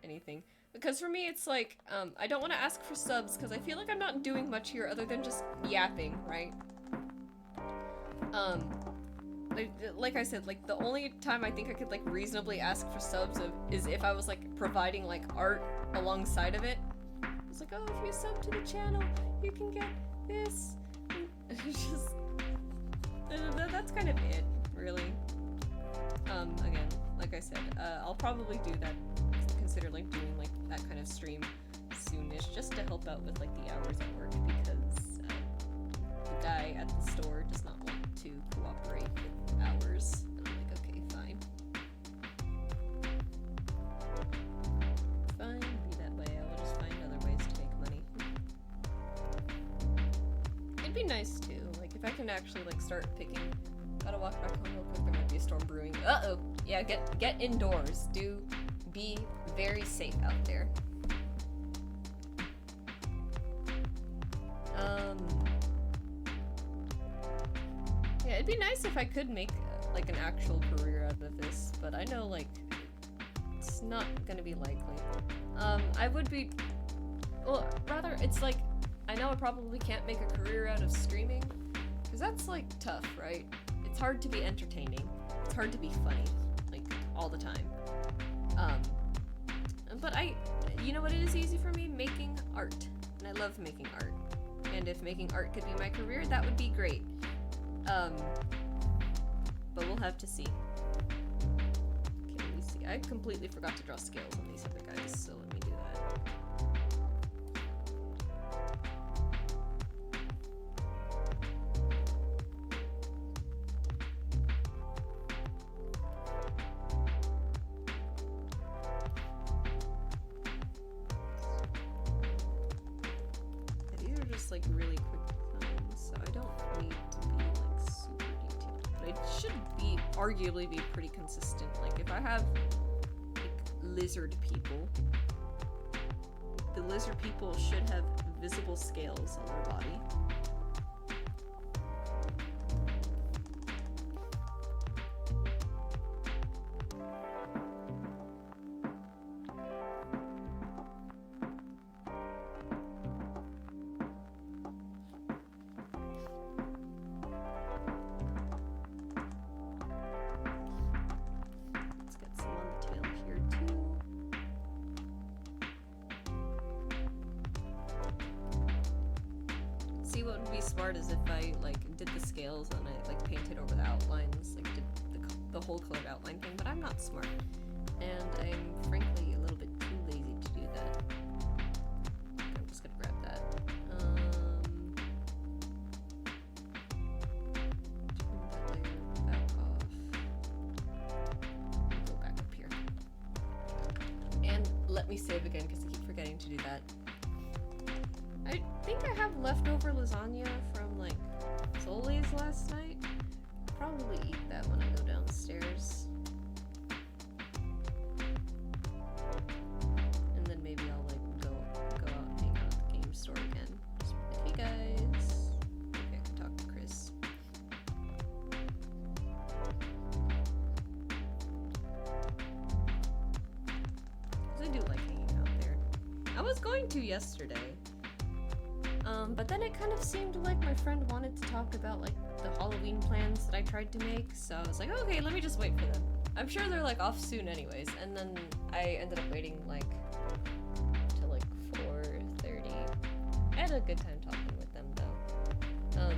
Speaker 1: anything. Because for me, it's like, I don't want to ask for subs, because I feel like I'm not doing much here other than just yapping, right? Like I said, like, the only time I think I could, like, reasonably ask for subs is if I was, like, providing, like, art alongside of it. It's like, oh, if you sub to the channel, you can get this. It's just... that's kind of it, really. Again, like I said, I'll probably do that, consider, like, doing, like, that kind of stream soonish, just to help out with, like, the hours at work, because the guy at the store does not want to cooperate with hours. And I'm like, okay, fine. Fine, be that way, I will just find other ways to make money. It'd be nice, too, like, if I can actually, like, start picking... Gotta walk back home real quick, there might be a storm brewing. Uh-oh! Yeah, get indoors. Be very safe out there. Yeah, it'd be nice if I could make, like, an actual career out of this, but I know, like, it's not gonna be likely. I would be... Well, rather, it's like, I know I probably can't make a career out of streaming, because that's, like, tough, right? It's hard to be entertaining. It's hard to be funny, like, all the time. But you know what, it is easy for me? Making art. And I love making art. And if making art could be my career, that would be great. But we'll have to see. Okay, let me see. I completely forgot to draw scales on these other guys, so let me do that. Like really quick designs, so I don't need to be like super detailed, but it should be arguably be pretty consistent. Like if I have like lizard people, the lizard people should have visible scales on their body. See, what would be smart is if I like did the scales and I like painted over the outlines, like did the whole colored outline thing, but I'm not smart. And I'm frankly a little bit too lazy to do that. I'm just gonna grab that. Turn that layer back off. Go back up here. And let me save again because I keep forgetting to do that. I think I have leftover lasagna from, like, Soleil's last night. I'll probably eat that when I go downstairs. And then maybe I'll, like, go out and hang out at the game store again. Just be like, hey guys. Maybe I can talk to Chris. I was going to yesterday. But then it kind of seemed like my friend wanted to talk about like the Halloween plans that I tried to make, so I was like, okay, let me just wait for them. I'm sure they're like off soon anyways, and then I ended up waiting like till like 4:30. I had a good time talking with them though.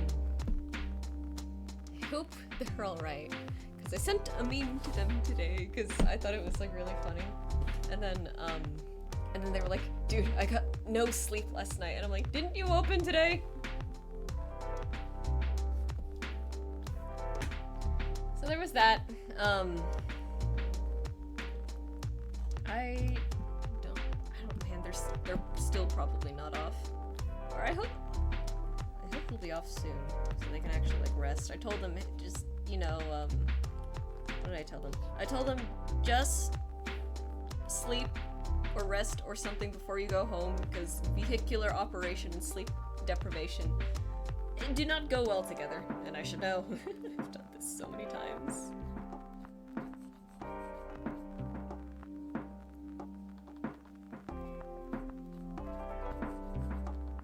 Speaker 1: I hope they're alright, because I sent a meme to them today because I thought it was like really funny. And then they were like, dude, I got no sleep last night. And I'm like, didn't you open today? So there was that. I don't, man, they're still probably not off. Or I hope they'll be off soon so they can actually like rest. I told them just, you know, what did I tell them? I told them just sleep or rest or something before you go home, because vehicular operation and sleep deprivation do not go well together, and I should know. I've done this so many times.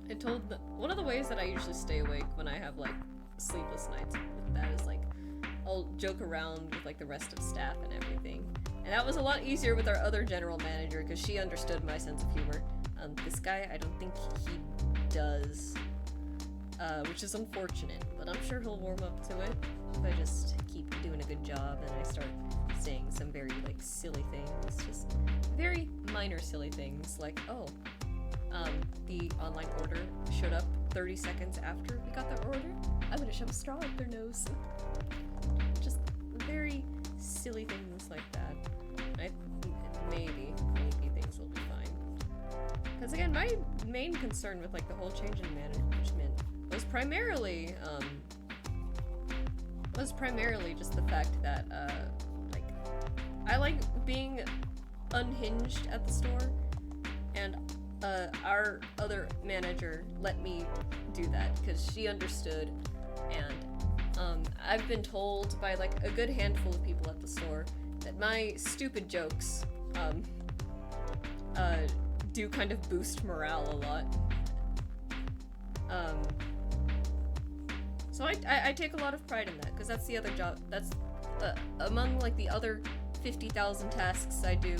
Speaker 1: I told them, one of the ways that I usually stay awake when I have like sleepless nights with that is like I'll joke around with like the rest of staff and everything. And that was a lot easier with our other general manager because she understood my sense of humor. This guy, I don't think he does, which is unfortunate, but I'm sure he'll warm up to it if I just keep doing a good job and I start saying some very like silly things, just very minor silly things like, oh, the online order showed up 30 seconds after we got the order. I'm gonna shove a straw up their nose. Just very silly things like that. Maybe things will be fine. Because again, my main concern with like the whole change in management was primarily just the fact that like I like being unhinged at the store, and our other manager let me do that because she understood, and I've been told by like a good handful of people at the store that my stupid jokes do kind of boost morale a lot. So I take a lot of pride in that, because that's the other job, that's among like the other 50,000 tasks I do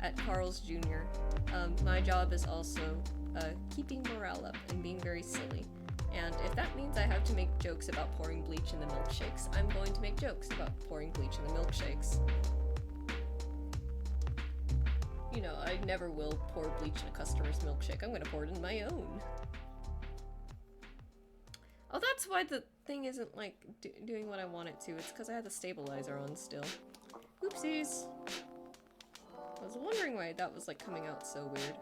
Speaker 1: at Carl's Jr. My job is also keeping morale up and being very silly. And if that means I have to make jokes about pouring bleach in the milkshakes, I'm going to make jokes about pouring bleach in the milkshakes. You know, I never will pour bleach in a customer's milkshake. I'm gonna pour it in my own. Oh, that's why the thing isn't, like, doing what I want it to. It's because I had the stabilizer on still. Oopsies. I was wondering why that was, like, coming out so weird.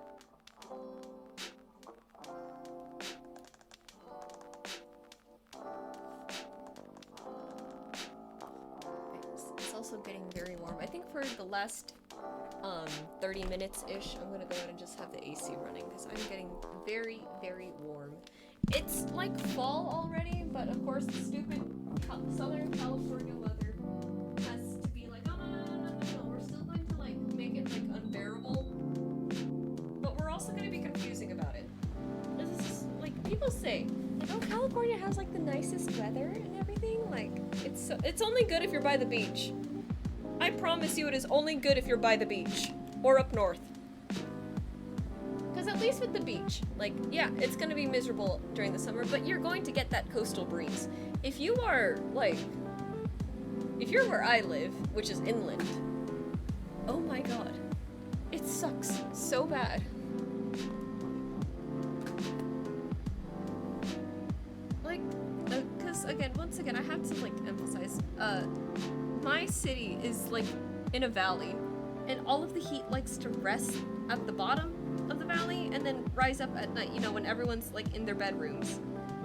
Speaker 1: It's also getting very warm. I think for the last 30 minutes-ish, I'm gonna go ahead and just have the AC running, because I'm getting very, very warm. It's like fall already, but of course the stupid Southern California weather has to be like, oh no, we're still going to like make it like unbearable, but we're also going to be confusing about it. This is like, people say, like, oh, California has like the nicest weather and everything, like it's only good if you're by the beach. I promise you it is only good if you're by the beach or up north. Because at least with the beach, like, yeah, it's going to be miserable during the summer, but you're going to get that coastal breeze. If you are, like, if you're where I live, which is inland, oh my god, it sucks so bad. Like, because, again, once again, I have to, like, emphasize, my city is, like, in a valley, and all of the heat likes to rest at the bottom of the valley and then rise up at night, you know, when everyone's like in their bedrooms.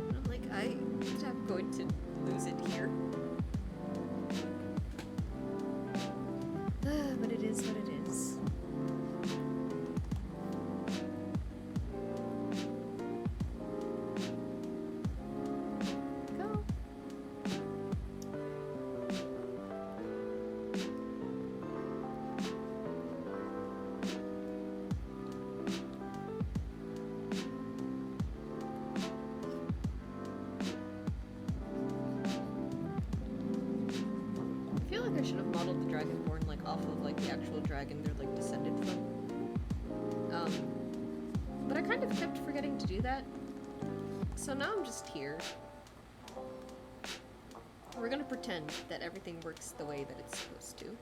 Speaker 1: And I'm like, I'm going to lose it here. But it is what it is. Go. I should have modeled the dragonborn like off of like the actual dragon they're like descended from. But I kind of kept forgetting to do that. So now I'm just here. We're gonna pretend that everything works the way that it's supposed to.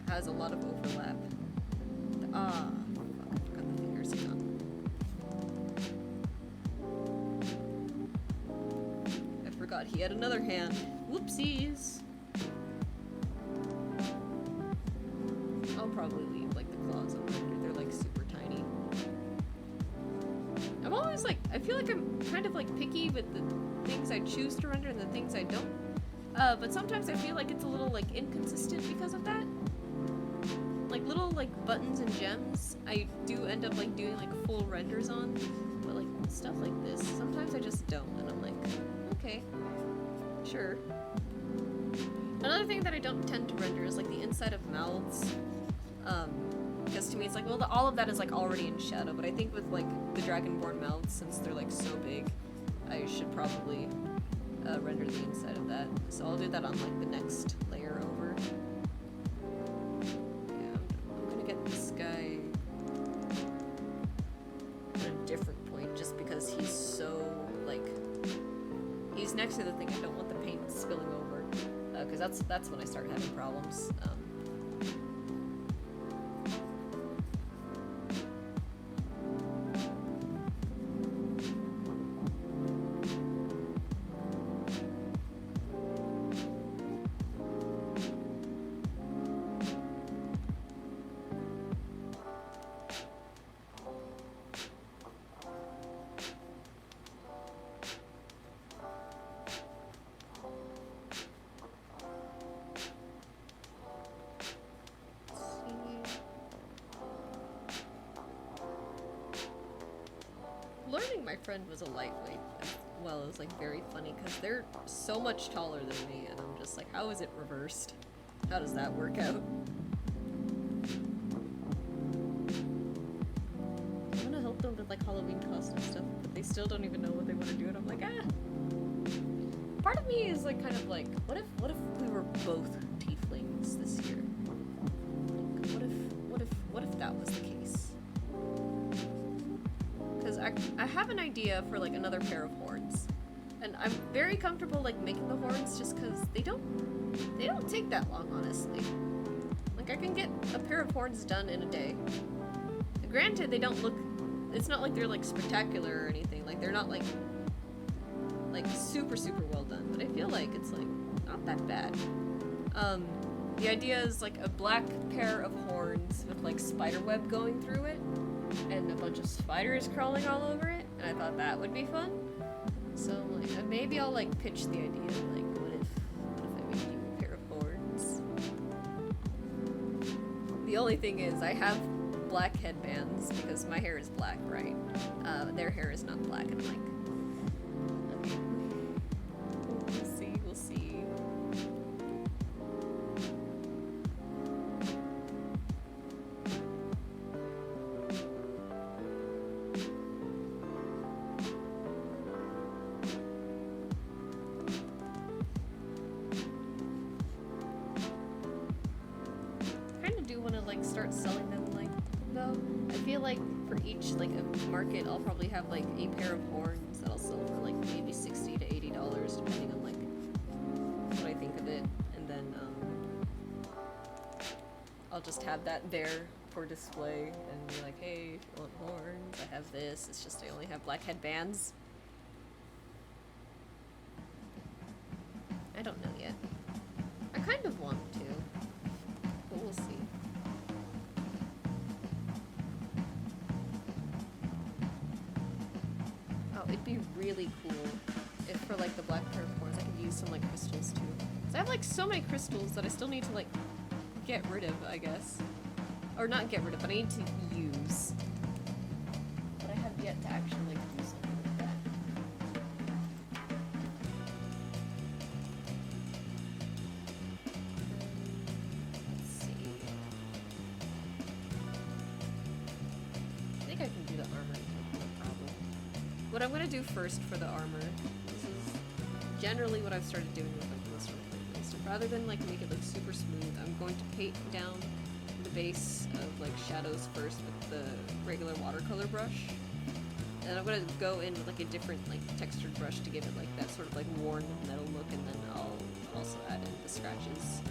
Speaker 1: Has a lot of overlap. Fuck, I forgot the fingers. Hang on. I forgot he had another hand. Whoopsies. I'll probably leave like the claws on there. They're like super tiny. I'm always like, I feel like I'm kind of like picky with the things I choose to render and the things I don't. But sometimes I feel like it's a little like inconsistent because of that. Like little like buttons and gems I do end up like doing like full renders on, but like stuff like this sometimes I just don't, and I'm like, okay, sure. Another thing that I don't tend to render is like the inside of mouths, because to me it's like, well, all of that is like already in shadow, but I think with like the dragonborn mouths, since they're like so big, I should probably render the inside of that, so I'll do that on like the next layer over. This guy at a different point just because he's so like he's next to the thing I don't want the paint spilling over, because that's when I start having problems. Learning my friend was a lightweight as well is like very funny because they're so much taller than me, and I'm just like, how is it reversed? How does that work out? I want to help them with like Halloween costume stuff, but they still don't even know what they want to do, and I'm like, ah. Part of me is like kind of like, what if we were both tieflings this year? Like, what if that was the case? Because I have an idea for like another pair of horns, and I'm very comfortable like making the horns just because they don't take that long, honestly. Like I can get a pair of horns done in a day. Granted, they don't look, it's not like they're like spectacular or anything, like they're not like super well done, but I feel like it's like not that bad. The idea is like a black pair of horns with like spider web going through it and a bunch of spiders crawling all over it, and I thought that would be fun. So like maybe I'll like pitch the idea, like what if I made you a pair of horns? The only thing is I have black headbands because my hair is black, right? Their hair is not black, and I'm like, okay, we'll see. Start selling them, like, though. I feel like for each like a market I'll probably have like a pair of horns that I'll sell for like maybe $60 to $80 depending on like what I think of it, and then I'll just have that there for display and be like, hey, if you want horns, I have this. It's just I only have black headbands. I don't know yet. I kind of want to, but we'll see. Oh,
Speaker 2: it'd be really cool if for like the black paracorns I could use some like crystals too. So I have like so many crystals that I still need to like get rid of, I guess. Or not get rid of, but I need to use. But I have yet to actually like do something with that. Let's see. I think I can do the armor, no problem. What I'm gonna do first for the armor, this is generally what I've started doing with like most of my playlists. Rather than like make it look super smooth, I'm going to paint down the base of like shadows first with the regular watercolor brush. And I'm gonna go in with like a different like textured brush to give it like that sort of like worn metal look, and then I'll also add in the scratches.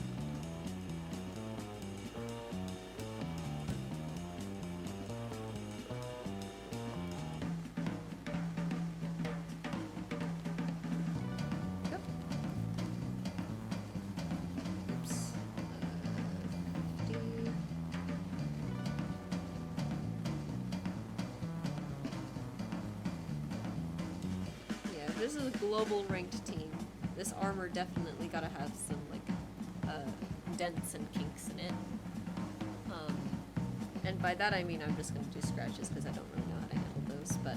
Speaker 2: This is a global ranked team. This armor definitely gotta have some like dents and kinks in it. And by that I mean I'm just gonna do scratches because I don't really know how to handle those. But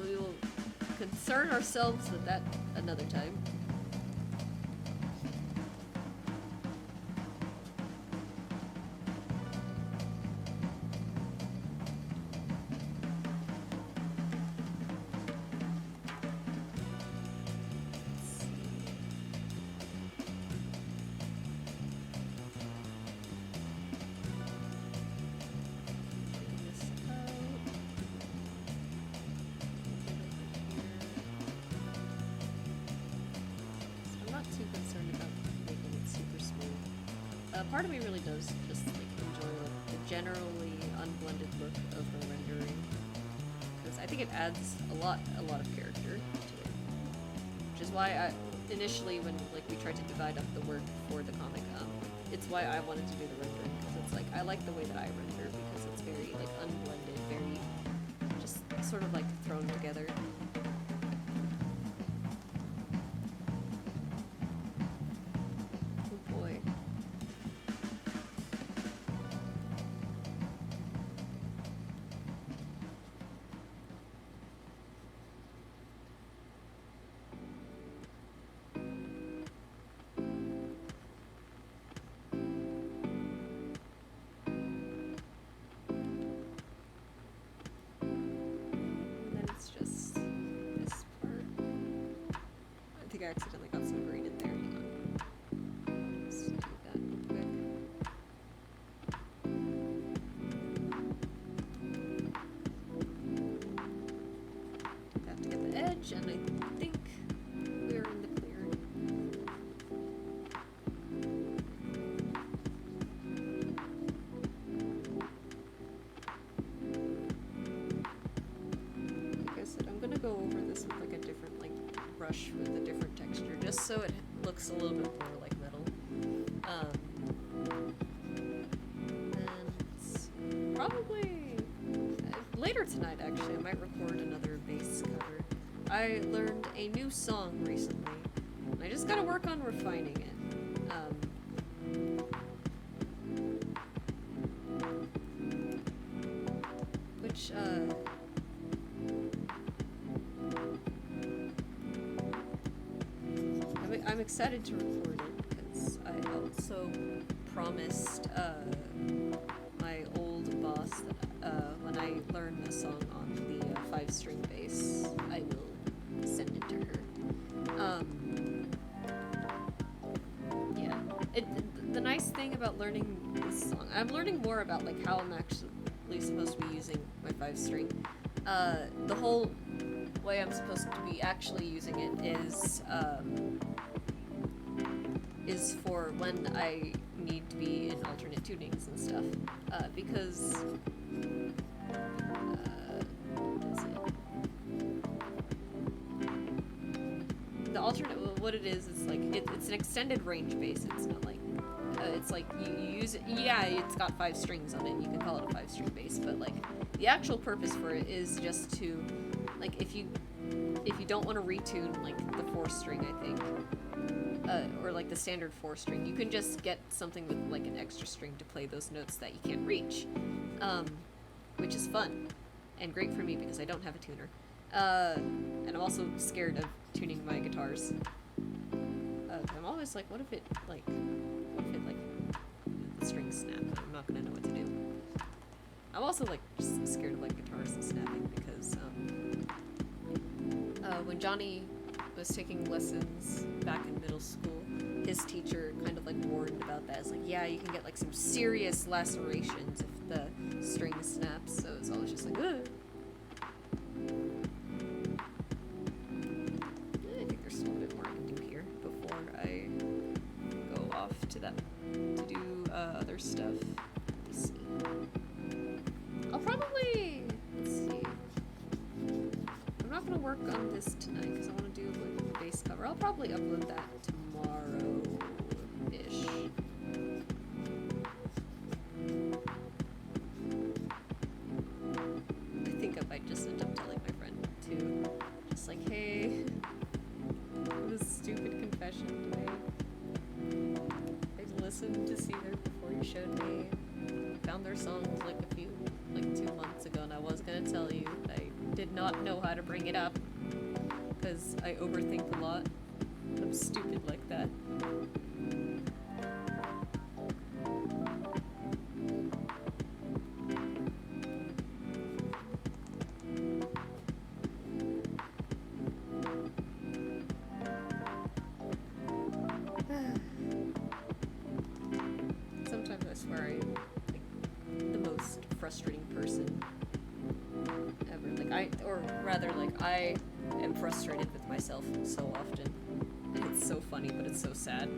Speaker 2: we will concern ourselves with that another time. Part of me really does just like enjoy like, the generally unblended look of the rendering, because I think it adds a lot of character to it. Which is why I initially, when like we tried to divide up the work for the comic, it's why I wanted to do the rendering, because it's like I like the way that I render because it's very like unblended, very just sort of like thrown together. I accidentally got some green in there. Hang on. Let's do that real quick. Have to get the edge, and I think we're in the clear. Like I said, I'm gonna go over this with like a different like brush with a different texture, just so it looks a little bit more like metal. And probably later tonight, actually, I might record another bass cover. I learned a new song recently, and I just gotta work on refining it. Which, I'm excited to record it because I also promised my old boss that when I learn the song on the 5-string bass, I will send it to her. Yeah. The nice thing about learning this song, I'm learning more about like how I'm actually supposed to be using my 5-string. The whole way I'm supposed to be actually using it is for when I need to be in alternate tunings and stuff, because the alternate, what it is like it's an extended range bass. It's not like it's like you use it. Yeah, it's got 5 strings on it. You can call it a 5-string bass, but like the actual purpose for it is just to like if you don't want to retune like the 4-string, I think, or like the standard 4-string, you can just get something with like an extra string to play those notes that you can't reach, which is fun and great for me because I don't have a tuner, and I'm also scared of tuning my guitars. I'm always like, what if the strings snap? I'm not gonna know what to do. I'm also like just scared of like guitars snapping because when Johnny was taking lessons back in middle school, his teacher kind of like warned about that. It's like, yeah, you can get like some serious lacerations if the string snaps. So it's always just like, ugh. I think there's still a bit more I can do here before I go off to do other stuff. Let me see. I'll probably, let's see. I'm not gonna work on this tonight because I want to do like the base cover. I'll probably upload that tomorrow-ish. I think I might just end up telling my friend too. Just like, hey, this stupid confession today. I listened to See There Before You Showed Me. Found their songs like 2 months ago, and I was gonna tell you. I did not know how to bring it up because I overthink a lot. I'm stupid like that. Sometimes I swear I'm like the most frustrating person ever. I am frustrated with myself so often. And it's so funny, but it's so sad.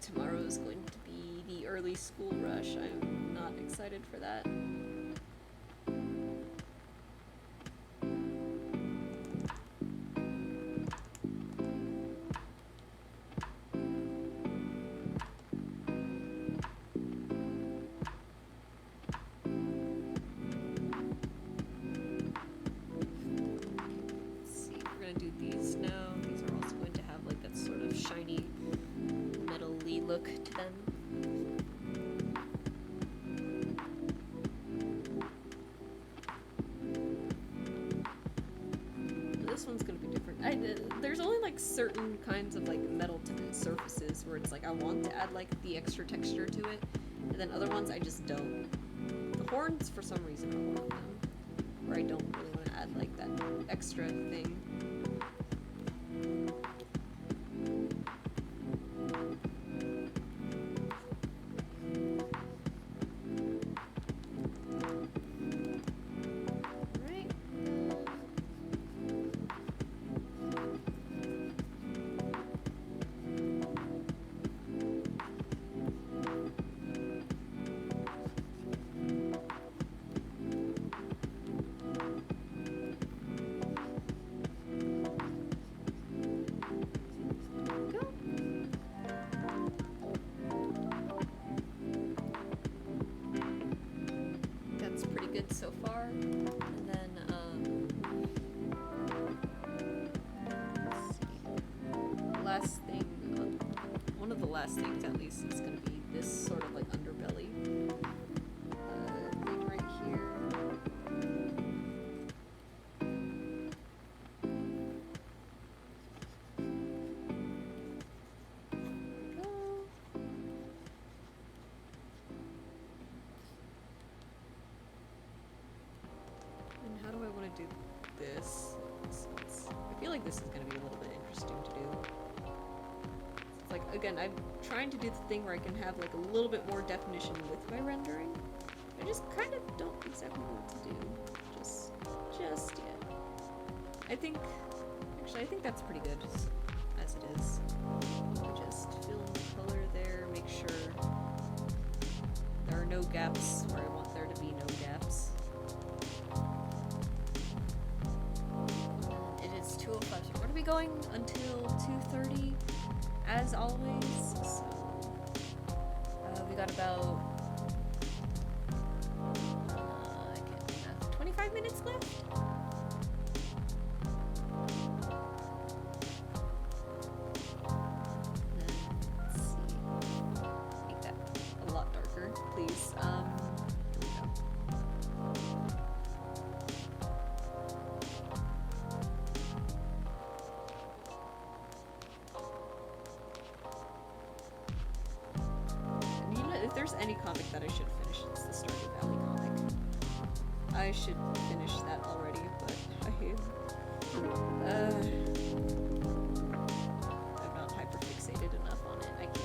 Speaker 2: Tomorrow is going to be the early school rush. I'm not excited for that. Let's see, we're gonna do these now. These are also going to have like that sort of shiny metal-y look to them. This one's gonna be different. There's only like certain kinds of like metal surfaces where it's like I want to add like the extra texture to it, and then other ones I just don't. The horns, for some reason, are one of them, where I don't really want to add like that extra thing. So far, and then let's see. One of the last things at least is going to be this sort of like underbelly thing right here. How do I want to do this? I feel like this is going to be a little bit interesting to do. It's like, again, I'm trying to do the thing where I can have like a little bit more definition with my rendering. I just kind of don't exactly know what to do. Just yet. I think that's pretty good as it is. Just fill in the color there, make sure there are no gaps where I want there to be no gaps. going until 2:30, as always. So we got about 25 minutes left. Let's see. Make that a lot darker, please. Here we go. And you know, if there's any comic that I should finish, it's the Stardew Valley comic. I should finish that already, but I'm not hyperfixated enough on it. I can't.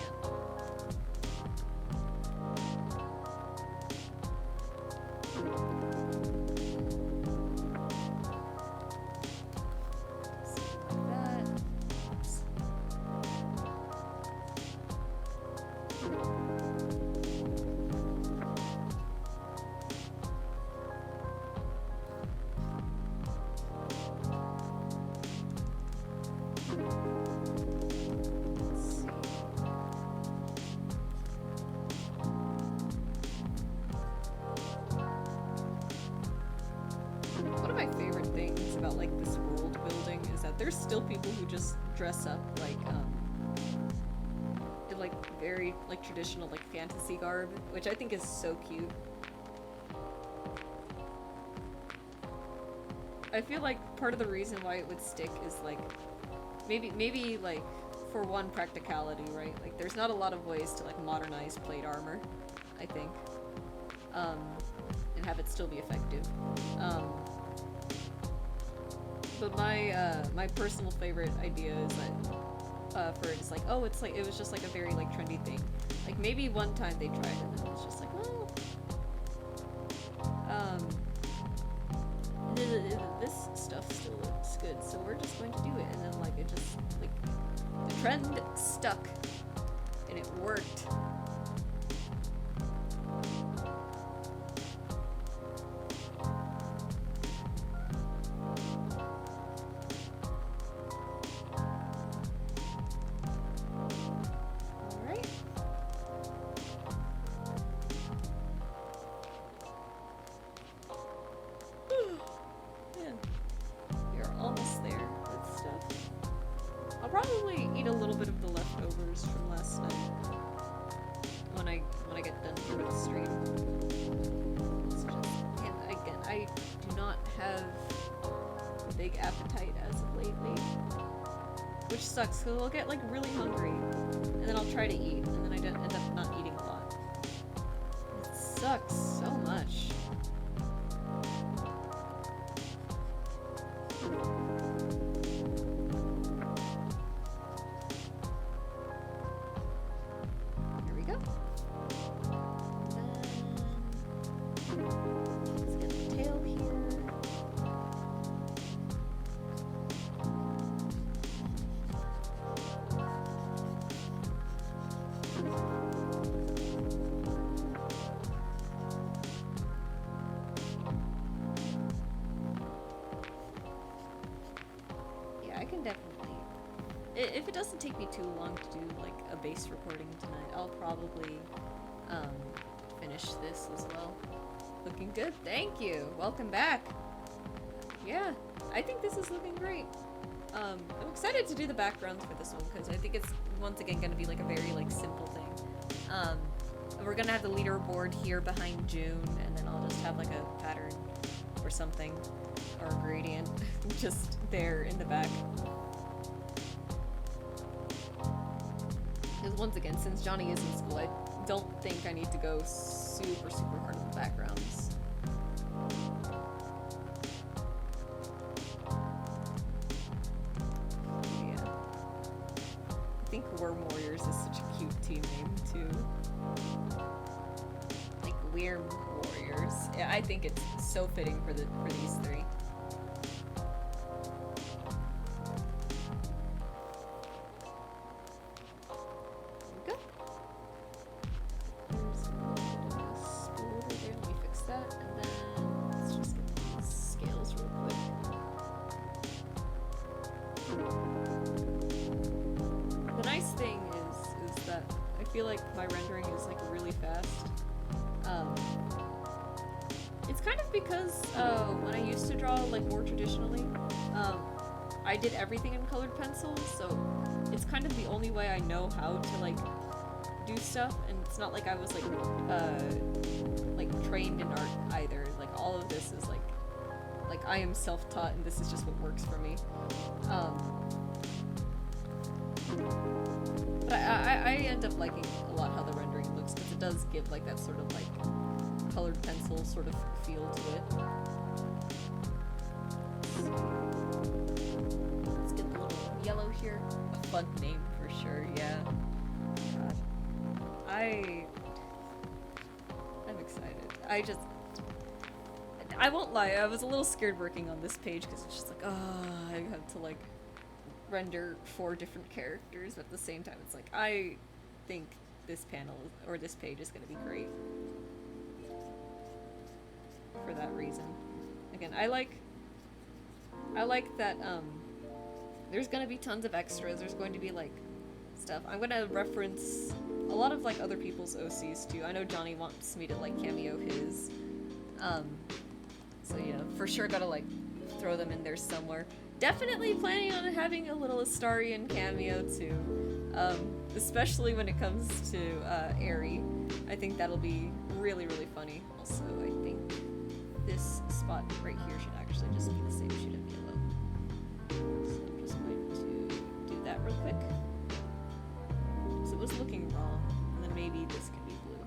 Speaker 2: Something like that. Oops. One of my favorite things about like this world building is that there's still people who just dress up like in like very like traditional like fantasy garb, which I think is so cute. I feel like part of the reason why it would stick is like maybe like for one, practicality, right? Like there's not a lot of ways to like modernize plate armor, I think. And have it still be effective. But my personal favorite idea is that for it is like, oh, it's like it was just like a very like trendy thing. Like maybe one time they tried it and it was just like, well, this stuff still looks good, so we're just going to do it. And then like it just like the trend stuck and it worked. Probably eat a little bit of the leftovers from last night when I get done here with the stream. It's just, and again, I do not have a big appetite as of lately, which sucks because I'll get like really hungry and then I'll try to eat and then I don't end up not eating a lot. It sucks so much. If it doesn't take me too long to do like a base recording tonight, I'll probably finish this as well. Looking good, thank you. Welcome back. Yeah, I think this is looking great. I'm excited to do the backgrounds for this one because I think it's once again going to be like a very like simple thing. We're gonna have the leaderboard here behind June, and then I'll just have like a pattern or something or a gradient just there in the back. Because once again, since Johnny is in school, I don't think I need to go super hard on the backgrounds. Yeah. I think Worm Warriors is such a cute team name, too. Like, Worm Warriors. Yeah, I think it's so fitting for these three. like my rendering is like really fast. It's kind of because when I used to draw like more traditionally, I did everything in colored pencil, so it's kind of the only way I know how to like do stuff, and it's not like I was like trained in art either. Like all of this is like I am self-taught, and this is just what works for me. But I end up liking a lot how the rendering looks, because it does give like that sort of like colored pencil sort of feel to it. Let's get the little yellow here. A fun name for sure, yeah. God. I'm excited. I won't lie, I was a little scared working on this page because it's just like, I have to like render 4 different characters at the same time. It's like, I think this panel or this page is going to be great for that reason. Again, I like that there's going to be tons of extras. There's going to be like stuff. I'm going to reference a lot of like other people's OCs too. I know Johnny wants me to like cameo his, so you know, for sure gotta like throw them in there somewhere. Definitely planning on having a little Astarian cameo too, especially when it comes to Aerie. I think that'll be really, really funny. Also, I think this spot right here should actually just be the same shade of yellow. So I'm just going to do that real quick. So it was looking wrong, and then maybe this could be blue.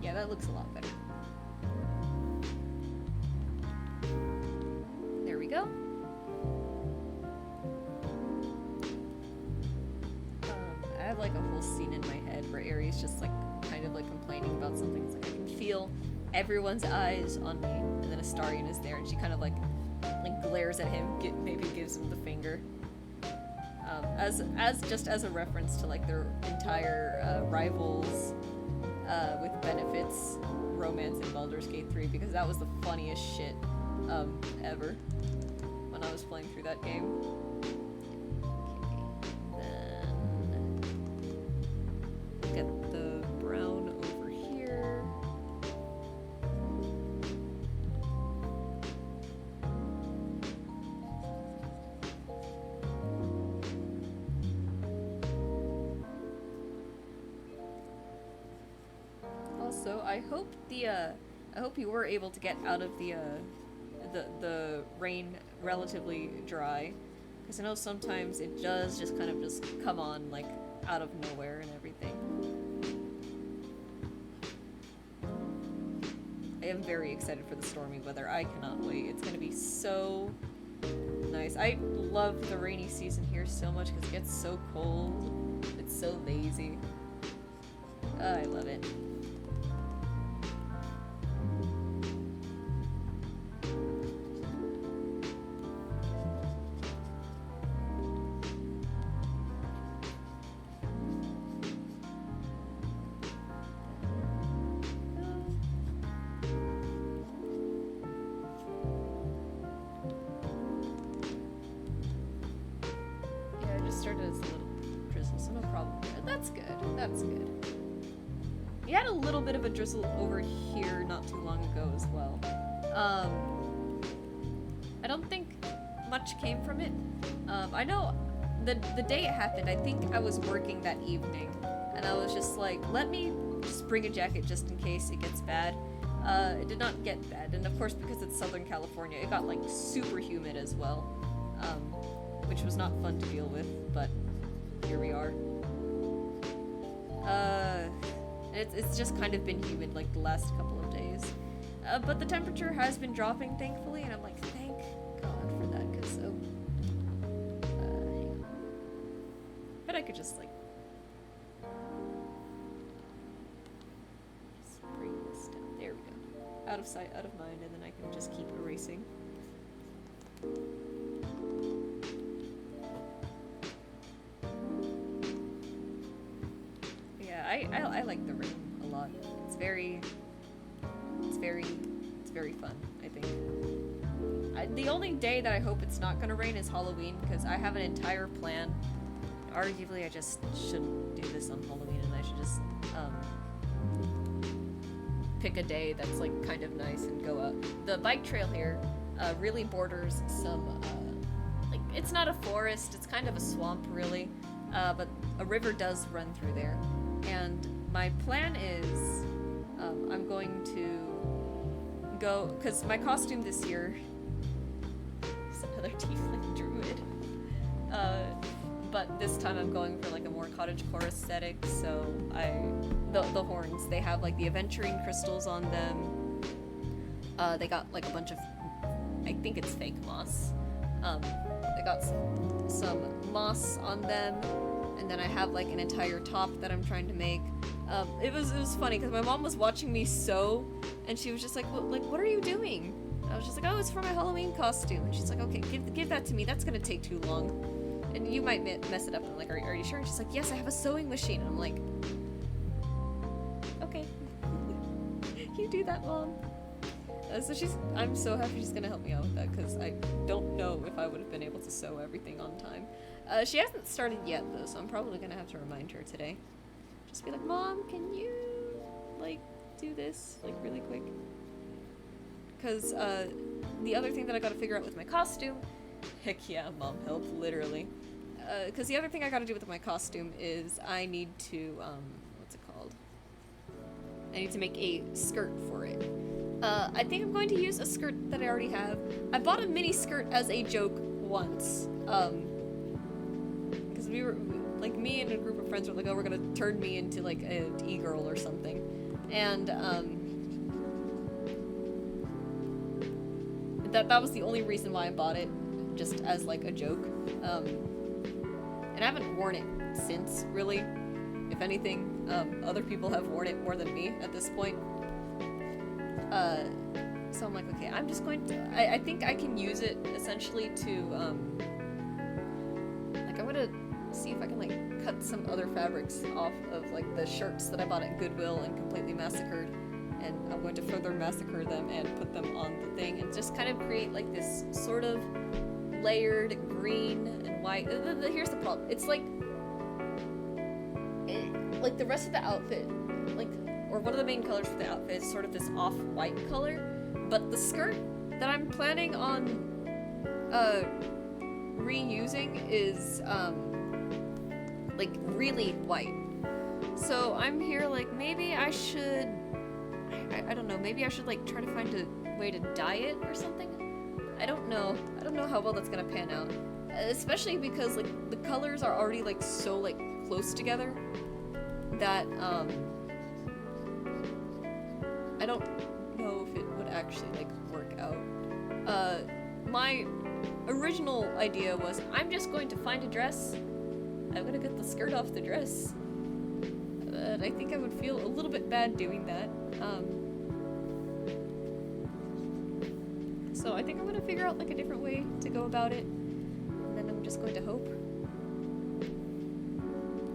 Speaker 2: Yeah, that looks a lot better. There we go. I have like a whole scene in my head where Aerie's just like kind of like complaining about something. It's like I can feel everyone's eyes on me, and then Astarion is there, and she kind of like glares at him, maybe gives him the finger. As a reference to like their entire rivals with benefits romance in Baldur's Gate 3, because that was the funniest shit ever when I was playing through that game. Okay, then get the brown over here. Also, I hope you were able to get out of the rain relatively dry, because I know sometimes it does just kind of just come on like out of nowhere and everything. I am very excited for the stormy weather. I cannot wait. It's gonna be so nice. I love the rainy season here so much because it gets so cold. It's so lazy. I love it. Started as a little drizzle, so no problem there. That's good. That's good. We had a little bit of a drizzle over here not too long ago as well. I don't think much came from it. I know the day it happened, I think I was working that evening, and I was just like, let me just bring a jacket just in case it gets bad. It did not get bad, and of course because it's Southern California, it got like super humid as well. Which was not fun to deal with, but here we are. It's just kind of been humid like the last couple of days. But the temperature has been dropping, thankfully, and I'm like, thank God for that, because, hang on. But I could just, like, bring this down. There we go. Out of sight, out of mind, and then I can just keep erasing. I like the rain a lot. It's very fun, I think. The only day that I hope it's not gonna rain is Halloween, because I have an entire plan.
Speaker 1: arguably I just shouldn't do this on Halloween, and I should just pick a day that's like kind of nice and go out. The bike trail here really borders some like, it's not a forest, it's kind of a swamp really, but a river does run through there, and my plan is I'm going to go, because my costume this year is another tiefling druid, but this time I'm going for like a more cottagecore aesthetic. So the horns, they have like the aventurine crystals on them. They got like a bunch of, I think it's fake moss. They got some moss on them, and then I have like an entire top that I'm trying to make. It was funny because my mom was watching me sew, and she was just like, what are you doing? I was just like, oh, it's for my Halloween costume. And she's like, okay, give that to me. That's gonna take too long, and you might mess it up. And I'm like, are you sure? And she's like, yes, I have a sewing machine. And I'm like, okay, you do that, Mom. So I'm so happy she's gonna help me out with that, because I don't know if I would have been able to sew everything on time. She hasn't started yet though, so I'm probably gonna have to remind her today. Just be like, Mom, can you like do this like really quick? Because the other thing that I gotta figure out with my costume, heck yeah, Mom, help, literally. Because the other thing I gotta do with my costume is I need to what's it called? I need to make a skirt for it. I think I'm going to use a skirt that I already have. I bought a mini skirt as a joke once. Because we were, like, me and a group of friends were like, oh, we're gonna turn me into, like, an e-girl or something. And, that was the only reason why I bought it, just as, like, a joke. And I haven't worn it since, really. If anything, other people have worn it more than me at this point. So I'm like, okay, I'm just going to, I think I can use it essentially to, like, I'm gonna see if I can, like, cut some other fabrics off of, like, the shirts that I bought at Goodwill and completely massacred, and I'm going to further massacre them and put them on the thing, and just kind of create, like, this sort of layered green and white. Here's the problem. It's like, like, the rest of the outfit, like, or one of the main colors for the outfit is sort of this off-white color, but the skirt that I'm planning on reusing is like really white. So I'm here like, maybe I should, I don't know, maybe I should like try to find a way to dye it or something. I don't know how well that's gonna pan out, especially because like the colors are already like so like close together that I don't know if it would actually, like, work out. My original idea was, I'm just going to find a dress, I'm gonna get the skirt off the dress, but I think I would feel a little bit bad doing that, so I think I'm gonna figure out, like, a different way to go about it, and then I'm just going to hope.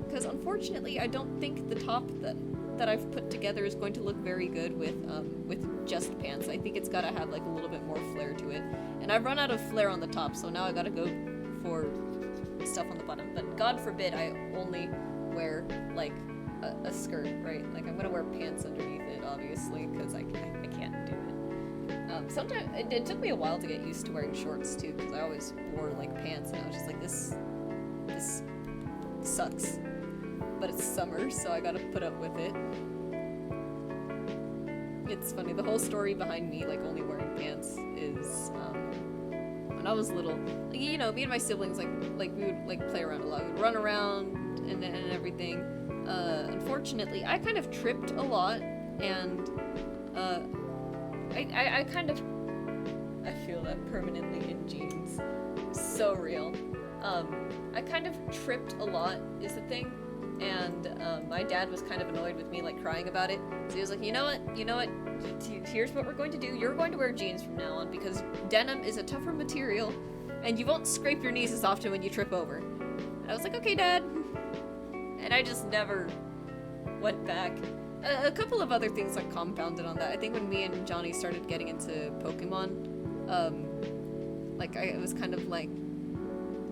Speaker 1: Because unfortunately, I don't think the top that I've put together is going to look very good with just pants. I think it's gotta have like a little bit more flair to it. And I've run out of flair on the top, so now I gotta go for stuff on the bottom. But God forbid I only wear like a skirt, right? Like I'm gonna wear pants underneath it, obviously, because I can't do it. Sometimes it took me a while to get used to wearing shorts too, because I always wore like pants, and I was just like, this sucks. But it's summer, so I gotta put up with it. It's funny, the whole story behind me, like, only wearing pants is, when I was little, like, you know, me and my siblings, like we would, like, play around a lot. We'd run around and everything. Unfortunately, I kind of tripped a lot, and, I kind of, I feel that permanently in jeans. So real. I kind of tripped a lot, is the thing. And my dad was kind of annoyed with me, like, crying about it. So he was like, you know what, here's what we're going to do. You're going to wear jeans from now on, because denim is a tougher material, and you won't scrape your knees as often when you trip over. And I was like, okay, Dad. And I just never went back. A couple of other things, like, compounded on that. I think when me and Johnny started getting into Pokemon, like, it was kind of like,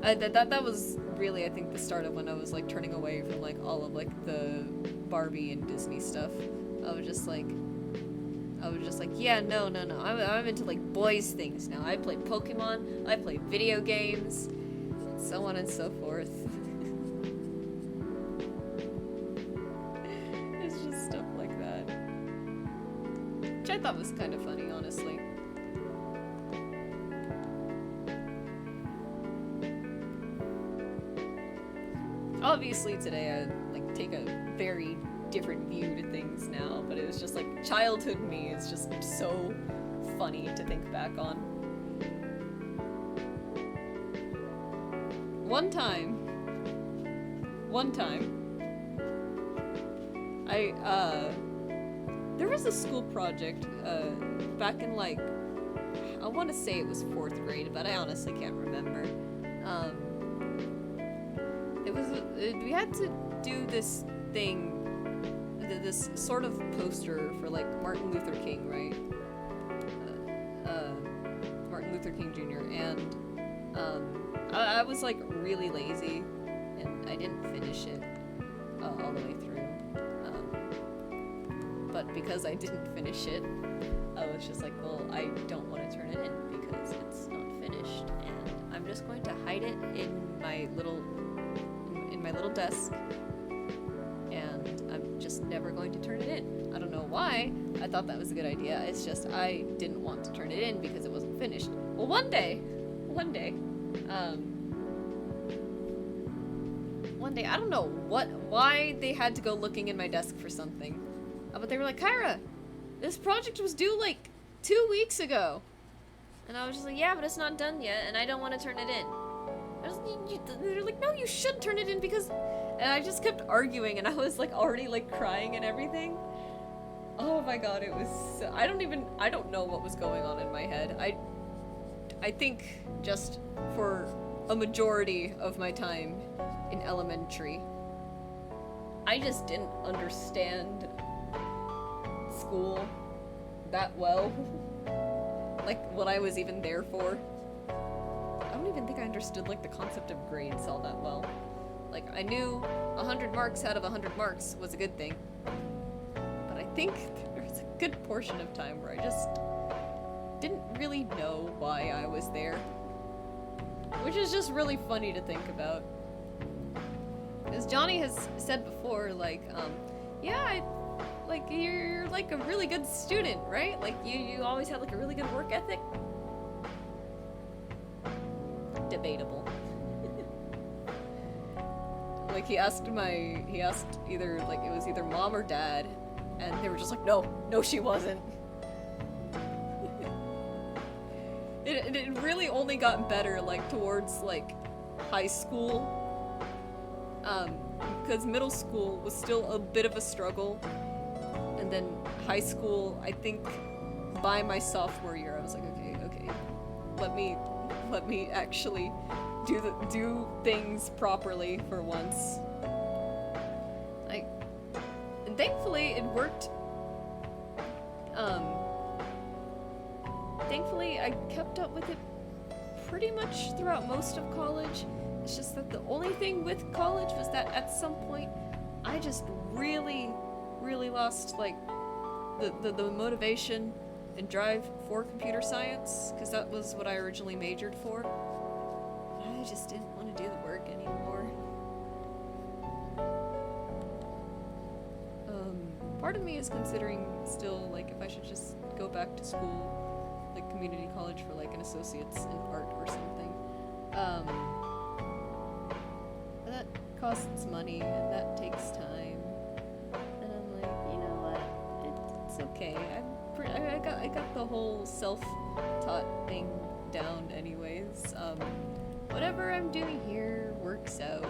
Speaker 1: that was
Speaker 2: really, I think, the start of when I was, like, turning away from, like, all of, like, the Barbie and Disney stuff. I was just like, yeah, no. I'm into, like, boys things now. I play Pokemon, I play video games, and so on and so forth. It's just stuff like that. Which I thought was kind of funny, honestly. Obviously today I, like, take a very different view to things now, but it was just, like, childhood me is just so funny to think back on. One time, there was a school project, back in, like, I want to say it was 4th grade, but I honestly can't remember. We had to do this thing, this sort of poster for, like, Martin Luther King, right? Martin Luther King Jr. And I was, like, really lazy, and I didn't finish it all the way through. But because I didn't finish it, I was just like, well, I don't want to turn it in because it's not finished, and I'm just going to hide it in my little desk, and I'm just never going to turn it in. I don't know why I thought that was a good idea. It's just I didn't want to turn it in because it wasn't finished. Well, one day, I don't know why they had to go looking in my desk for something, but they were like, Kyra, this project was due like 2 weeks ago, and I was just like, yeah, but it's not done yet, and I don't want to turn it in. They're like, no, you should turn it in because, and I just kept arguing, and I was, like, already, like, crying and everything. Oh my god, it was so, I don't know what was going on in my head. I think just for a majority of my time in elementary, I just didn't understand school that well. Like, what I was even there for. I don't even think I understood, like, the concept of grades all that well. Like, I knew 100 marks out of 100 marks was a good thing. But I think there was a good portion of time where I just didn't really know why I was there. Which is just really funny to think about. As Johnny has said before, like, yeah, like, you're, like, a really good student, right? Like, you always had, like, a really good work ethic. Debatable. Like, he asked either, like, it was either mom or dad, and they were just like, no, she wasn't. It really only got better, like, towards, like, high school, because middle school was still a bit of a struggle, and then high school, I think, by my sophomore year, I was like, okay, let me actually do things properly for once. Like, and thankfully it worked. Thankfully I kept up with it pretty much throughout most of college. It's just that the only thing with college was that at some point I just really lost, like, the motivation and drive for computer science, because that was what I originally majored for. I just didn't want to do the work anymore. Part of me is considering still, like, if I should just go back to school, like community college, for, like, an associate's in art or something. But that costs money, and that takes time. And I'm like, you know what? It's okay. I got the whole self-taught thing down anyways. Whatever I'm doing here works out.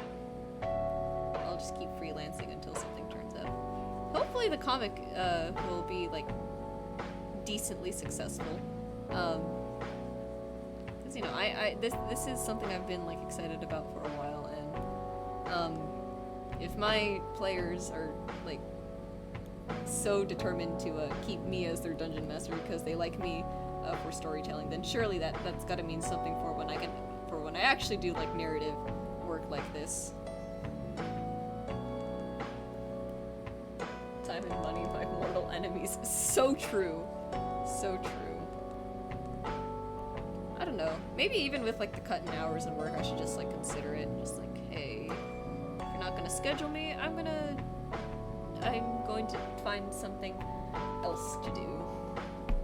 Speaker 2: I'll just keep freelancing until something turns out. Hopefully the comic will be, like, decently successful. Because, you know, this is something I've been, like, excited about for a while, and if my players are, like, so determined to keep me as their dungeon master because they like me for storytelling, then surely that's got to mean something for when I actually do, like, narrative work like this. Time and money by mortal enemies. So true. So true. I don't know. Maybe even with like the cut in hours and work, I should just like consider it. Just like, hey, if you're not gonna schedule me, I'm going to find something else to do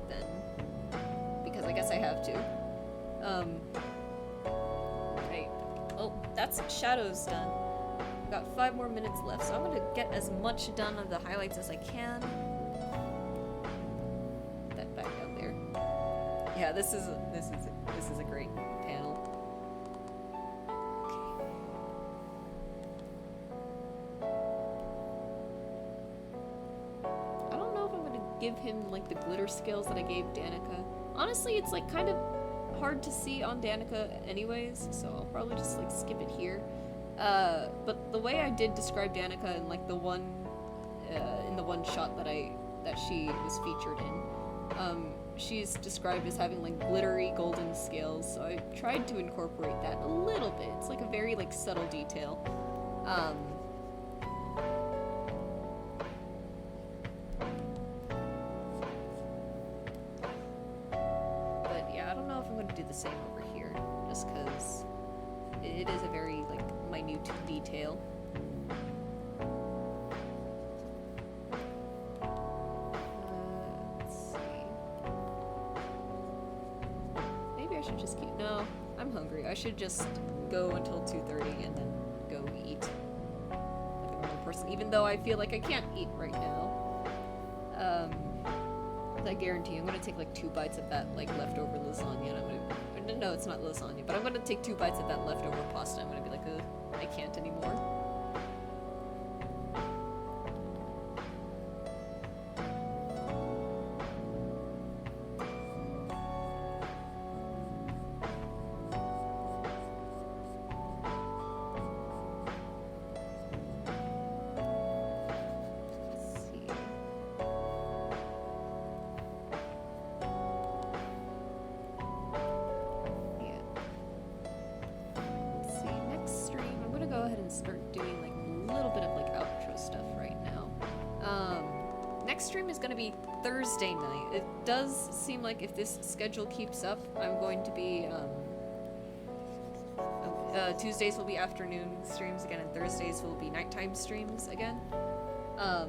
Speaker 2: then. Because I guess I have to. Right. Oh, that's Shadows done. I've got 5 more minutes left, so I'm gonna get as much done of the highlights as I can. Put that back down there. Yeah, this is a great panel. I don't know if I'm gonna give him like the glitter skills that I gave Danica. Honestly, it's like kind of hard to see on Danica anyways, so I'll probably just like skip it here. But the way I did describe Danica in like the one shot that she was featured in, she's described as having like glittery golden scales, so I tried to incorporate that a little bit. It's like a very like subtle detail. But yeah, I don't know if I'm going to do the same over here, just because it is a very like minute detail. Let's see. Maybe I should just keep. No, I'm hungry. I should just go until 2:30 and then go eat like a normal person. Even though I feel like I can't eat right now. I guarantee I'm gonna take like 2 bites of that like leftover lasagna, and I'm gonna. No, it's not lasagna, but I'm gonna take 2 bites of that leftover pasta. I'm gonna be like, I can't anymore. Start doing like a little bit of like outro stuff right now. Next stream is gonna be Thursday night. It does seem like if this schedule keeps up, I'm going to be Tuesdays will be afternoon streams again, and Thursdays will be nighttime streams again. So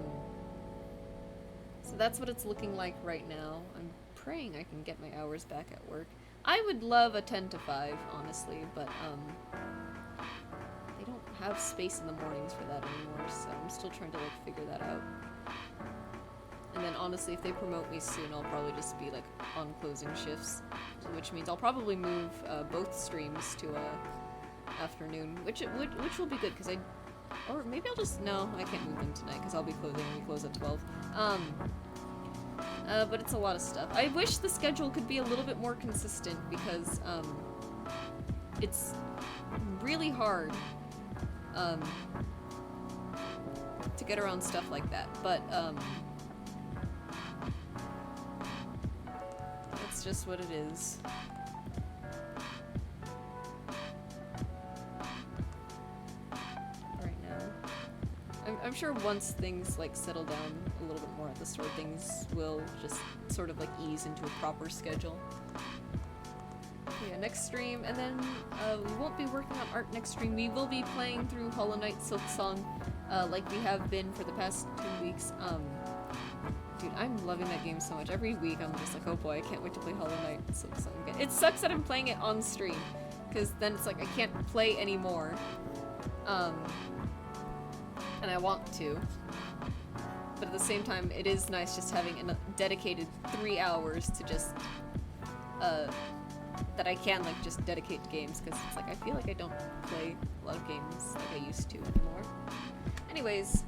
Speaker 2: that's what it's looking like right now. I'm praying I can get my hours back at work. I would love a 10 to 5, honestly, but don't have space in the mornings for that anymore, so I'm still trying to like figure that out. And then honestly, if they promote me soon, I'll probably just be like on closing shifts, which means I'll probably move both streams to afternoon, which will be good because or maybe I'll just no, I can't move them tonight because I'll be closing. We close at 12. But it's a lot of stuff. I wish the schedule could be a little bit more consistent because it's really hard to get around stuff like that, but that's just what it is. Right now. I'm sure once things like settle down a little bit more at the store, things will just sort of like ease into a proper schedule. Yeah, next stream, and then we won't be working on art next stream. We will be playing through Hollow Knight Silksong like we have been for the past 2 weeks. Dude, I'm loving that game so much. Every week I'm just like, oh boy, I can't wait to play Hollow Knight Silksong again. It sucks that I'm playing it on stream, because then it's like I can't play anymore. And I want to. But at the same time, it is nice just having a dedicated 3 hours to just that I can like just dedicate to games, because it's like I feel like I don't play a lot of games like I used to anymore. Anyways,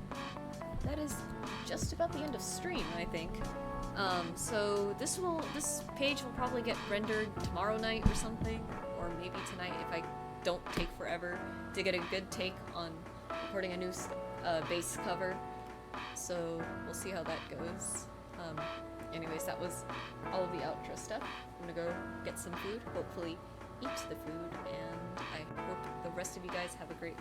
Speaker 2: that is just about the end of stream, I think. So this page will probably get rendered tomorrow night or something, or maybe tonight if I don't take forever to get a good take on recording a new base cover. So we'll see how that goes. Anyways, that was all of the outro stuff. I'm gonna go get some food, hopefully eat the food, and I hope the rest rest of you guys have a great